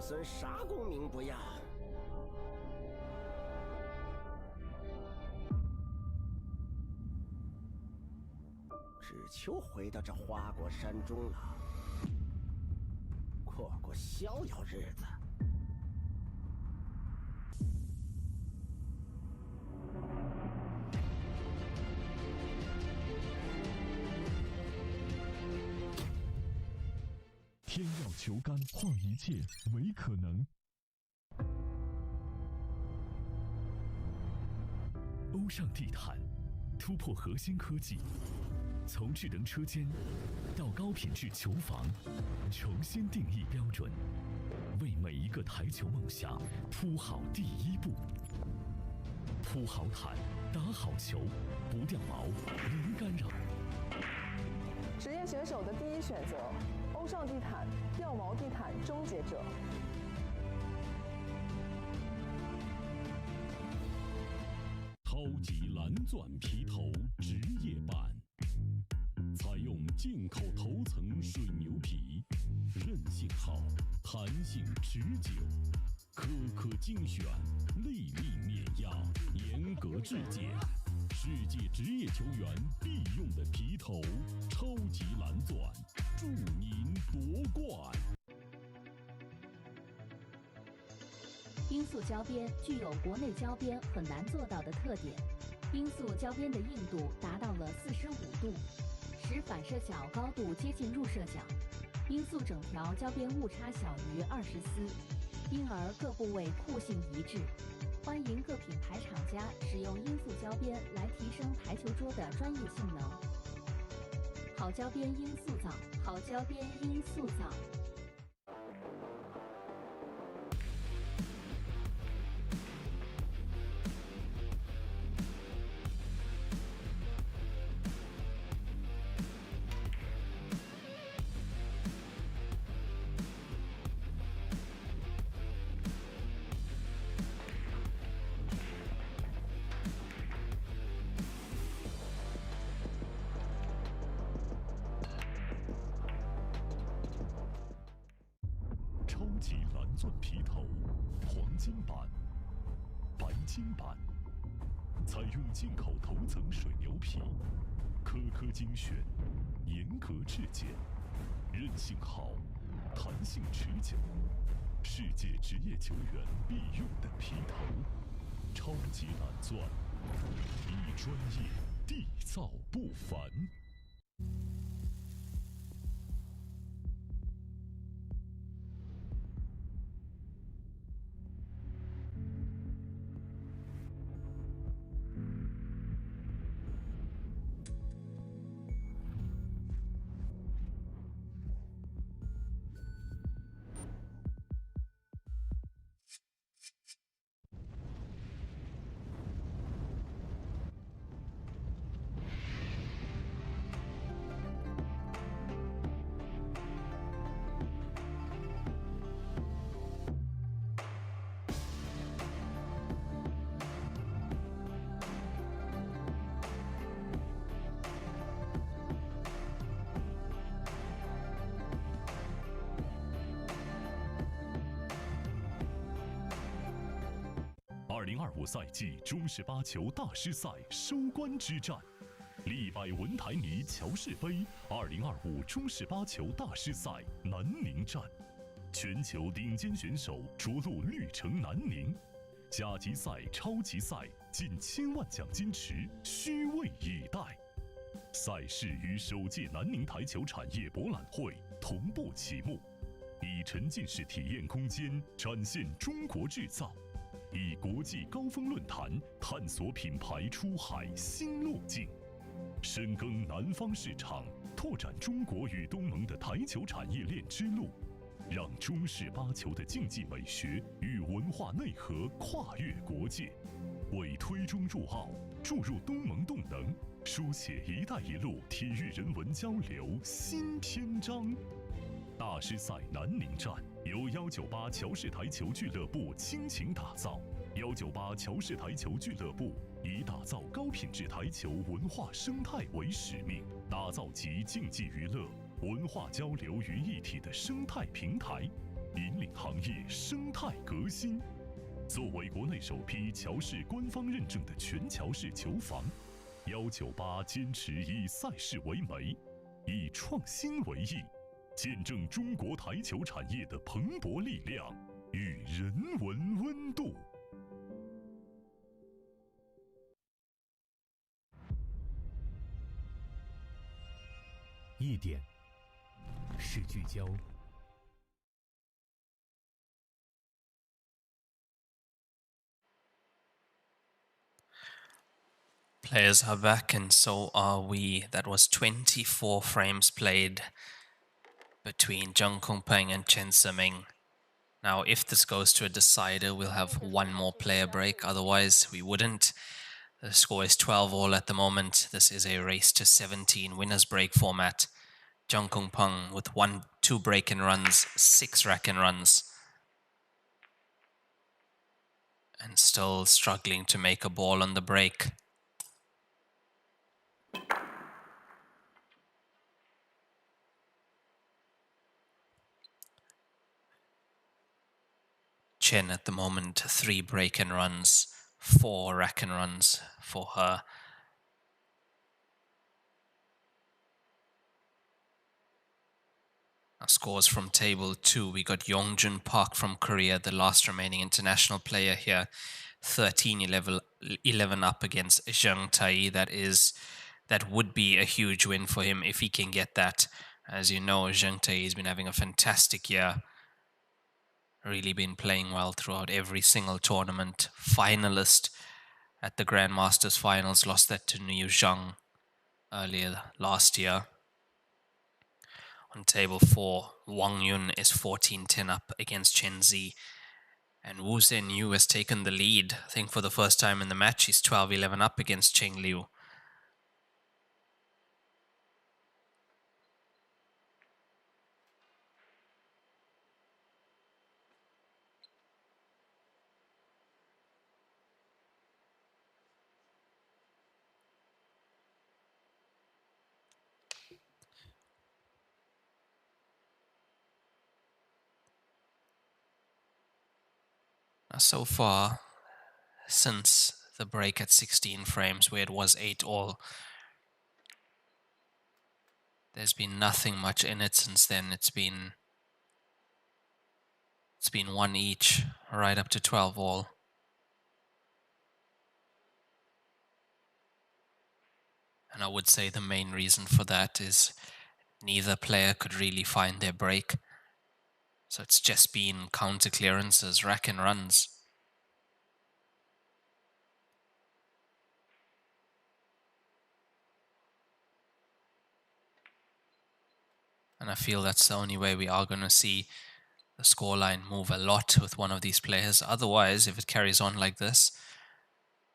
孙啥功名不要？只求回到这花果山中了，过过逍遥日子。天要球杆，换一切为可能。欧尚地毯，突破核心科技，从智能车间到高品质球房，重新定义标准，为每一个台球梦想铺好第一步。铺好毯，打好球，不掉毛，零干扰。职业选手的第一选择，欧尚地毯掉毛地毯终结者。超级蓝钻皮头职业版，采用进口头层水牛皮，韧性好，弹性持久，颗颗精选，粒粒碾压，严格质检。世界职业球员必用的皮头，超级蓝钻，祝您夺冠！罂粟胶边具有国内胶边很难做到的特点，罂粟胶边的硬度达到了45度，使反射角高度接近入射角。罂粟整条胶边误差小于20丝，因而各部位酷性一致。欢迎各品牌厂家使用罂粟胶边来提升台球桌的专业性能。好胶边罂粟皂，好胶边罂粟皂。超级蓝钻皮头，黄金版、白金版，采用进口头层水牛皮，颗颗精选，严格质检，韧性好，弹性持久，世界职业球员必用的皮头，超级蓝钻，以专业缔造不凡。2025赛季中式八球大师赛收官之战，利百文台尼乔氏杯2025中式八球大师赛南宁站，全球顶尖选手着陆绿城南宁，甲级赛、超级赛近1000万奖金池，虚位以待。赛事与首届南宁台球产业博览会同步启幕，以沉浸式体验空间展现中国制造。以国际高峰论坛探索品牌出海新路径，深耕南方市场，拓展中国与东盟的台球产业链之路，让中式八球的竞技美学与文化内核跨越国界，为推中入澳、注入东盟动能，书写“一带一路”体育人文交流新篇章。大师赛南宁站由198乔氏台球俱乐部倾情打造。198乔氏台球俱乐部以打造高品质台球文化生态为使命，打造集竞技娱乐、文化交流于一体的生态平台，引领行业生态革新。作为国内首批乔氏官方认证的全乔氏球房，198坚持以赛事为媒，以创新为翼，见证中国台球产业的蓬勃力量与人文温度。一点是聚焦， Players are back and so are we. That was 24 frames played between Zhang Kunpeng and Chen Seming. Now, if this goes to a decider, we'll have one more player break. Otherwise, we wouldn't. The score is 12-all at the moment. This is a race to 17 winners break format. Zhang Kunpeng with 2 break-in runs, 6 rack-in runs. And still struggling to make a ball on the break. Chen at the moment, 3 break-in runs, 4 rack-in runs for her. Now scores from table 2. We got Yongjun Park from Korea, the last remaining international player here. 13-11 up against Zhang Tai. That would be a huge win for him if he can get that. As you know, Zhang Tai has been having a fantastic year. Really been playing well throughout every single tournament. Finalist at the Grandmasters Finals. Lost that to Niu Zhang earlier last year. On table 4, Wang Yun is 14-10 up against Chen Zi. And Wu Zhen Yu has taken the lead. I think for the first time in the match, he's 12-11 up against Cheng Liu. Now, so far, since the break at 16 frames, where it was 8-all, there's been nothing much in it since then. It's been 1 each, right up to 12-all. And I would say the main reason for that is neither player could really find their break. So it's just been counter clearances, rack and runs. And I feel that's the only way we are going to see the scoreline move a lot with one of these players. Otherwise, if it carries on like this,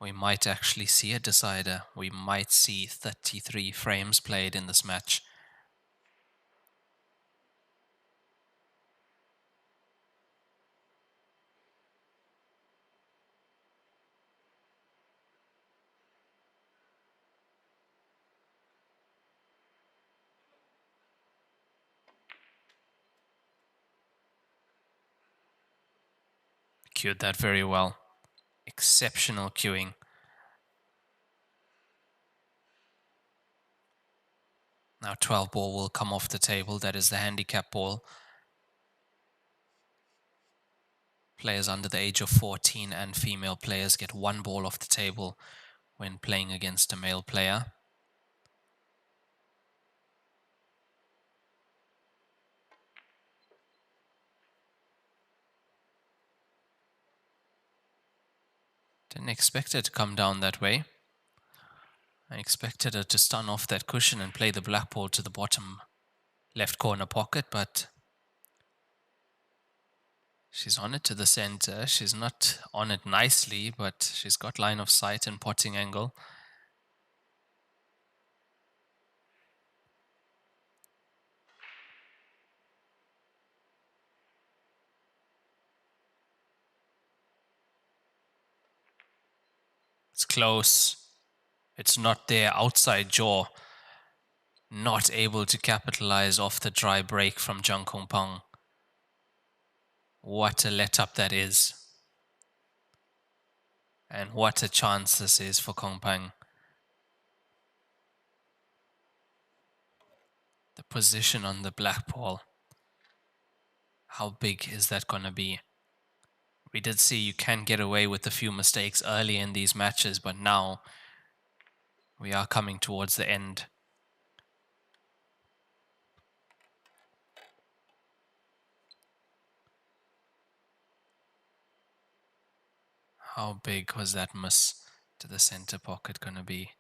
we might actually see a decider. We might see 33 frames played in this match. Cued that very well. Exceptional cueing. Now 12 ball will come off the table. That is the handicap ball. Players under the age of 14 and female players get 1 ball off the table when playing against a male player. Didn't expect it to come down that way. I expected her to stun off that cushion and play the black ball to the bottom left corner pocket, but she's on it to the center. She's not on it nicely, but she's got line of sight and potting angle. It's close. It's not there. Outside jaw. Not able to capitalize off the dry break from Zhang Kunpeng. What a let-up that is. And what a chance this is for Kunpeng. The position on the black ball. How big is that going to be? We did see you can get away with a few mistakes early in these matches, but now we are coming towards the end. How big was that miss to the center pocket going to be?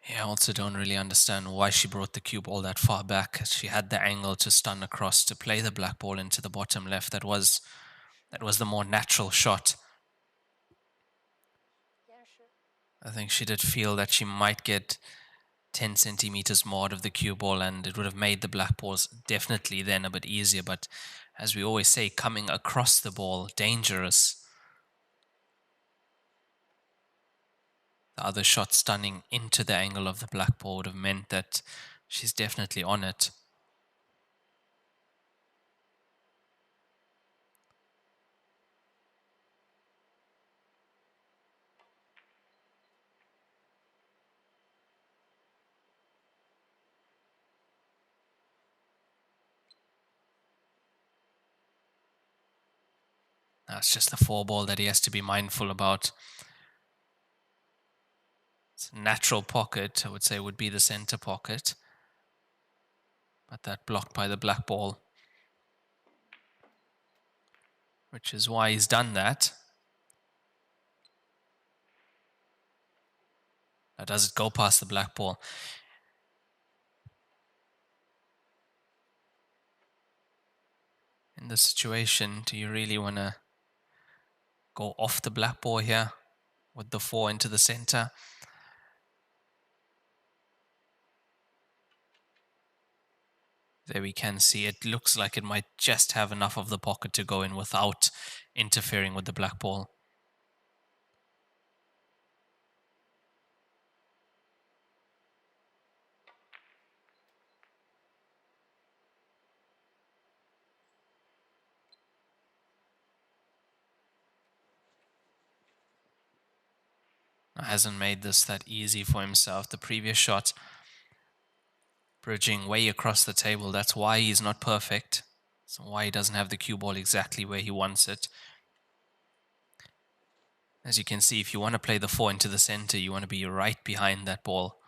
Yeah, I also don't really understand why she brought the cue ball that far back. She had the angle to stun across to play the black ball into the bottom left. That was the more natural shot. I think she did feel that she might get 10 centimeters more out of the cue ball, and it would have made the black balls definitely then a bit easier. But as we always say, coming across the ball, dangerous. The other shot stunning into the angle of the black ball would have meant that she's definitely on it. That's just the 4 ball that he has to be mindful about. It's a natural pocket, I would say, would be the center pocket. But that blocked by the black ball. Which is why he's done that. Now, does it go past the black ball? In this situation, do you really want to go off the black ball here with the 4 into the center? There we can see it looks like it might just have enough of the pocket to go in without interfering with the black ball. Hasn't made this that easy for himself. The previous shot, bridging way across the table. That's why he's not perfect. That's why he doesn't have the cue ball exactly where he wants it. As you can see, if you want to play the 4 into the center, you want to be right behind that ball.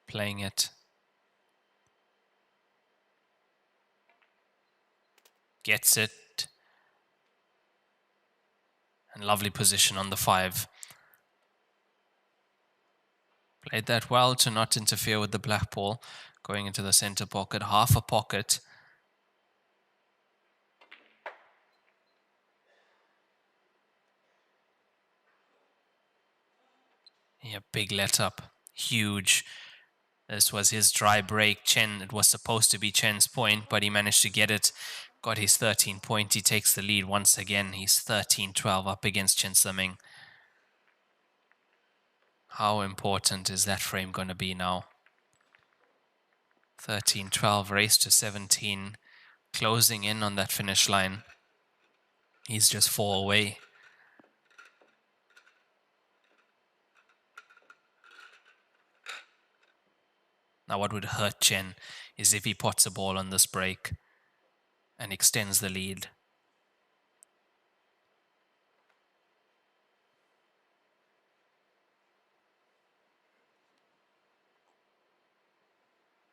Playing it. Gets it. And lovely position on the 5. Played that well to not interfere with the black ball. Going into the center pocket, half a pocket. Yeah, big let up. Huge. This was his dry break. Chen, it was supposed to be Chen's point, but he managed to get it. Got his 13 point. He takes the lead once again. He's 13-12 up against Chen Siming. How important is that frame going to be now? 13-12, race to 17. Closing in on that finish line. He's just 4 away. Now what would hurt Chen is if he pots a ball on this break and extends the lead.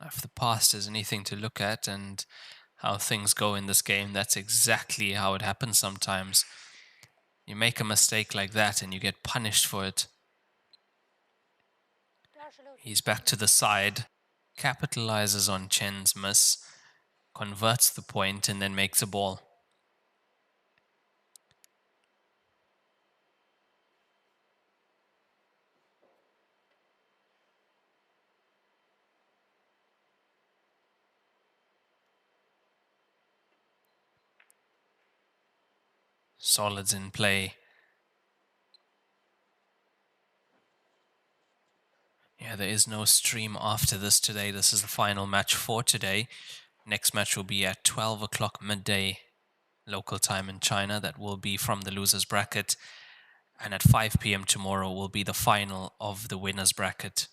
If the past is anything to look at and how things go in this game, that's exactly how it happens sometimes. You make a mistake like that and you get punished for it. He's back to the side, capitalizes on Chen's miss, converts the point and then makes a ball. Solids in play. Yeah, there is no stream after this today. This is the final match for today. Next match will be at 12 o'clock midday local time in China. That will be from the losers bracket. And at 5 p.m. tomorrow will be the final of the winners bracket.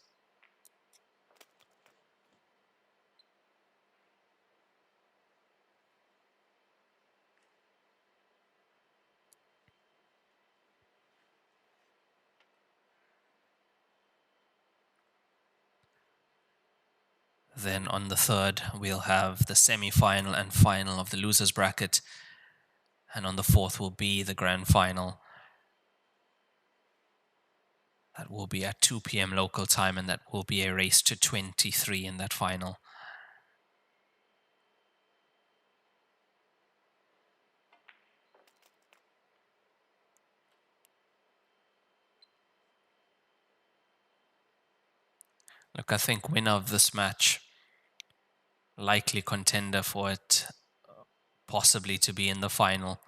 Then on the 3rd, we'll have the semi-final and final of the losers bracket. And on the 4th will be the grand final. That will be at 2 p.m. local time, and that will be a race to 23 in that final. Look, I think winner of this match, likely contender for it, possibly to be in the final.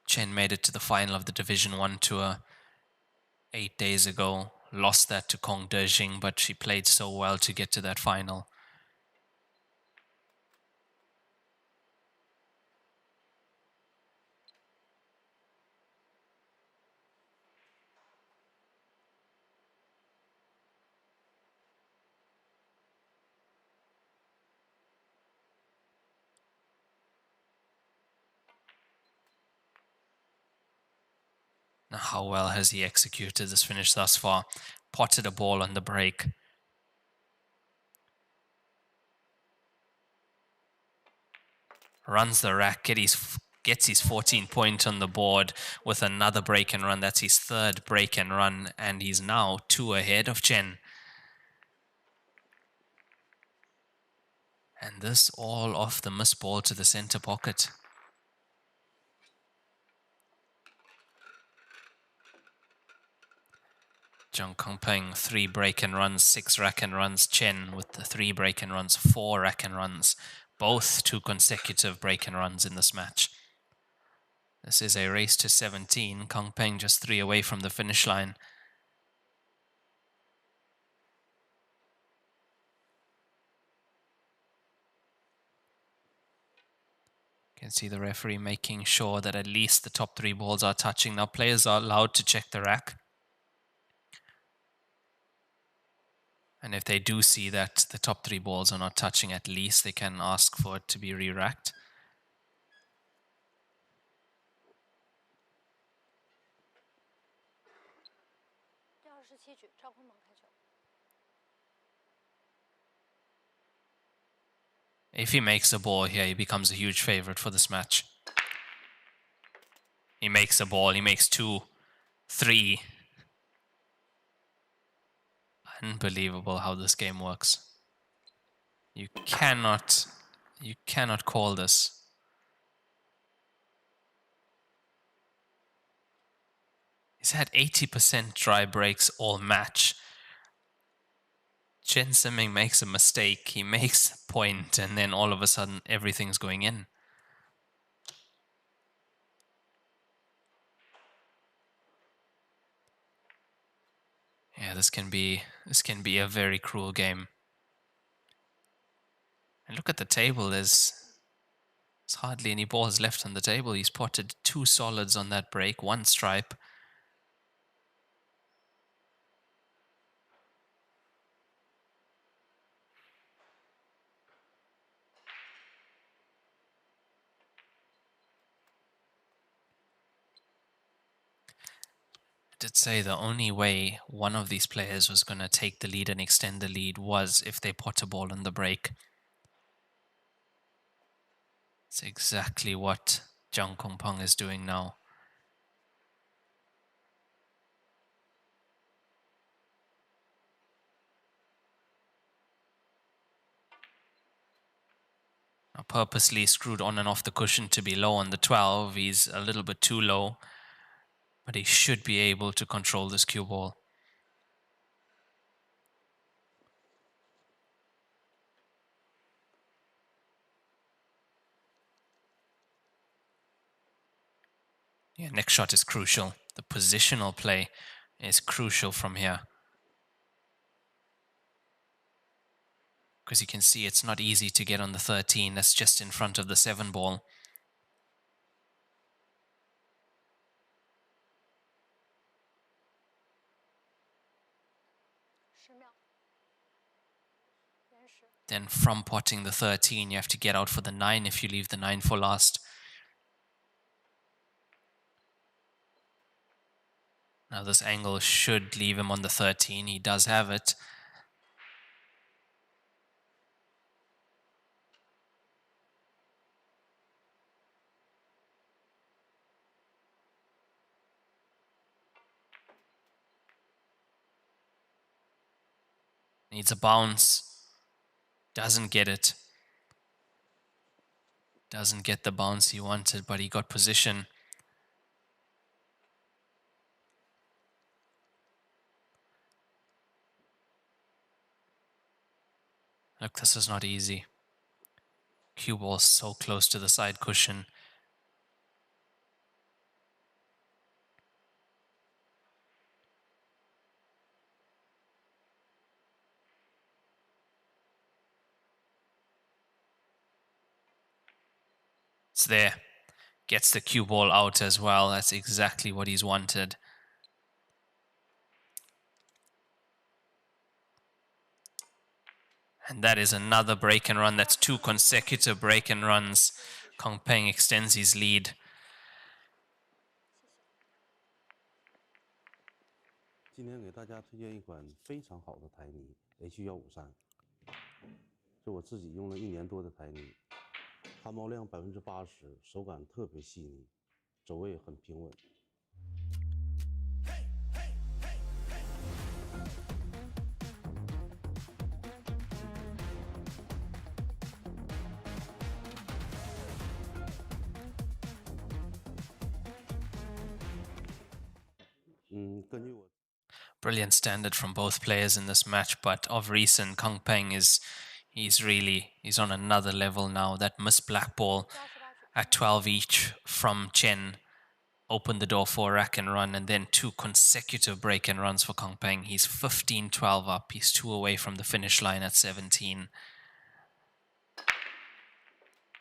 Chen made it to the final of the Division 1 tour 8 days ago. Lost that to Kong Dejing, but she played so well to get to that final. Now, how well has he executed this finish thus far? Potted a ball on the break. Runs the rack, gets his 14 point on the board with another break and run. That's his 3rd break and run, and he's now 2 ahead of Chen. And this all off the miss ball to the center pocket. Zhang Kunpeng, 3 break and runs, 6 rack and runs. Chen with the 3 break and runs, 4 rack and runs. Both 2 consecutive break and runs in this match. This is a race to 17. Kunpeng just 3 away from the finish line. You can see the referee making sure that at least the top 3 balls are touching. Now players are allowed to check the rack. And if they do see that the top 3 balls are not touching, at least they can ask for it to be re-racked. If he makes a ball here, he becomes a huge favorite for this match. He makes a ball, he makes 2, 3. Unbelievable how this game works. You cannot call this. He's had 80% dry breaks all match. Chen Siming makes a mistake, he makes a point, and then all of a sudden everything's going in. Yeah, this can be a very cruel game. And look at the table, there's hardly any balls left on the table. He's potted 2 solids on that break, 1 stripe. I did say the only way one of these players was going to take the lead and extend the lead was if they pot a ball on the break. It's exactly what Zhang Kunpeng is doing now. Now purposely screwed on and off the cushion to be low on the 12. He's a little bit too low, but he should be able to control this cue ball. Yeah, next shot is crucial. The positional play is crucial from here. Because you can see it's not easy to get on the 13. That's just in front of the 7 ball. Then from potting the 13, you have to get out for the 9 if you leave the 9 for last. Now this angle should leave him on the 13. He does have it. Needs a bounce. Doesn't get it. Doesn't get the bounce he wanted, but he got position. Look, this is not easy. Cue ball so close to the side cushion. It's there. Gets the cue ball out as well. That's exactly what he's wanted. And that is another break and run. That's 2 consecutive break and runs. Kunpeng extends his lead. 今天给大家推荐一款非常好的台泥 H153，是我自己用了1年多的台泥，汗毛量80%，手感特别细腻，走位很平稳。根据我。 Brilliant standard from both players in this match, but of recent, Kunpeng he's on another level now. That missed black ball at 12 each from Chen opened the door for a rack and run, and then 2 consecutive break and runs for Kunpeng. He's 15-12 up. He's 2 away from the finish line at 17.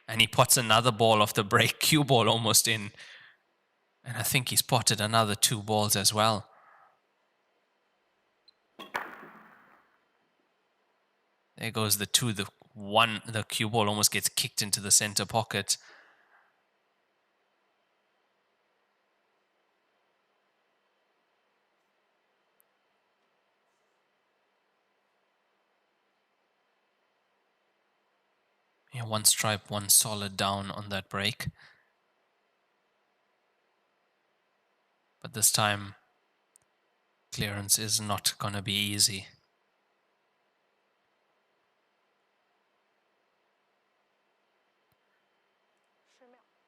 And he pots another ball off the break, cue ball almost in. And I think he's potted another 2 balls as well. There goes the 2, the 1, the cue ball almost gets kicked into the center pocket. Yeah, 1 stripe, 1 solid down on that break. But this time, clearance is not going to be easy.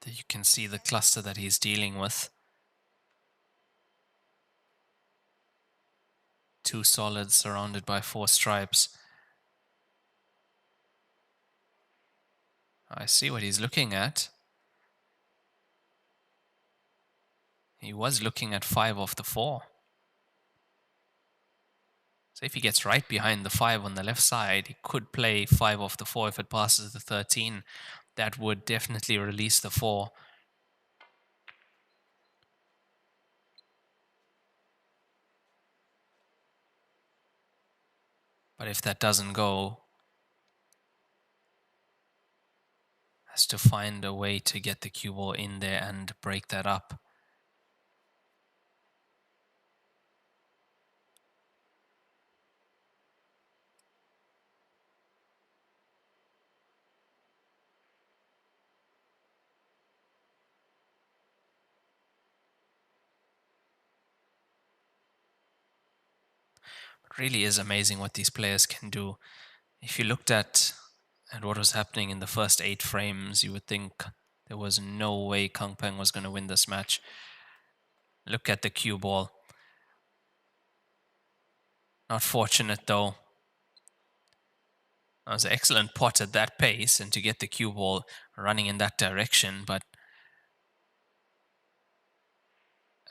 There you can see the cluster that he's dealing with. 2 solids surrounded by 4 stripes. I see what he's looking at. He was looking at 5 off the 4. So if he gets right behind the 5 on the left side, he could play 5 off the 4 if it passes the 13. That would definitely release the 4. But if that doesn't go, has to find a way to get the cue ball in there and break that up. It really is amazing what these players can do. If you looked at what was happening in the first 8 frames, you would think there was no way Kunpeng was going to win this match. Look at the cue ball. Not fortunate though. That was an excellent pot at that pace and to get the cue ball running in that direction, but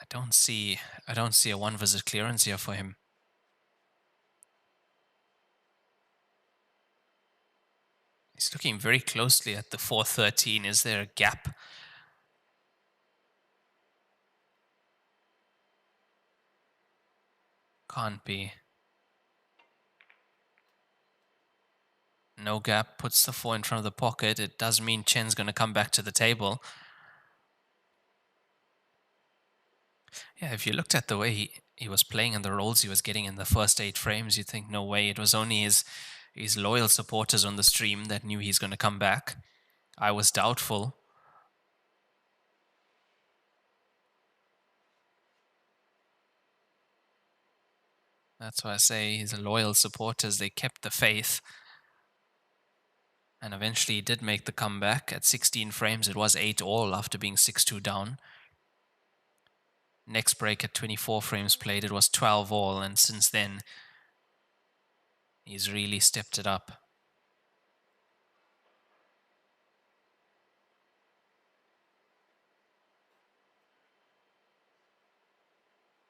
don't see a one visit clearance here for him. He's looking very closely at the 413. Is there a gap? Can't be. No gap, puts the 4 in front of the pocket. It does mean Chen's going to come back to the table. Yeah, if you looked at the way he was playing and the rolls he was getting in the first 8 frames, you'd think, no way. It was only his loyal supporters on the stream that knew he's going to come back. I was doubtful. That's why I say his loyal supporters, they kept the faith. And eventually he did make the comeback. At 16 frames, it was 8-all after being 6-2 down. Next break at 24 frames played, it was 12-all. And since then, he's really stepped it up.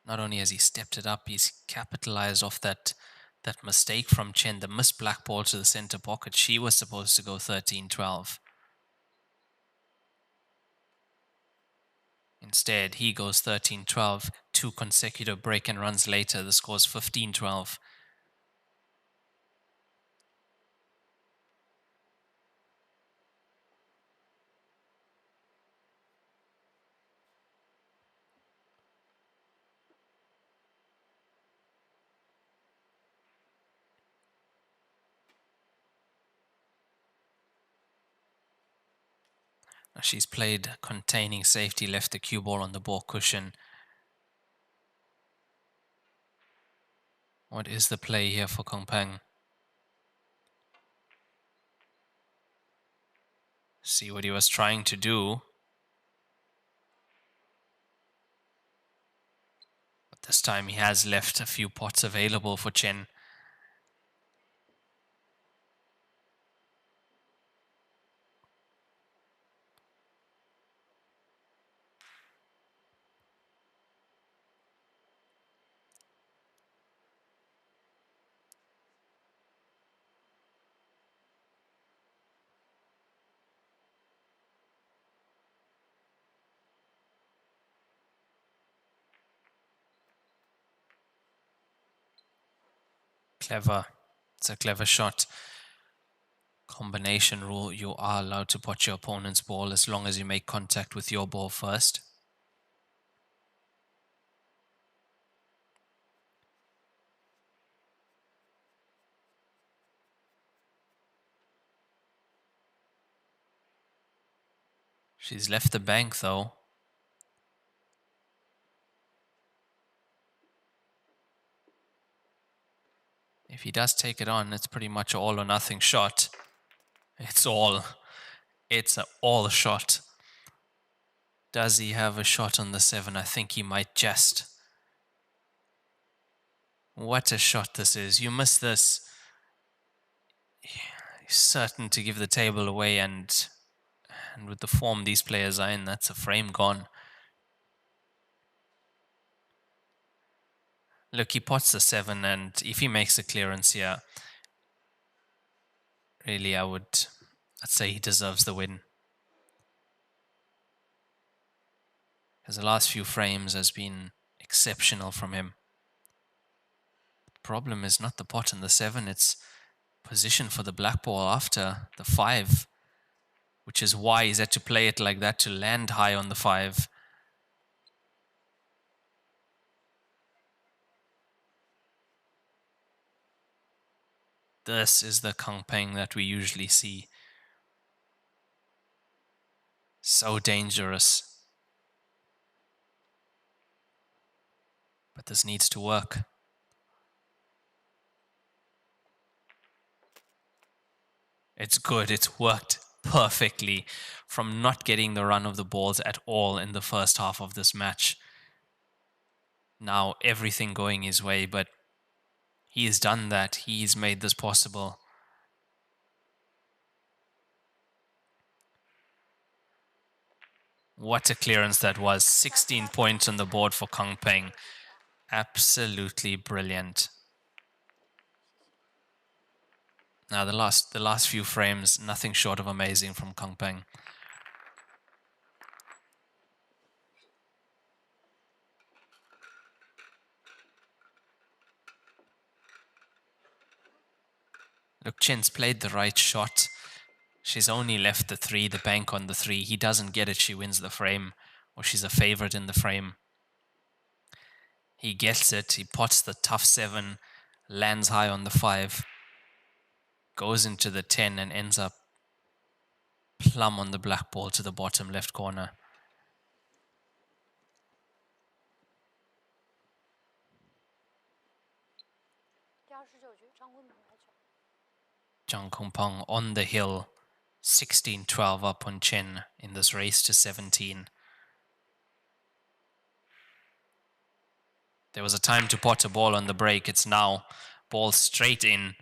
Not only has he stepped it up, he's capitalized off that mistake from Chen, the missed black ball to the center pocket. She was supposed to go 13-12. Instead, he goes 13-12. 2 consecutive break and runs later, the score's 15-12. She's played containing safety, left the cue ball on the ball cushion. What is the play here for Kunpeng? See what he was trying to do. But this time he has left a few pots available for Chen. Clever. It's a clever shot. Combination rule, you are allowed to pot your opponent's ball as long as you make contact with your ball first. She's left the bank though. If he does take it on, it's pretty much an all or nothing shot. It's all. It's an all shot. Does he have a shot on the 7? I think he might just. What a shot this is. You miss this. He's certain to give the table away, and with the form these players are in, that's a frame gone. Look, he pots the 7, and if he makes a clearance here, really I'd say he deserves the win. Because the last few frames has been exceptional from him. The problem is not the pot and the 7, it's position for the black ball after the 5, which is why he's had to play it like that to land high on the 5. This is the Kunpeng that we usually see. So dangerous. But this needs to work. It's good. It's worked perfectly from not getting the run of the balls at all in the first half of this match. Now everything going his way, but he's done that. He's made this possible. What a clearance that was. 16 points on the board for Kunpeng. Absolutely brilliant. Now the last few frames, nothing short of amazing from Kunpeng. Look, Chen's played the right shot. She's only left the 3, the bank on the 3. He doesn't get it, she wins the frame. Or she's a favorite in the frame. He gets it, he pots the tough 7, lands high on the 5, goes into the 10 and ends up plumb on the black ball to the bottom left corner. Zhang Kunpeng on the hill, 16-12 up on Chen in this race to 17. There was a time to pot a ball on the break. It's now ball straight in.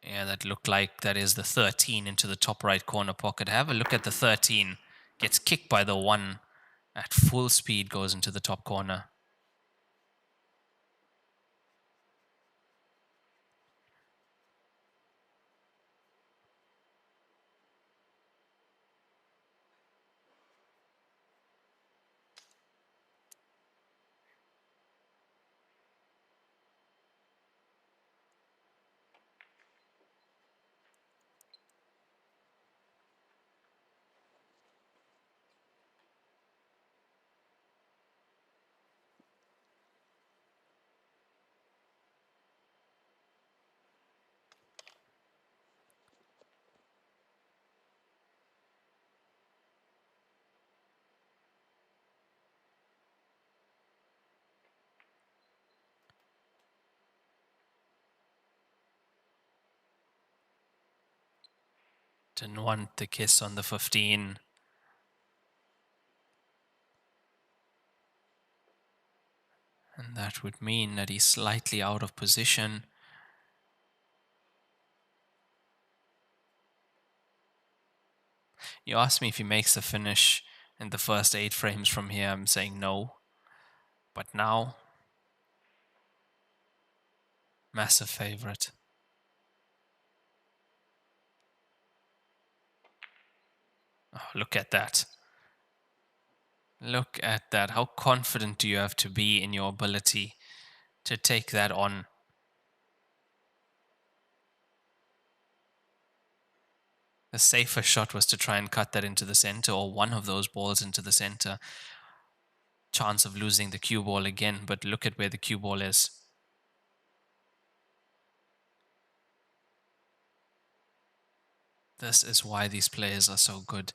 Yeah, that looked like that is the 13 into the top right corner pocket. Have a look at the 13. Gets kicked by the 1 at full speed, goes into the top corner. Didn't want the kiss on the 15. And that would mean that he's slightly out of position. You asked me if he makes a finish in the first 8 frames from here. I'm saying no. But now, massive favorite. Oh, look at that. Look at that. How confident do you have to be in your ability to take that on? The safer shot was to try and cut that into the center, or one of those balls into the center. Chance of losing the cue ball again, but look at where the cue ball is. This is why these players are so good.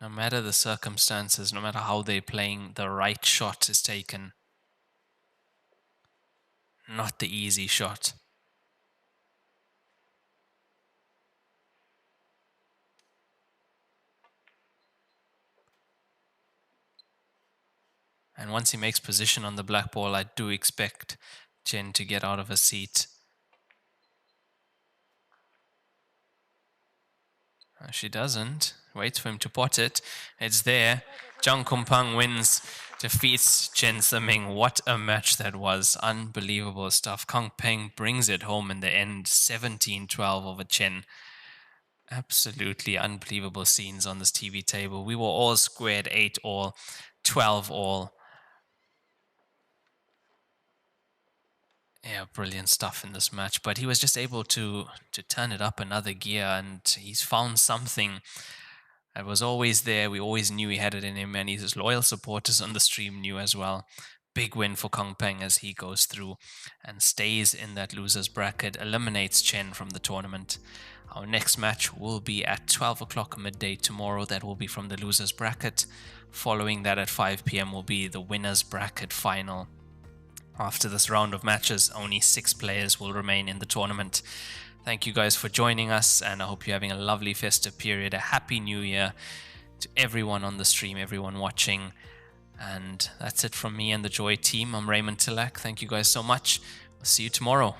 No matter the circumstances, no matter how they're playing, the right shot is taken. Not the easy shot. And once he makes position on the black ball, I do expect Chen to get out of her seat. She doesn't. Waits for him to pot it. It's there. Zhang Kunpeng wins, defeats Chen Siming. What a match that was. Unbelievable stuff. Kunpeng brings it home in the end. 17-12 over Chen. Absolutely unbelievable scenes on this TV table. We were all squared 8-all, 12-all. Yeah, brilliant stuff in this match. But he was just able to turn it up another gear, and he's found something that was always there. We always knew he had it in him, and his loyal supporters on the stream knew as well. Big win for Kunpeng as he goes through and stays in that loser's bracket, eliminates Chen from the tournament. Our next match will be at 12 o'clock midday tomorrow. That will be from the loser's bracket. Following that at 5 p.m. will be the winner's bracket final. After this round of matches, only 6 players will remain in the tournament. Thank you guys for joining us, and I hope you're having a lovely festive period. A happy new year to everyone on the stream, everyone watching. And that's it from me and the Joy team. I'm Raymond Tillack. Thank you guys so much. I'll see you tomorrow.